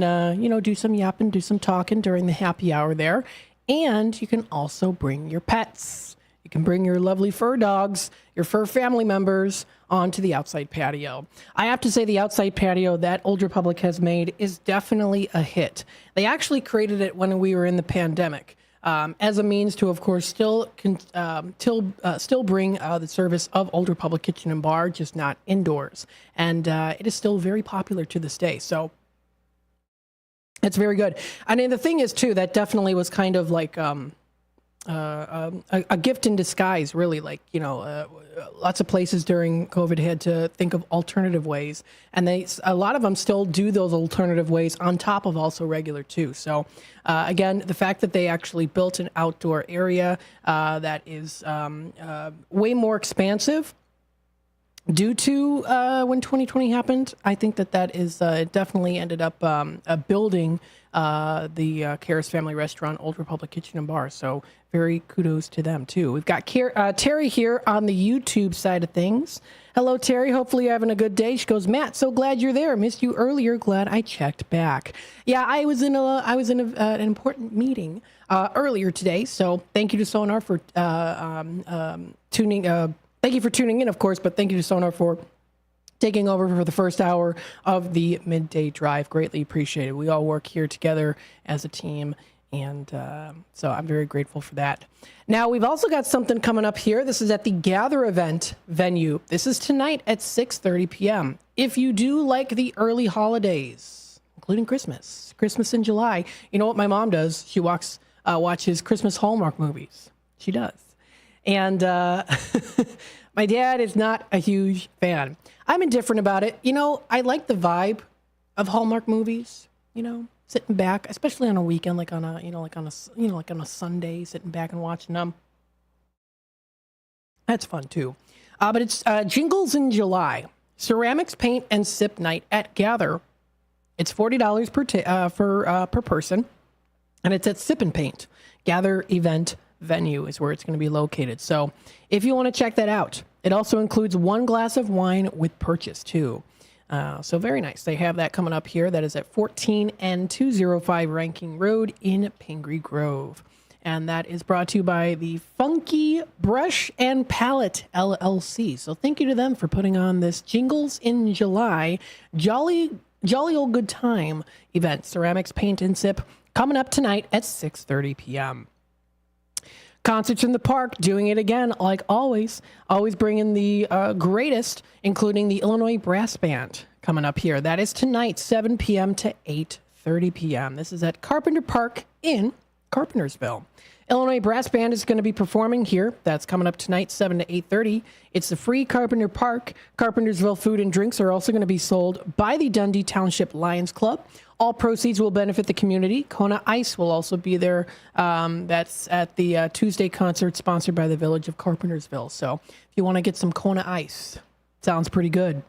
do some yapping, do some talking during the happy hour there. And you can also bring your pets. You can bring your lovely fur dogs, your fur family members onto the outside patio. I have to say the outside patio that Old Republic has made is definitely a hit. They actually created it when we were in the pandemic. As a means to, of course, still bring the service of Old Republic Kitchen and Bar, just not indoors. And it is still very popular to this day. So it's very good. I mean, the thing is, too, that definitely was kind of like a gift in disguise, really. Like, lots of places during COVID had to think of alternative ways. And a lot of them still do those alternative ways on top of also regular, too. So, again, the fact that they actually built an outdoor area that is way more expansive due to when 2020 happened, I think that is definitely ended up building the Karis Family Restaurant, Old Republic Kitchen and Bar. So very kudos to them, too. We've got Terry here on the YouTube side of things. Hello, Terry. Hopefully you're having a good day. She goes, Matt, so glad you're there. Missed you earlier. Glad I checked back. Yeah, I was in an important meeting earlier today. So thank you to Sonar for tuning. Thank you for tuning in, of course, but thank you to Sonar for taking over for the first hour of the midday drive. Greatly appreciated. We all work here together as a team, and so I'm very grateful for that. Now, we've also got something coming up here. This is at the Gather event venue. This is tonight at 6:30 p.m. If you do like the early holidays, including Christmas in July, you know what my mom does? She watches Christmas Hallmark movies. She does. And my dad is not a huge fan. I'm indifferent about it. I like the vibe of Hallmark movies, sitting back, especially on a weekend, like on a Sunday, sitting back and watching them. That's fun too. But it's Jingles in July, ceramics, paint, and sip night at Gather. It's $40 per person, and it's at Sip and Paint. Gather event venue is where it's going to be located. So if you want to check that out, it also includes 1 glass of wine with purchase too. So very nice. They have that coming up here. That is at 14 and 205 Ranking Road in Pingree Grove. And that is brought to you by the Funky Brush and Palette LLC. So thank you to them for putting on this Jingles in July jolly old good time event. Ceramics, paint, and sip coming up tonight at 6:30 p.m. Concerts in the Park, doing it again, like always bringing the greatest, including the Illinois Brass Band coming up here. That is tonight, 7 p.m. to 8:30 p.m. This is at Carpenter Park in Carpentersville. Illinois Brass Band is going to be performing here. That's coming up tonight, 7 to 8:30. It's the free Carpenter Park. Carpentersville food and drinks are also going to be sold by the Dundee Township Lions Club. All proceeds will benefit the community. Kona Ice will also be there. That's at the Tuesday concert sponsored by the Village of Carpentersville. So if you want to get some Kona Ice, sounds pretty good.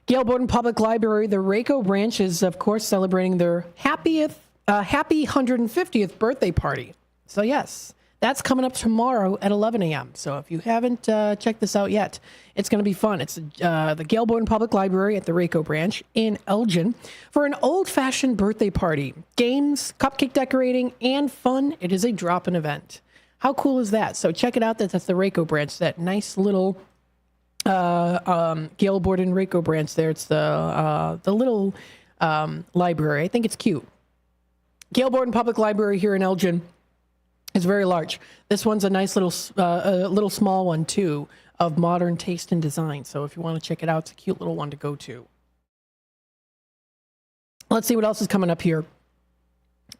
Gail Borden Public Library, the Rayco branch is, of course, celebrating their happy 150th birthday party. So yes, that's coming up tomorrow at 11 a.m. So if you haven't checked this out yet, it's going to be fun. It's the Gail Borden Public Library at the Rayco branch in Elgin for an old-fashioned birthday party. Games, cupcake decorating, and fun. It is a drop-in event. How cool is that? So check it out. That's the Rayco branch, that nice little Gail Borden Rayco branch there. It's the little library. I think it's cute. Gail Borden Public Library here in Elgin is very large. This one's a nice little small one too, of modern taste and design. So if you want to check it out, it's a cute little one to go to. Let's see what else is coming up here.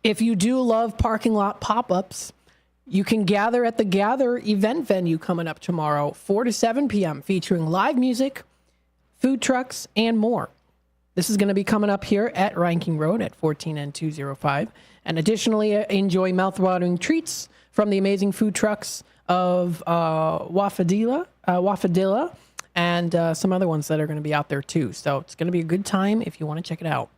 If you do love parking lot pop-ups, you can gather at the Gather event venue coming up tomorrow, 4 to 7 p.m., featuring live music, food trucks, and more. This is going to be coming up here at Ranking Road at 14N205. And additionally, enjoy mouthwatering treats from the amazing food trucks of Wafadilla, and some other ones that are going to be out there too. So it's going to be a good time if you want to check it out.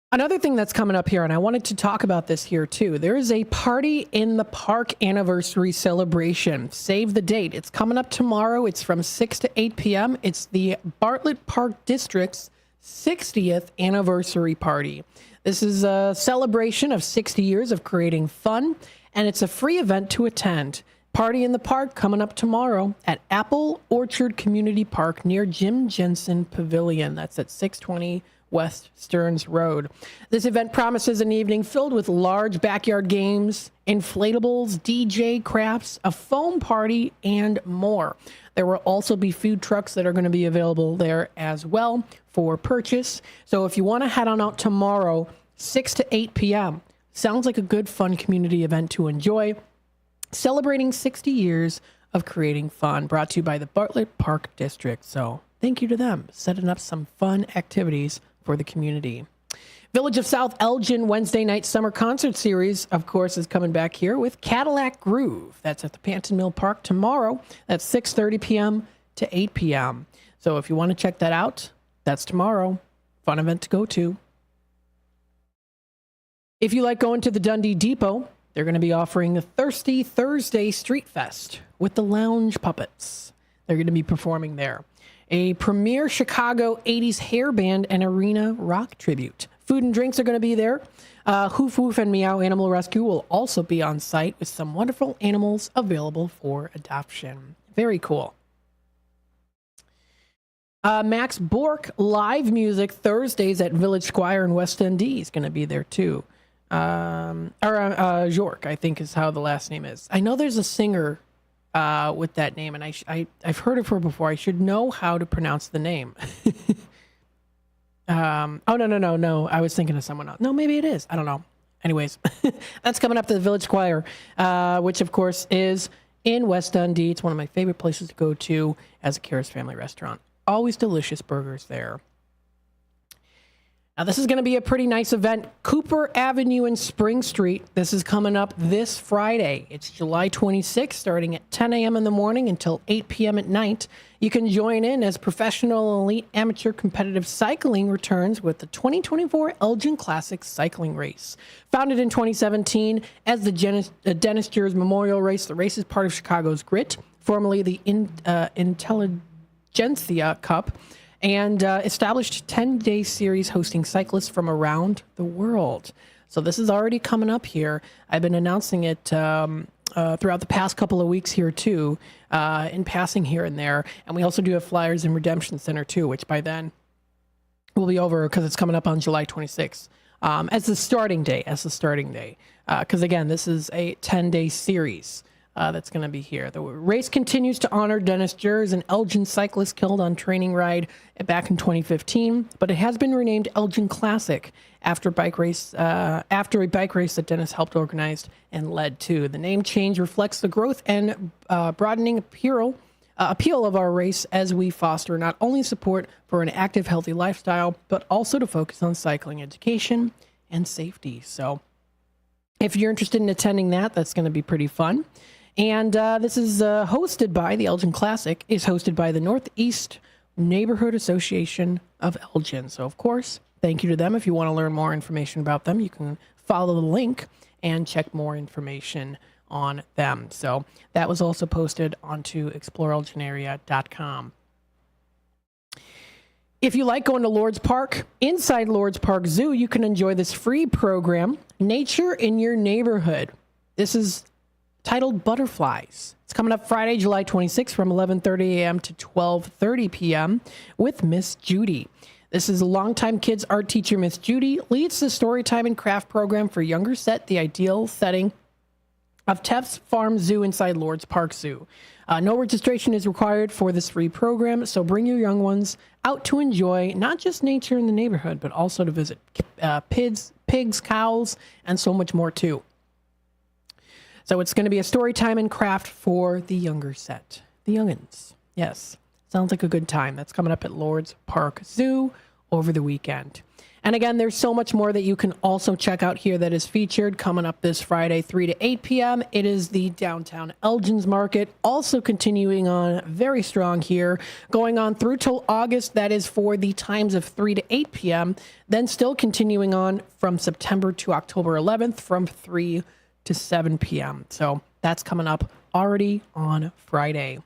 Another thing that's coming up here, and I wanted to talk about this here too, there is a Party in the Park anniversary celebration. Save the date. It's coming up tomorrow. It's from 6 to 8 p.m. It's the Bartlett Park District's 60th anniversary party. This is a celebration of 60 years of creating fun, and it's a free event to attend. Party in the Park coming up tomorrow at Apple Orchard Community Park near Jim Jensen Pavilion. That's at 620 West Stearns Road. This event promises an evening filled with large backyard games, inflatables, DJ crafts, a foam party, and more. There will also be food trucks that are going to be available there as well for purchase. So if you want to head on out tomorrow, 6 to 8 p.m., sounds like a good, fun community event to enjoy. Celebrating 60 years of creating fun, brought to you by the Bartlett Park District. So thank you to them, setting up some fun activities for the community. Village of South Elgin Wednesday night summer concert series, of course, is coming back here with Cadillac Groove. That's at the Panton Mill Park tomorrow. That's 6:30 p.m. to 8 p.m. So if you want to check that out, that's tomorrow. Fun event to go to. If you like going to the Dundee Depot, they're going to be offering the Thirsty Thursday Street Fest with the Lounge Puppets. They're going to be performing there. A premier Chicago 80s hair band and arena rock tribute. Food and drinks are going to be there. Hoof Woof and Meow Animal Rescue will also be on site with some wonderful animals available for adoption. Very cool. Max Bork live music Thursdays at Village Squire in West Dundee is going to be there too. York, I think is how the last name is. I know there's a singer with that name, and I've heard of her before. I should know how to pronounce the name. No. I was thinking of someone else. No, maybe it is. I don't know. Anyways, that's coming up to the Village Squire, which of course is in West Dundee. It's one of my favorite places to go to as a Karis family restaurant. Always delicious burgers there. Now, this is going to be a pretty nice event. Cooper Avenue and Spring Street. This is coming up this Friday. It's July 26th, starting at 10 a.m. in the morning until 8 p.m. at night. You can join in as professional, elite, amateur competitive cycling returns with the 2024 Elgin Classic Cycling Race. Founded in 2017 as the Dennis Jers Memorial Race, the race is part of Chicago's Grit, formerly the Intelligentsia Cup, and established 10-day series hosting cyclists from around the world. So this is already coming up here. I've been announcing it throughout the past couple of weeks here too, in passing here and there. And we also do have flyers in Redemption Center too, which by then will be over because it's coming up on July 26th as the starting day. Because again, this is a 10-day series. That's going to be here. The race continues to honor Dennis Jers, an Elgin cyclist killed on training ride back in 2015, but it has been renamed Elgin Classic after a bike race that Dennis helped organize and led to. The name change reflects the growth and broadening appeal appeal of our race as we foster not only support for an active, healthy lifestyle, but also to focus on cycling education and safety. So if you're interested in attending that, that's going to be pretty fun. And this is hosted by, the Elgin Classic is hosted by the Northeast Neighborhood Association of Elgin. So, of course, thank you to them. If you want to learn more information about them, you can follow the link and check more information on them. So that was also posted onto exploreelginarea.com. If you like going to Lord's Park, inside Lord's Park Zoo, you can enjoy this free program, Nature in Your Neighborhood. This is titled Butterflies. It's coming up Friday, July 26th from 11:30 a.m. to 12:30 p.m. with Miss Judy. This is a longtime kids art teacher. Miss Judy leads the Storytime and Craft program for younger set, the ideal setting of Teff's Farm Zoo inside Lord's Park Zoo. No registration is required for this free program, so bring your young ones out to enjoy not just nature in the neighborhood, but also to visit pigs, cows, and so much more too. So it's going to be a Storytime and Craft for the younger set, the youngins. Yes, sounds like a good time. That's coming up at Lord's Park Zoo over the weekend. And again, there's so much more that you can also check out here that is featured coming up this Friday, 3 to 8 p.m. It is the Downtown Elgin's Market, also continuing on very strong here, going on through till August. That is for the times of 3 to 8 p.m. Then still continuing on from September to October 11th from 3 to 7 p.m. So that's coming up already on Friday.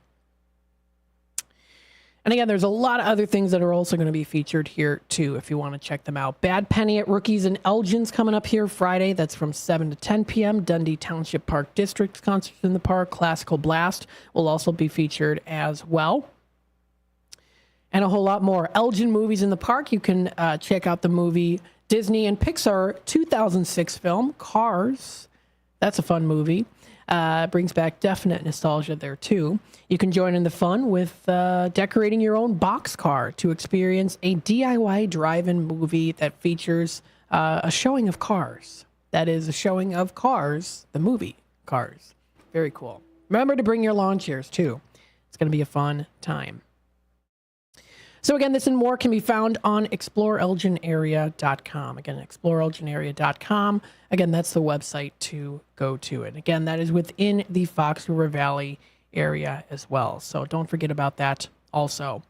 And again, there's a lot of other things that are also going to be featured here, too, if you want to check them out. Bad Penny at Rookies and Elgin's coming up here Friday. That's from 7 to 10 p.m. Dundee Township Park District Concerts in the Park. Classical Blast will also be featured as well. And a whole lot more. Elgin Movies in the Park. You can check out the movie Disney and Pixar 2006 film, Cars. That's a fun movie. Brings back definite nostalgia there, too. You can join in the fun with decorating your own boxcar to experience a DIY drive-in movie that features a showing of Cars. That is a showing of Cars, the movie Cars. Very cool. Remember to bring your lawn chairs, too. It's going to be a fun time. So again, this and more can be found on exploreelginarea.com. Again, exploreelginarea.com. Again, that's the website to go to. And again, that is within the Fox River Valley area as well. So don't forget about that also.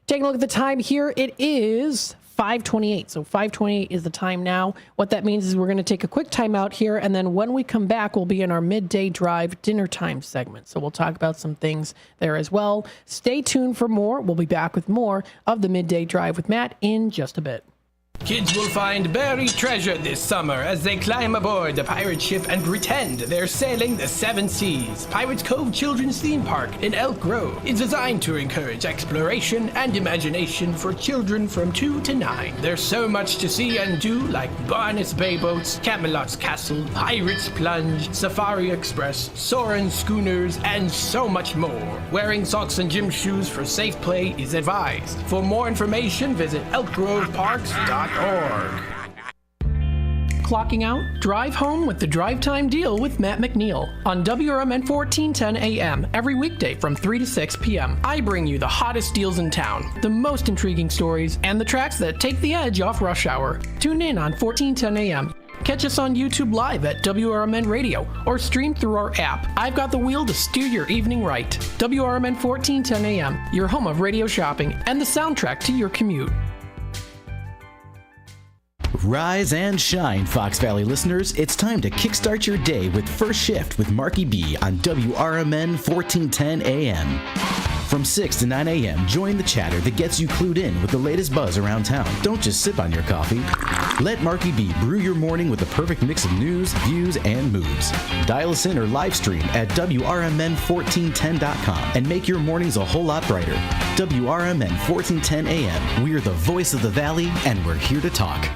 Taking a look at the time here, it is 5:28. So 5:28 is the time now. What that means is we're going to take a quick time out here, and then when we come back, we'll be in our midday drive dinner time segment. So we'll talk about some things there as well. Stay tuned for more. We'll be back with more of the midday drive with Matt in just a bit. Kids will find buried treasure this summer as they climb aboard the pirate ship and pretend they're sailing the seven seas. Pirates Cove Children's Theme Park in Elk Grove is designed to encourage exploration and imagination for children from 2 to 9. There's so much to see and do, like Barnet's Bay Boats, Camelot's Castle, Pirates Plunge, Safari Express, Soarin' Schooners, and so much more. Wearing socks and gym shoes for safe play is advised. For more information, visit elkgroveparks.org. Clocking out, drive home with the Drive Time Deal with Matt McNeil on WRMN 1410 AM every weekday from 3 to 6 p.m. I bring you the hottest deals in town, the most intriguing stories, and the tracks that take the edge off rush hour. Tune in on 1410 AM. Catch us on YouTube Live at WRMN Radio or stream through our app. I've got the wheel to steer your evening right. WRMN 1410 AM, your home of radio shopping and the soundtrack to your commute. Rise and shine, Fox Valley listeners. It's time to kickstart your day with First Shift with Marky B on WRMN 1410 AM. From 6 to 9 a.m., join the chatter that gets you clued in with the latest buzz around town. Don't just sip on your coffee. Let Marky B brew your morning with the perfect mix of news, views, and moves. Dial us in or live stream at WRMN1410.com and make your mornings a whole lot brighter. WRMN 1410 AM. We're the voice of the Valley, and we're here to talk.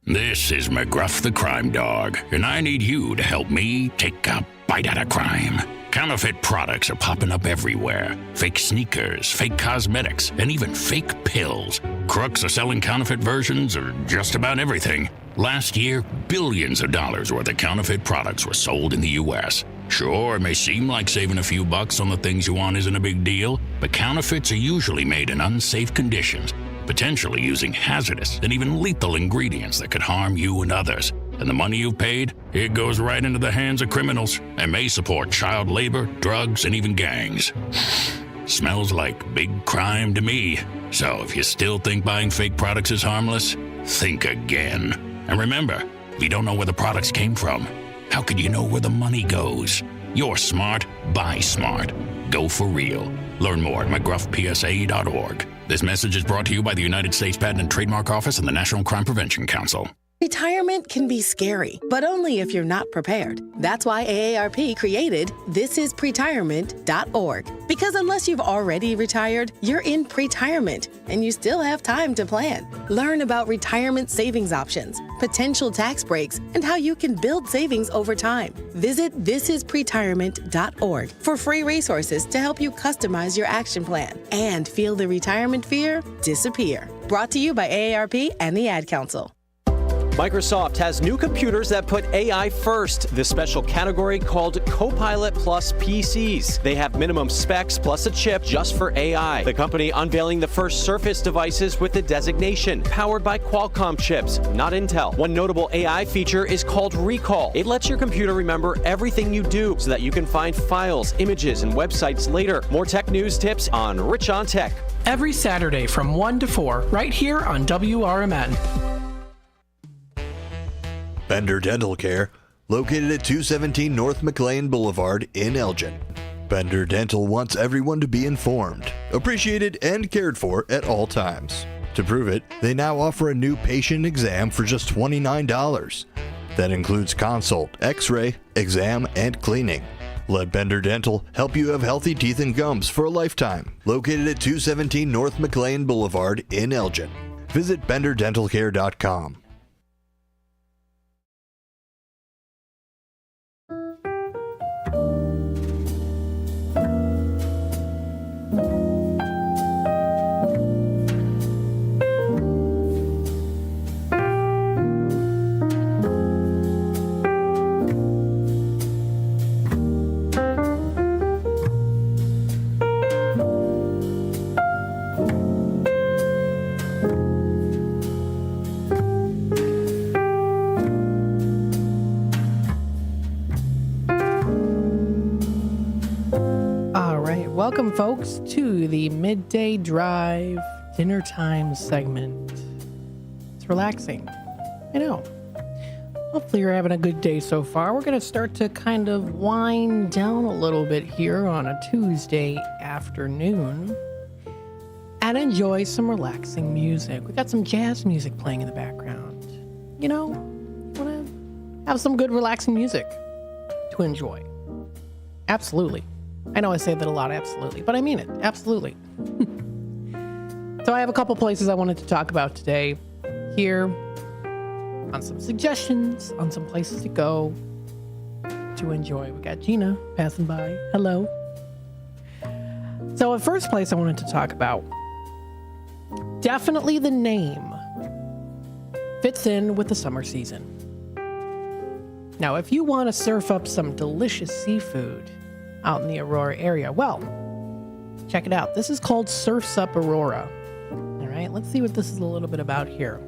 This is McGruff the Crime Dog, and I need you to help me take a bite out of crime. Counterfeit products are popping up everywhere. Fake sneakers, fake cosmetics, and even fake pills. Crooks are selling counterfeit versions of just about everything. Last year, billions of dollars worth of counterfeit products were sold in the U.S. Sure, it may seem like saving a few bucks on the things you want isn't a big deal, but counterfeits are usually made in unsafe conditions, potentially using hazardous and even lethal ingredients that could harm you and others. And the money you've paid, it goes right into the hands of criminals and may support child labor, drugs, and even gangs. Smells like big crime to me. So if you still think buying fake products is harmless, think again. And remember, if you don't know where the products came from, how could you know where the money goes? You're smart, buy smart. Go for real. Learn more at mcgruffpsa.org. This message is brought to you by the United States Patent and Trademark Office and the National Crime Prevention Council. Retirement can be scary, but only if you're not prepared. That's why AARP created thisispretirement.org. Because unless you've already retired, you're in pretirement, and you still have time to plan. Learn about retirement savings options, potential tax breaks, and how you can build savings over time. Visit thisispretirement.org for free resources to help you customize your action plan and feel the retirement fear disappear. Brought to you by AARP and the Ad Council. Microsoft has new computers that put AI first, this special category called Copilot Plus PCs. They have minimum specs plus a chip just for AI. The company unveiling the first Surface devices with the designation, powered by Qualcomm chips, not Intel. One notable AI feature is called Recall. It lets your computer remember everything you do so that you can find files, images, and websites later. More tech news tips on Rich on Tech. Every Saturday from 1 to 4, right here on WRMN. Bender Dental Care, located at 217 North McLean Boulevard in Elgin. Bender Dental wants everyone to be informed, appreciated, and cared for at all times. To prove it, they now offer a new patient exam for just $29. That includes consult, x-ray, exam, and cleaning. Let Bender Dental help you have healthy teeth and gums for a lifetime. Located at 217 North McLean Boulevard in Elgin. Visit benderdentalcare.com. Welcome, folks, to the Midday Drive Dinner Time segment. It's relaxing. I know. Hopefully you're having a good day so far. We're going to start to kind of wind down a little bit here on a Tuesday afternoon and enjoy some relaxing music. We got some jazz music playing in the background. You know, want to have some good relaxing music to enjoy. Absolutely. I know I say that a lot, absolutely, but I mean it, absolutely. So I have a couple places I wanted to talk about today here, on some suggestions, on some places to go to enjoy. We got Gina passing by. Hello. So the first place I wanted to talk about, definitely the name fits in with the summer season. Now, if you want to surf up some delicious seafood out in the Aurora area, well, check it out. This is called Surf's Up Aurora. All right, let's see what this is a little bit about here.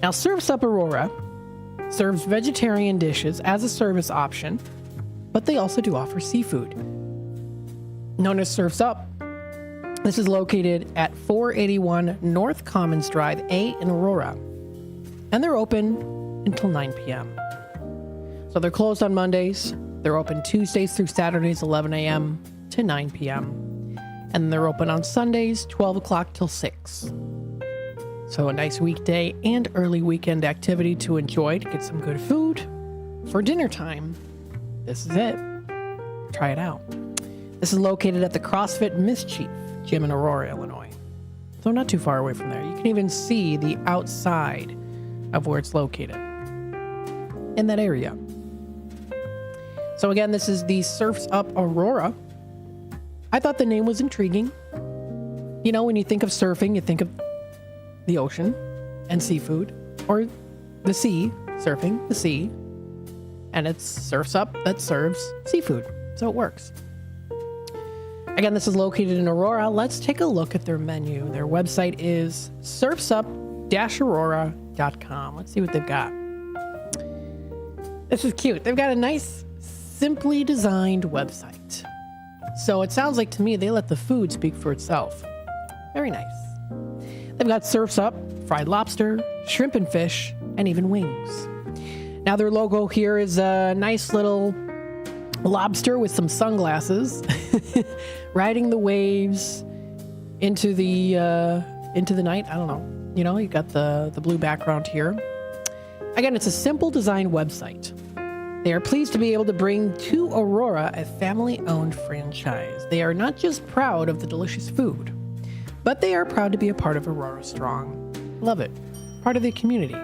Now, Surf's Up Aurora serves vegetarian dishes as a service option, but they also do offer seafood. Known as Surf's Up, this is located at 481 North Commons Drive A in Aurora, and they're open until 9 p.m. So they're closed on Mondays. They're open Tuesdays through Saturdays, 11 a.m. to 9 p.m. And they're open on Sundays, 12 o'clock till 6. So a nice weekday and early weekend activity to enjoy to get some good food. For dinner time, this is it. Try it out. This is located at the CrossFit Mischief Gym in Aurora, Illinois. So not too far away from there. You can even see the outside of where it's located in that area. So again, this is the Surf's Up Aurora. I thought the name was intriguing. You know, when you think of surfing, you think of the ocean and seafood, or the sea, surfing, the sea. And it's Surf's Up that serves seafood. So it works. Again, this is located in Aurora. Let's take a look at their menu. Their website is surfsup-aurora.com. Let's see what they've got. This is cute. They've got a nice, simply designed website. So it sounds like to me they let the food speak for itself. Very nice. They've got Surf's Up, fried lobster, shrimp and fish, and even wings. Now their logo here is a nice little lobster with some sunglasses riding the waves into the night. I don't know. You know, you got the blue background here. Again, it's a simple design website. They are pleased to be able to bring to Aurora a family-owned franchise. They are not just proud of the delicious food, but they are proud to be a part of Aurora Strong. Love it. Part of the community.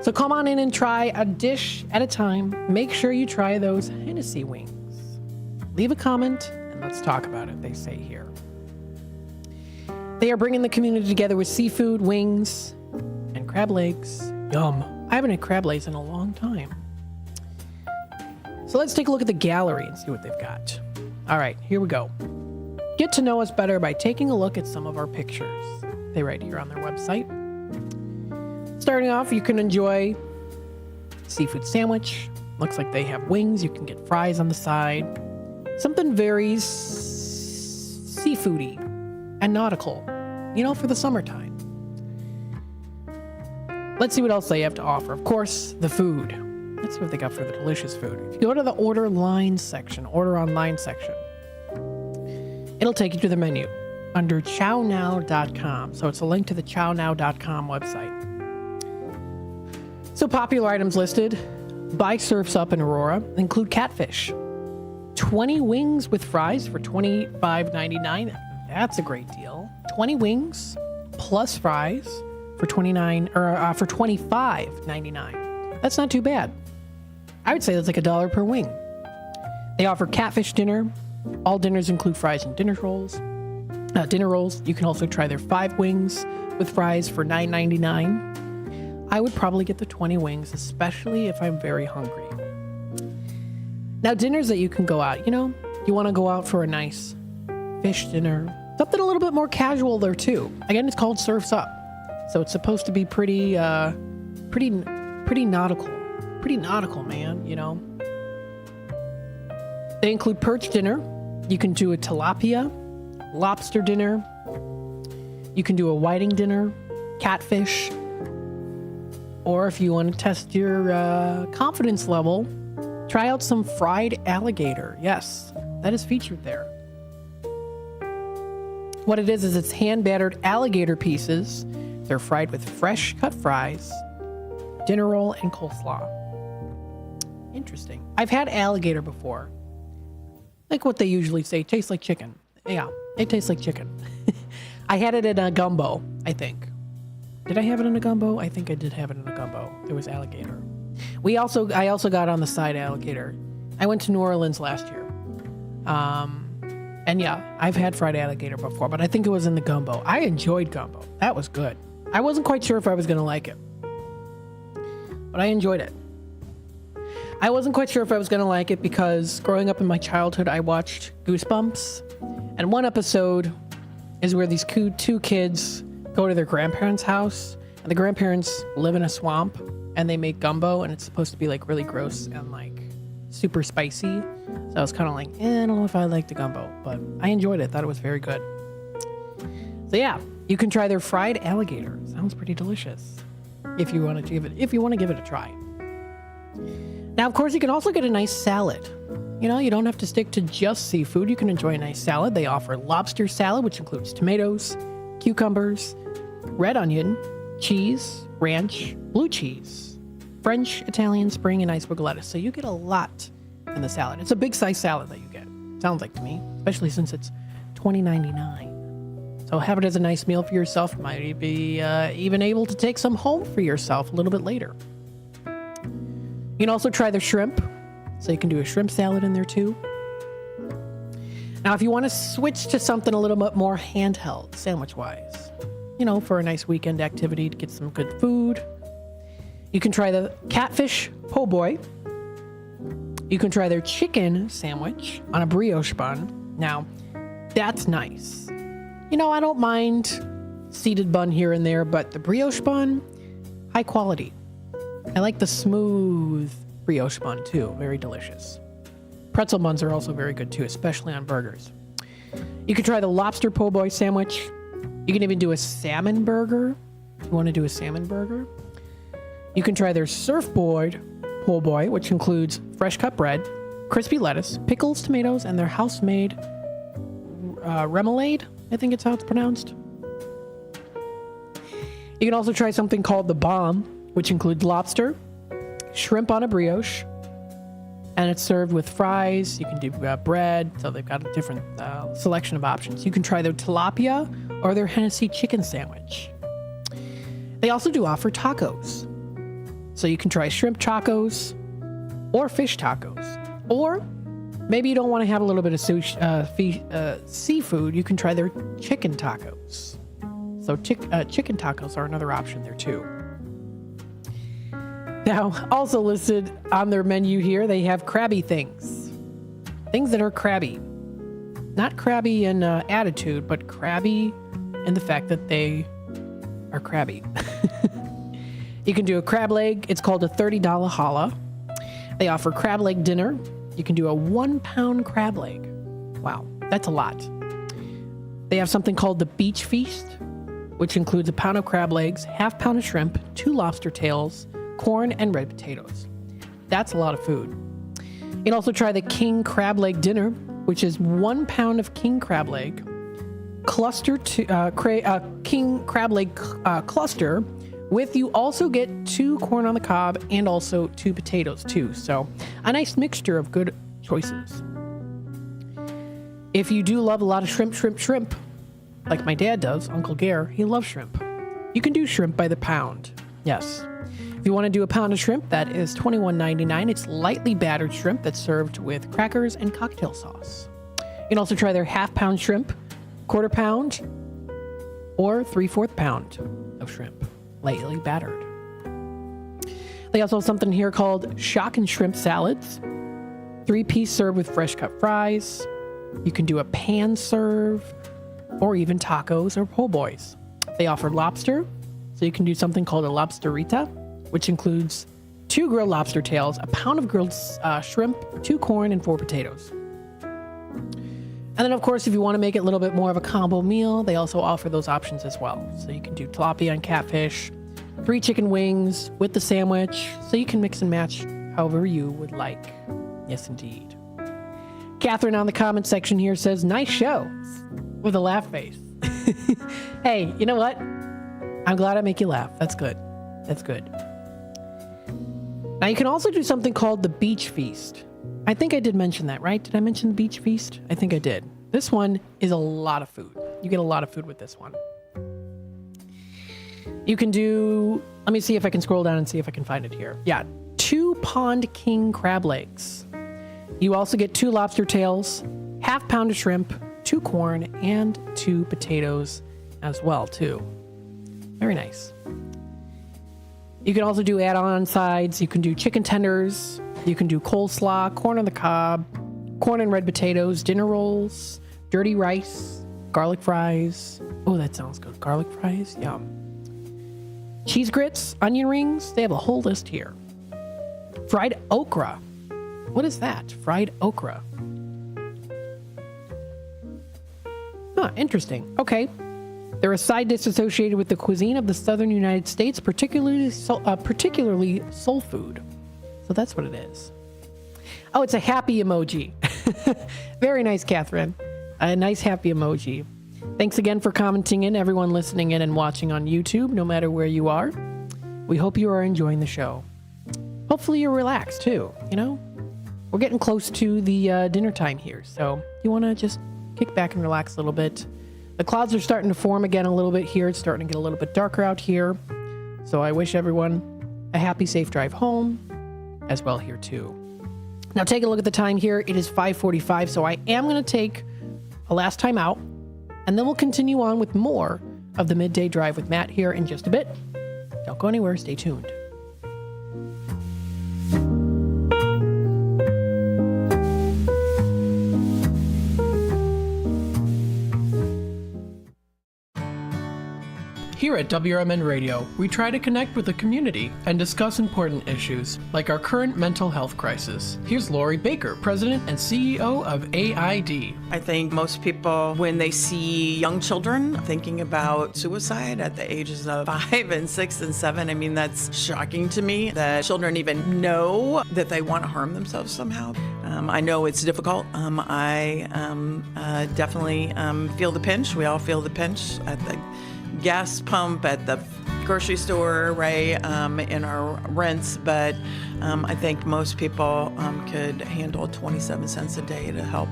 So come on in and try a dish at a time. Make sure you try those Hennessy wings. Leave a comment and let's talk about it, they say here. They are bringing the community together with seafood, wings, and crab legs. Yum. I haven't had crab legs in a long time. So let's take a look at the gallery and see what they've got. All right, here we go. Get to know us better by taking a look at some of our pictures. They write here on their website. Starting off, you can enjoy seafood sandwich. Looks like they have wings. You can get fries on the side. Something very seafoody and nautical, you know, for the summertime. Let's see what else they have to offer. Of course, the food. Let's see what they got for the delicious food. If you go to the order online section, it'll take you to the menu under chownow.com. So it's a link to the chownow.com website. So popular items listed by Surf's Up in Aurora include catfish, 20 wings with fries for $25.99. That's a great deal. 20 wings plus fries for $25.99. That's not too bad. I would say that's like $1 per wing. They offer catfish dinner. All dinners include fries and dinner rolls. You can also try their 5 wings with fries for $9.99. I would probably get the 20 wings, especially if I'm very hungry. Now, dinners that you can go out, you know, you want to go out for a nice fish dinner, something a little bit more casual there too. Again, it's called Surf's Up, so it's supposed to be pretty nautical, man. You know, they include perch dinner. You can do a tilapia, lobster dinner. You can do a whiting dinner, catfish. Or if you want to test your confidence level, try out some fried alligator. Yes, that is featured there. What it is it's hand-battered alligator pieces. They're fried with fresh cut fries, dinner roll, and coleslaw. Interesting. I've had alligator before. Like what they usually say, tastes like chicken. Yeah, it tastes like chicken. I had it in a gumbo, I think. Did I have it in a gumbo? I think I did have it in a gumbo. There was alligator. I also got on the side alligator. I went to New Orleans last year. And yeah, I've had fried alligator before, but I think it was in the gumbo. I enjoyed gumbo. That was good. I wasn't quite sure if I was going to like it, but I enjoyed it. I wasn't quite sure if I was going to like it because growing up in my childhood, I watched Goosebumps. And one episode is where these two kids go to their grandparents' house, and the grandparents live in a swamp, and they make gumbo, and it's supposed to be like really gross and like super spicy. So I was kind of like, I don't know if I like the gumbo, but I enjoyed it. Thought it was very good. So yeah, you can try their fried alligator. Sounds pretty delicious. If you want to give it a try. Now, of course, you can also get a nice salad. You know, you don't have to stick to just seafood. You can enjoy a nice salad. They offer lobster salad, which includes tomatoes, cucumbers, red onion, cheese, ranch, blue cheese, French, Italian, spring, and iceberg lettuce. So you get a lot in the salad. It's a big size salad that you get. Sounds like to me, especially since it's $20.99. So have it as a nice meal for yourself. Might be even able to take some home for yourself a little bit later. You can also try their shrimp. So you can do a shrimp salad in there too. Now, if you want to switch to something a little bit more handheld, sandwich-wise, you know, for a nice weekend activity to get some good food, you can try the catfish po' boy. You can try their chicken sandwich on a brioche bun. Now, that's nice. You know, I don't mind seeded bun here and there, but the brioche bun, high quality. I like the smooth brioche bun too. Very delicious. Pretzel buns are also very good too, especially on burgers. You can try the lobster po' boy sandwich. You can even do a salmon burger. If you want to do a salmon burger. You can try their surfboard po' boy, which includes fresh cut bread, crispy lettuce, pickles, tomatoes, and their house-made remoulade, I think it's how it's pronounced. You can also try something called the bomb, which includes lobster, shrimp on a brioche, and it's served with fries. You can do bread, so they've got a different selection of options. You can try their tilapia or their Hennessy chicken sandwich. They also do offer tacos. So you can try shrimp tacos or fish tacos. Or maybe you don't want to have a little bit of seafood. You can try their chicken tacos. So chicken tacos are another option there too. Now, also listed on their menu here, they have crabby things. Things that are crabby. Not crabby in attitude, but crabby in the fact that they are crabby. You can do a crab leg. It's called a $30 challah. They offer crab leg dinner. You can do a 1-pound crab leg. Wow, that's a lot. They have something called the beach feast, which includes a pound of crab legs, half pound of shrimp, 2 lobster tails, corn, and red potatoes. That's a lot of food. You can also try the king crab leg dinner, which is 1 pound of king crab leg, king crab leg cluster, with you also get 2 corn on the cob and also 2 potatoes too. So a nice mixture of good choices. If you do love a lot of shrimp, like my dad does, Uncle Gare, he loves shrimp. You can do shrimp by the pound. Yes. If you want to do a pound of shrimp, that is $21.99. It's lightly battered shrimp that's served with crackers and cocktail sauce. You can also try their half-pound shrimp, quarter pound, or 3/4 pound of shrimp, lightly battered. They also have something here called shock and shrimp salads. 3-piece served with fresh cut fries. You can do a pan serve, or even tacos or po' boys. They offer lobster, so you can do something called a lobsterita, which includes 2 grilled lobster tails, a pound of grilled shrimp, 2 corn, and 4 potatoes. And then, of course, if you want to make it a little bit more of a combo meal, they also offer those options as well. So you can do tilapia and catfish, 3 chicken wings with the sandwich, so you can mix and match however you would like. Yes, indeed. Catherine on the comment section here says, nice show, with a laugh face. Hey, you know what? I'm glad I make you laugh. That's good. That's good. Now, you can also do something called the beach feast. I think I did mention that, right? Did I mention the beach feast? I think I did. This one is a lot of food. You get a lot of food with this one. You can do, let me see if I can scroll down and see if I can find it here. Yeah, 2 pond king crab legs. You also get 2 lobster tails, half pound of shrimp, 2 corn, and 2 potatoes as well, too. Very nice. You can also do add-on sides. You can do chicken tenders. You can do coleslaw, corn on the cob, corn and red potatoes, dinner rolls, dirty rice, garlic fries. Oh, that sounds good. Garlic fries, yum. Cheese grits, onion rings. They have a whole list here. Fried okra. What is that? Fried okra. Huh, interesting. Okay. They're a side dish associated with the cuisine of the southern United States, particularly soul food. So that's what it is. Oh, it's a happy emoji. Very nice, Catherine. A nice happy emoji. Thanks again for commenting in, everyone listening in and watching on YouTube, no matter where you are. We hope you are enjoying the show. Hopefully you're relaxed too, you know? We're getting close to the dinner time here, so you want to just kick back and relax a little bit. The clouds are starting to form again a little bit here. It's starting to get a little bit darker out here. So I wish everyone a happy, safe drive home as well here too. Now take a look at the time here. It is 5:45, so I am going to take a last time out, and then we'll continue on with more of the Midday Drive with Matt here in just a bit. Don't go anywhere. Stay tuned. Here at WRMN Radio, we try to connect with the community and discuss important issues, like our current mental health crisis. Here's Lori Baker, President and CEO of AID. I think most people, when they see young children thinking about suicide at the ages of 5 and 6 and 7, I mean, that's shocking to me that children even know that they want to harm themselves somehow. I know it's difficult. I definitely feel the pinch. We all feel the pinch at the gas pump, at the grocery store, right, in our rents. But I think most people could handle 27 cents a day to help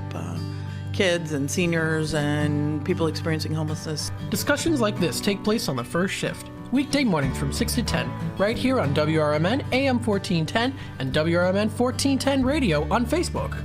kids and seniors and people experiencing homelessness. Discussions like this take place on the first shift, weekday mornings from 6 to 10, right here on WRMN AM 1410 and WRMN 1410 Radio on Facebook.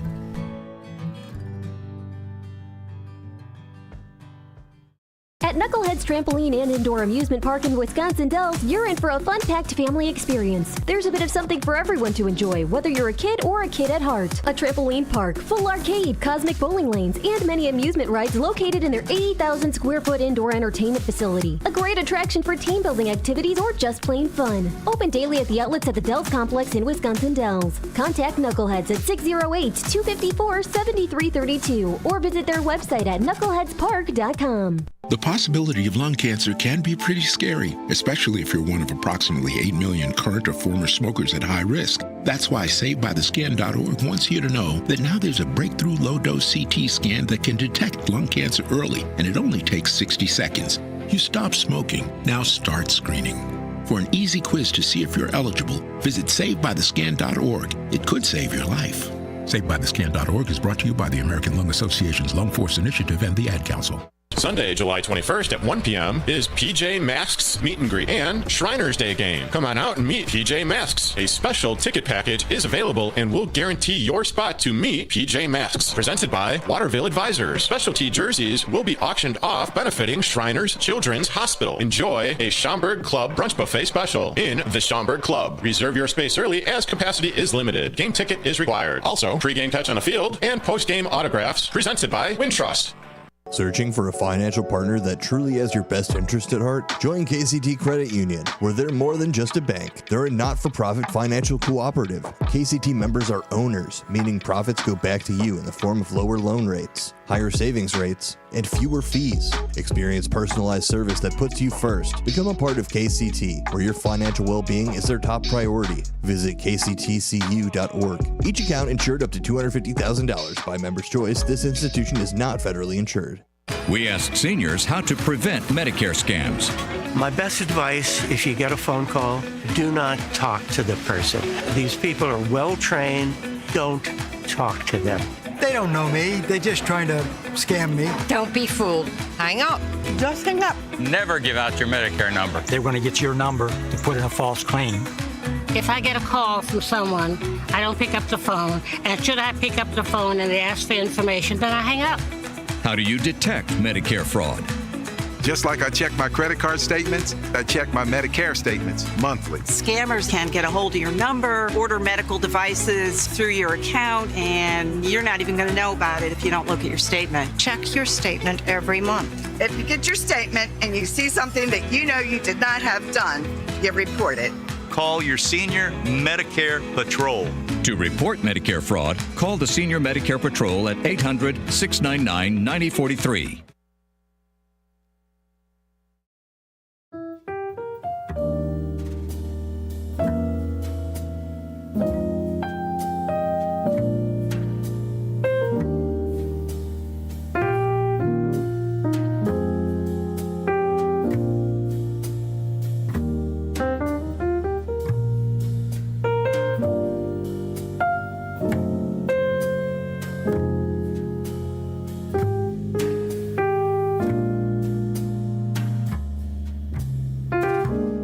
At Knucklehead's Trampoline and Indoor Amusement Park in Wisconsin Dells, you're in for a fun-packed family experience. There's a bit of something for everyone to enjoy, whether you're a kid or a kid at heart. A trampoline park, full arcade, cosmic bowling lanes, and many amusement rides located in their 80,000 square foot indoor entertainment facility. A great attraction for team building activities or just plain fun. Open daily at the outlets at the Dells Complex in Wisconsin Dells. Contact Knuckleheads at 608-254-7332 or visit their website at knuckleheadspark.com. The possibility of lung cancer can be pretty scary, especially if you're one of approximately 8 million current or former smokers at high risk. That's why SaveByTheScan.org wants you to know that now there's a breakthrough low-dose CT scan that can detect lung cancer early, and it only takes 60 seconds. You stop smoking, now start screening. For an easy quiz to see if you're eligible, visit SaveByTheScan.org. It could save your life. SaveByTheScan.org is brought to you by the American Lung Association's Lung Force Initiative and the Ad Council. Sunday, July 21st at 1 p.m. is PJ Masks Meet and Greet and Shriners Day game. Come on out and meet PJ Masks. A special ticket package is available and will guarantee your spot to meet PJ Masks. Presented by Waterville Advisors. Specialty jerseys will be auctioned off benefiting Shriners Children's Hospital. Enjoy a Schaumburg Club brunch buffet special in the Schaumburg Club. Reserve your space early as capacity is limited. Game ticket is required. Also, pre-game touch on the field and post-game autographs presented by Wintrust. Searching for a financial partner that truly has your best interest at heart? Join KCT Credit Union, where they're more than just a bank. They're a not-for-profit financial cooperative. KCT members are owners, meaning profits go back to you in the form of lower loan rates, higher savings rates, and fewer fees. Experience personalized service that puts you first. Become a part of KCT, where your financial well-being is their top priority. Visit kctcu.org. Each account insured up to $250,000 by member's choice. This institution is not federally insured. We asked seniors how to prevent Medicare scams. My best advice, if you get a phone call, do not talk to the person. These people are well trained. Don't talk to them. They don't know me. They're just trying to scam me. Don't be fooled. Hang up. Just hang up. Never give out your Medicare number. They're going to get your number to put in a false claim. If I get a call from someone, I don't pick up the phone. And should I pick up the phone and they ask for information, then I hang up. How do you detect Medicare fraud? Just like I check my credit card statements, I check my Medicare statements monthly. Scammers can get a hold of your number, order medical devices through your account, and you're not even going to know about it if you don't look at your statement. Check your statement every month. If you get your statement and you see something that you know you did not have done, you report it. Call your Senior Medicare Patrol. To report Medicare fraud, call the Senior Medicare Patrol at 800-699-9043.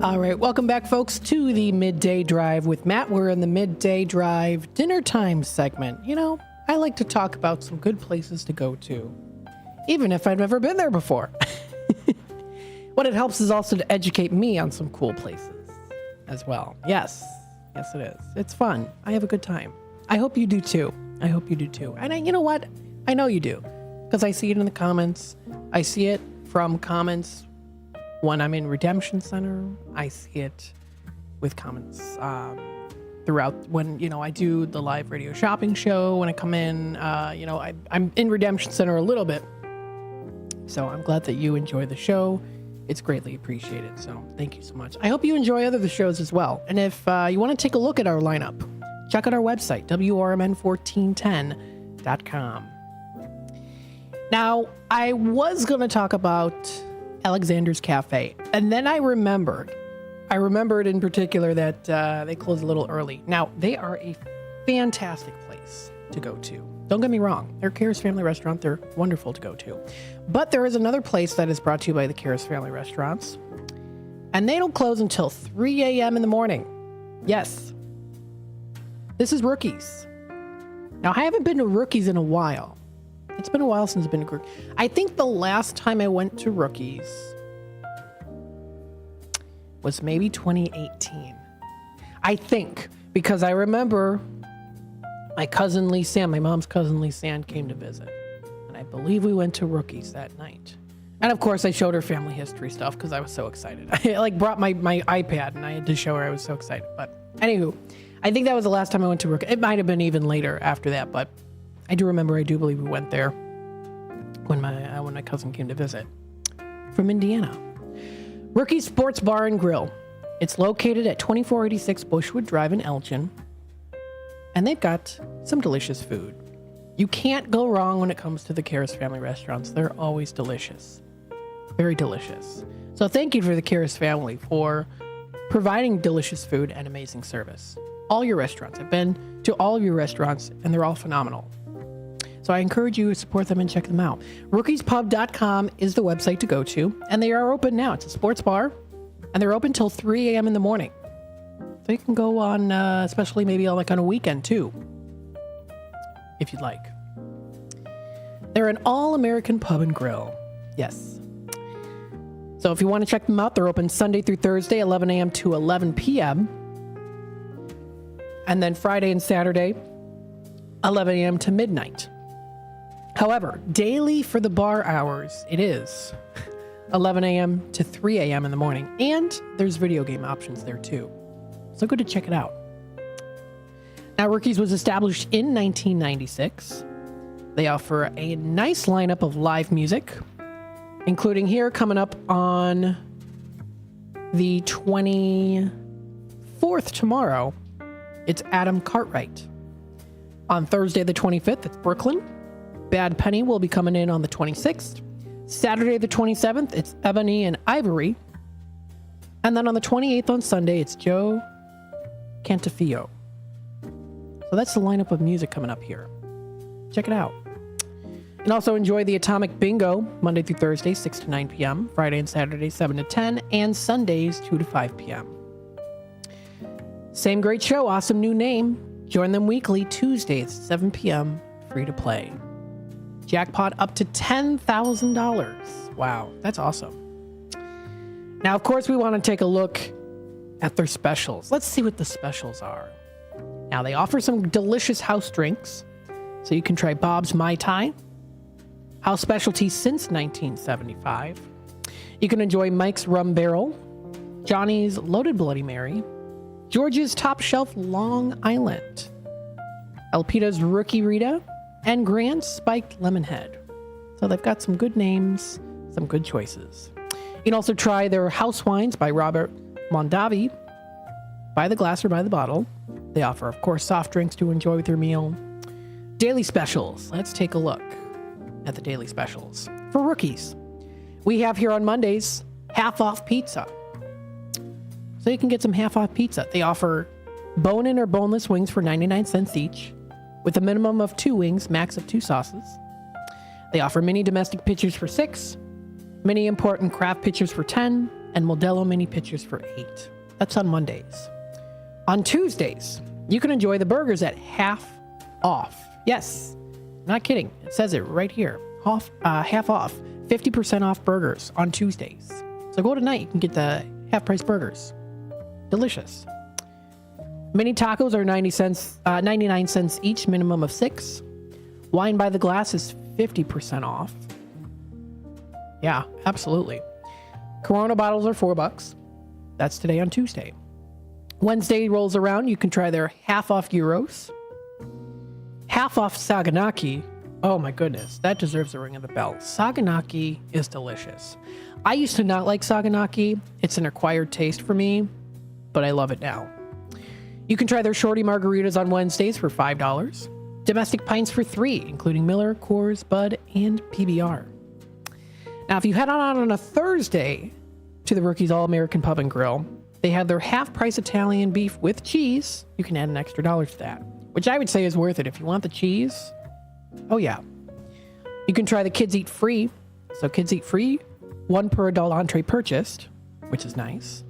All right, welcome back, folks, to the Midday Drive with Matt. We're in the Midday Drive dinner time segment. You know, I like to talk about some good places to go to, even if I've never been there before. What it helps is also to educate me on some cool places as well. Yes, it is. It's fun. I have a good time. I hope you do too. And you know what? I know you do, because I see it in the comments. I see it from comments when I'm in Redemption Center. I see it with comments throughout when, I do the live radio shopping show. When I come in, I'm in Redemption Center a little bit. So I'm glad that you enjoy the show. It's greatly appreciated. So thank you so much. I hope you enjoy other shows as well. And if you want to take a look at our lineup, check out our website, WRMN1410.com. Now, I was going to talk about Alexander's Cafe, and then I remembered in particular that they close a little early. Now, they are a fantastic place to go to. Don't get me wrong. They're Karis Family Restaurant. They're wonderful to go to. But there is another place that is brought to you by the Karis Family Restaurants, and they don't close until 3 a.m. in the morning. Yes. This is Rookies. Now, I haven't been to Rookies in a while. It's been a while since I've been to Rookies. I think the last time I went to Rookies was maybe 2018. I think, because I remember my cousin Lisanne, my mom's cousin Lisanne, came to visit. And I believe we went to Rookies that night. And of course, I showed her family history stuff because I was so excited. I brought my iPad and I had to show her. I was so excited. But anywho, I think that was the last time I went to Rookies. It might have been even later after that, but I do believe we went there when my cousin came to visit from Indiana. Rookies Sports Bar and Grill. It's located at 2486 Bushwood Drive in Elgin. And they've got some delicious food. You can't go wrong when it comes to the Karis Family Restaurants. They're always delicious. Very delicious. So thank you for the Karis family for providing delicious food and amazing service. All your restaurants. I've been to all of your restaurants, and they're all phenomenal. So I encourage you to support them and check them out. RookiesPub.com is the website to go to, and they are open now. It's a sports bar, and they're open till 3 a.m. in the morning. So you can go on, especially maybe on a weekend too, if you'd like. They're an all-American pub and grill. Yes. So if you want to check them out, they're open Sunday through Thursday, 11 a.m. to 11 p.m. And then Friday and Saturday, 11 a.m. to midnight. However, daily for the bar hours, it is 11 a.m. to 3 a.m. in the morning. And there's video game options there too. So go to check it out. Now, Rookies was established in 1996. They offer a nice lineup of live music, including here coming up on the 24th tomorrow. It's Adam Cartwright. On Thursday the 25th, it's Brooklyn. Bad Penny will be coming in on the 26th. Saturday the 27th, it's Ebony and Ivory. And then on the 28th on Sunday, it's Joe Cantafio. So that's the lineup of music coming up here. Check it out. And also enjoy the Atomic Bingo, Monday through Thursday, 6 to 9 p.m., Friday and Saturday, 7 to 10, and Sundays, 2 to 5 p.m. Same great show, awesome new name. Join them weekly, Tuesdays, 7 p.m., free to play. Jackpot up to $10,000. Wow, that's awesome. Now, of course, we want to take a look at their specials. Let's see what the specials are. Now, they offer some delicious house drinks. So you can try Bob's Mai Tai, house specialty since 1975. You can enjoy Mike's Rum Barrel, Johnny's Loaded Bloody Mary, George's Top Shelf Long Island, Elpida's Rookie Rita, and Grant's Spiked Lemonhead. So they've got some good names, some good choices. You can also try their house wines by Robert Mondavi, by the glass or by the bottle. They offer, of course, soft drinks to enjoy with your meal. Daily specials. Let's take a look at the daily specials for Rookies. We have here on Mondays, half-off pizza. So you can get some half-off pizza. They offer bone-in or boneless wings for 99 cents each, with a minimum of 2 wings, max of 2 sauces. They offer mini domestic pitchers for $6, mini import and craft pitchers for $10, and Modelo mini pitchers for $8. That's on Mondays. On Tuesdays, you can enjoy the burgers at half off. Yes, not kidding. It says it right here. Half off. 50% off burgers on Tuesdays. So go tonight. You can get the half-price burgers. Delicious. Mini tacos are 99 cents each, minimum of 6. Wine by the glass is 50% off. Yeah, absolutely. Corona bottles are $4. That's today on Tuesday. Wednesday rolls around. You can try their half off gyros. Half off Saganaki. Oh my goodness, that deserves a ring of the bell. Saganaki is delicious. I used to not like Saganaki. It's an acquired taste for me, but I love it now. You can try their shorty margaritas on Wednesdays for $5. Domestic pints for $3, including Miller, Coors, Bud, and PBR. Now, if you head on a Thursday to the Rookies All-American Pub and Grill, they have their half-price Italian beef with cheese. You can add an extra $1 to that, which I would say is worth it if you want the cheese. Oh, yeah. You can try the Kids Eat Free. So Kids Eat Free, 1 per adult entree purchased, which is nice.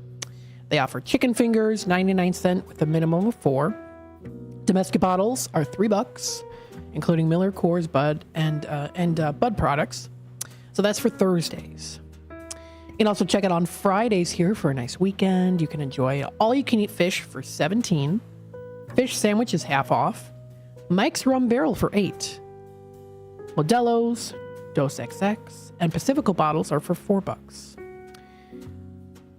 They offer chicken fingers, 99 cents with a minimum of 4. Domestic bottles are $3, including Miller, Coors, Bud, and Bud products. So that's for Thursdays. You can also check it on Fridays here for a nice weekend. You can enjoy all-you-can-eat fish for $17. Fish sandwich is half off. Mike's Rum Barrel for $8. Modelo's, Dos XX, and Pacifico bottles are for $4.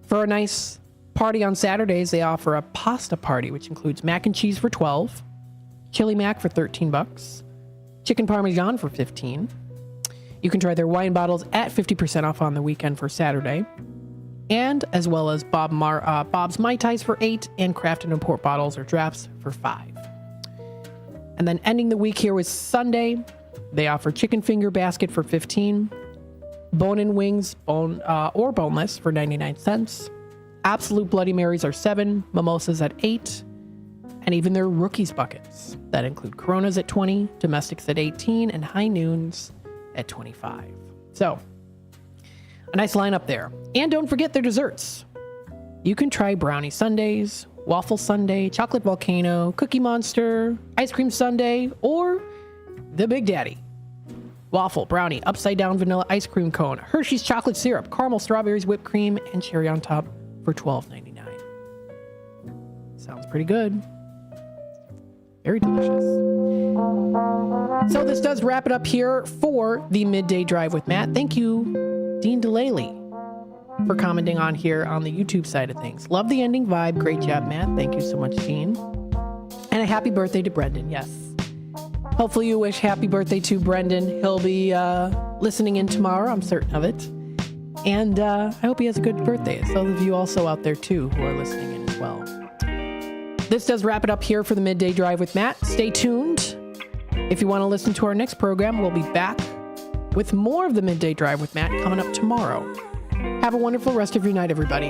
For a nice party on Saturdays, they offer a pasta party, which includes mac and cheese for $12, chili mac for $13, chicken parmesan for $15. You can try their wine bottles at 50% off on the weekend for Saturday, and as well as Bob's Mai Tais for $8 and Craft and Import bottles or drafts for $5. And then ending the week here was Sunday. They offer chicken finger basket for $15, bone-in wings, or boneless for 99 cents. Absolute Bloody Marys are $7, mimosas at $8, and even their Rookies buckets that include Coronas at $20, domestics at $18, and high noons at $25. So, a nice lineup there. And don't forget their desserts. You can try brownie sundaes, waffle sundae, chocolate volcano, cookie monster, ice cream sundae, or the Big Daddy. Waffle, brownie, upside down vanilla ice cream cone, Hershey's chocolate syrup, caramel strawberries, whipped cream, and cherry on top for $12.99. Sounds pretty good. Very delicious. So this does wrap it up here for the Midday Drive with Matt. Thank you, Dean DeLaley, for commenting on here on the YouTube side of things. Love the ending vibe. Great job, Matt. Thank you so much, Dean. And a happy birthday to Brendan. Yes. Hopefully you wish happy birthday to Brendan. He'll be listening in tomorrow. I'm certain of it. And I hope he has a good birthday. So those of you also out there, too, who are listening in as well. This does wrap it up here for the Midday Drive with Matt. Stay tuned. If you want to listen to our next program, we'll be back with more of the Midday Drive with Matt coming up tomorrow. Have a wonderful rest of your night, everybody.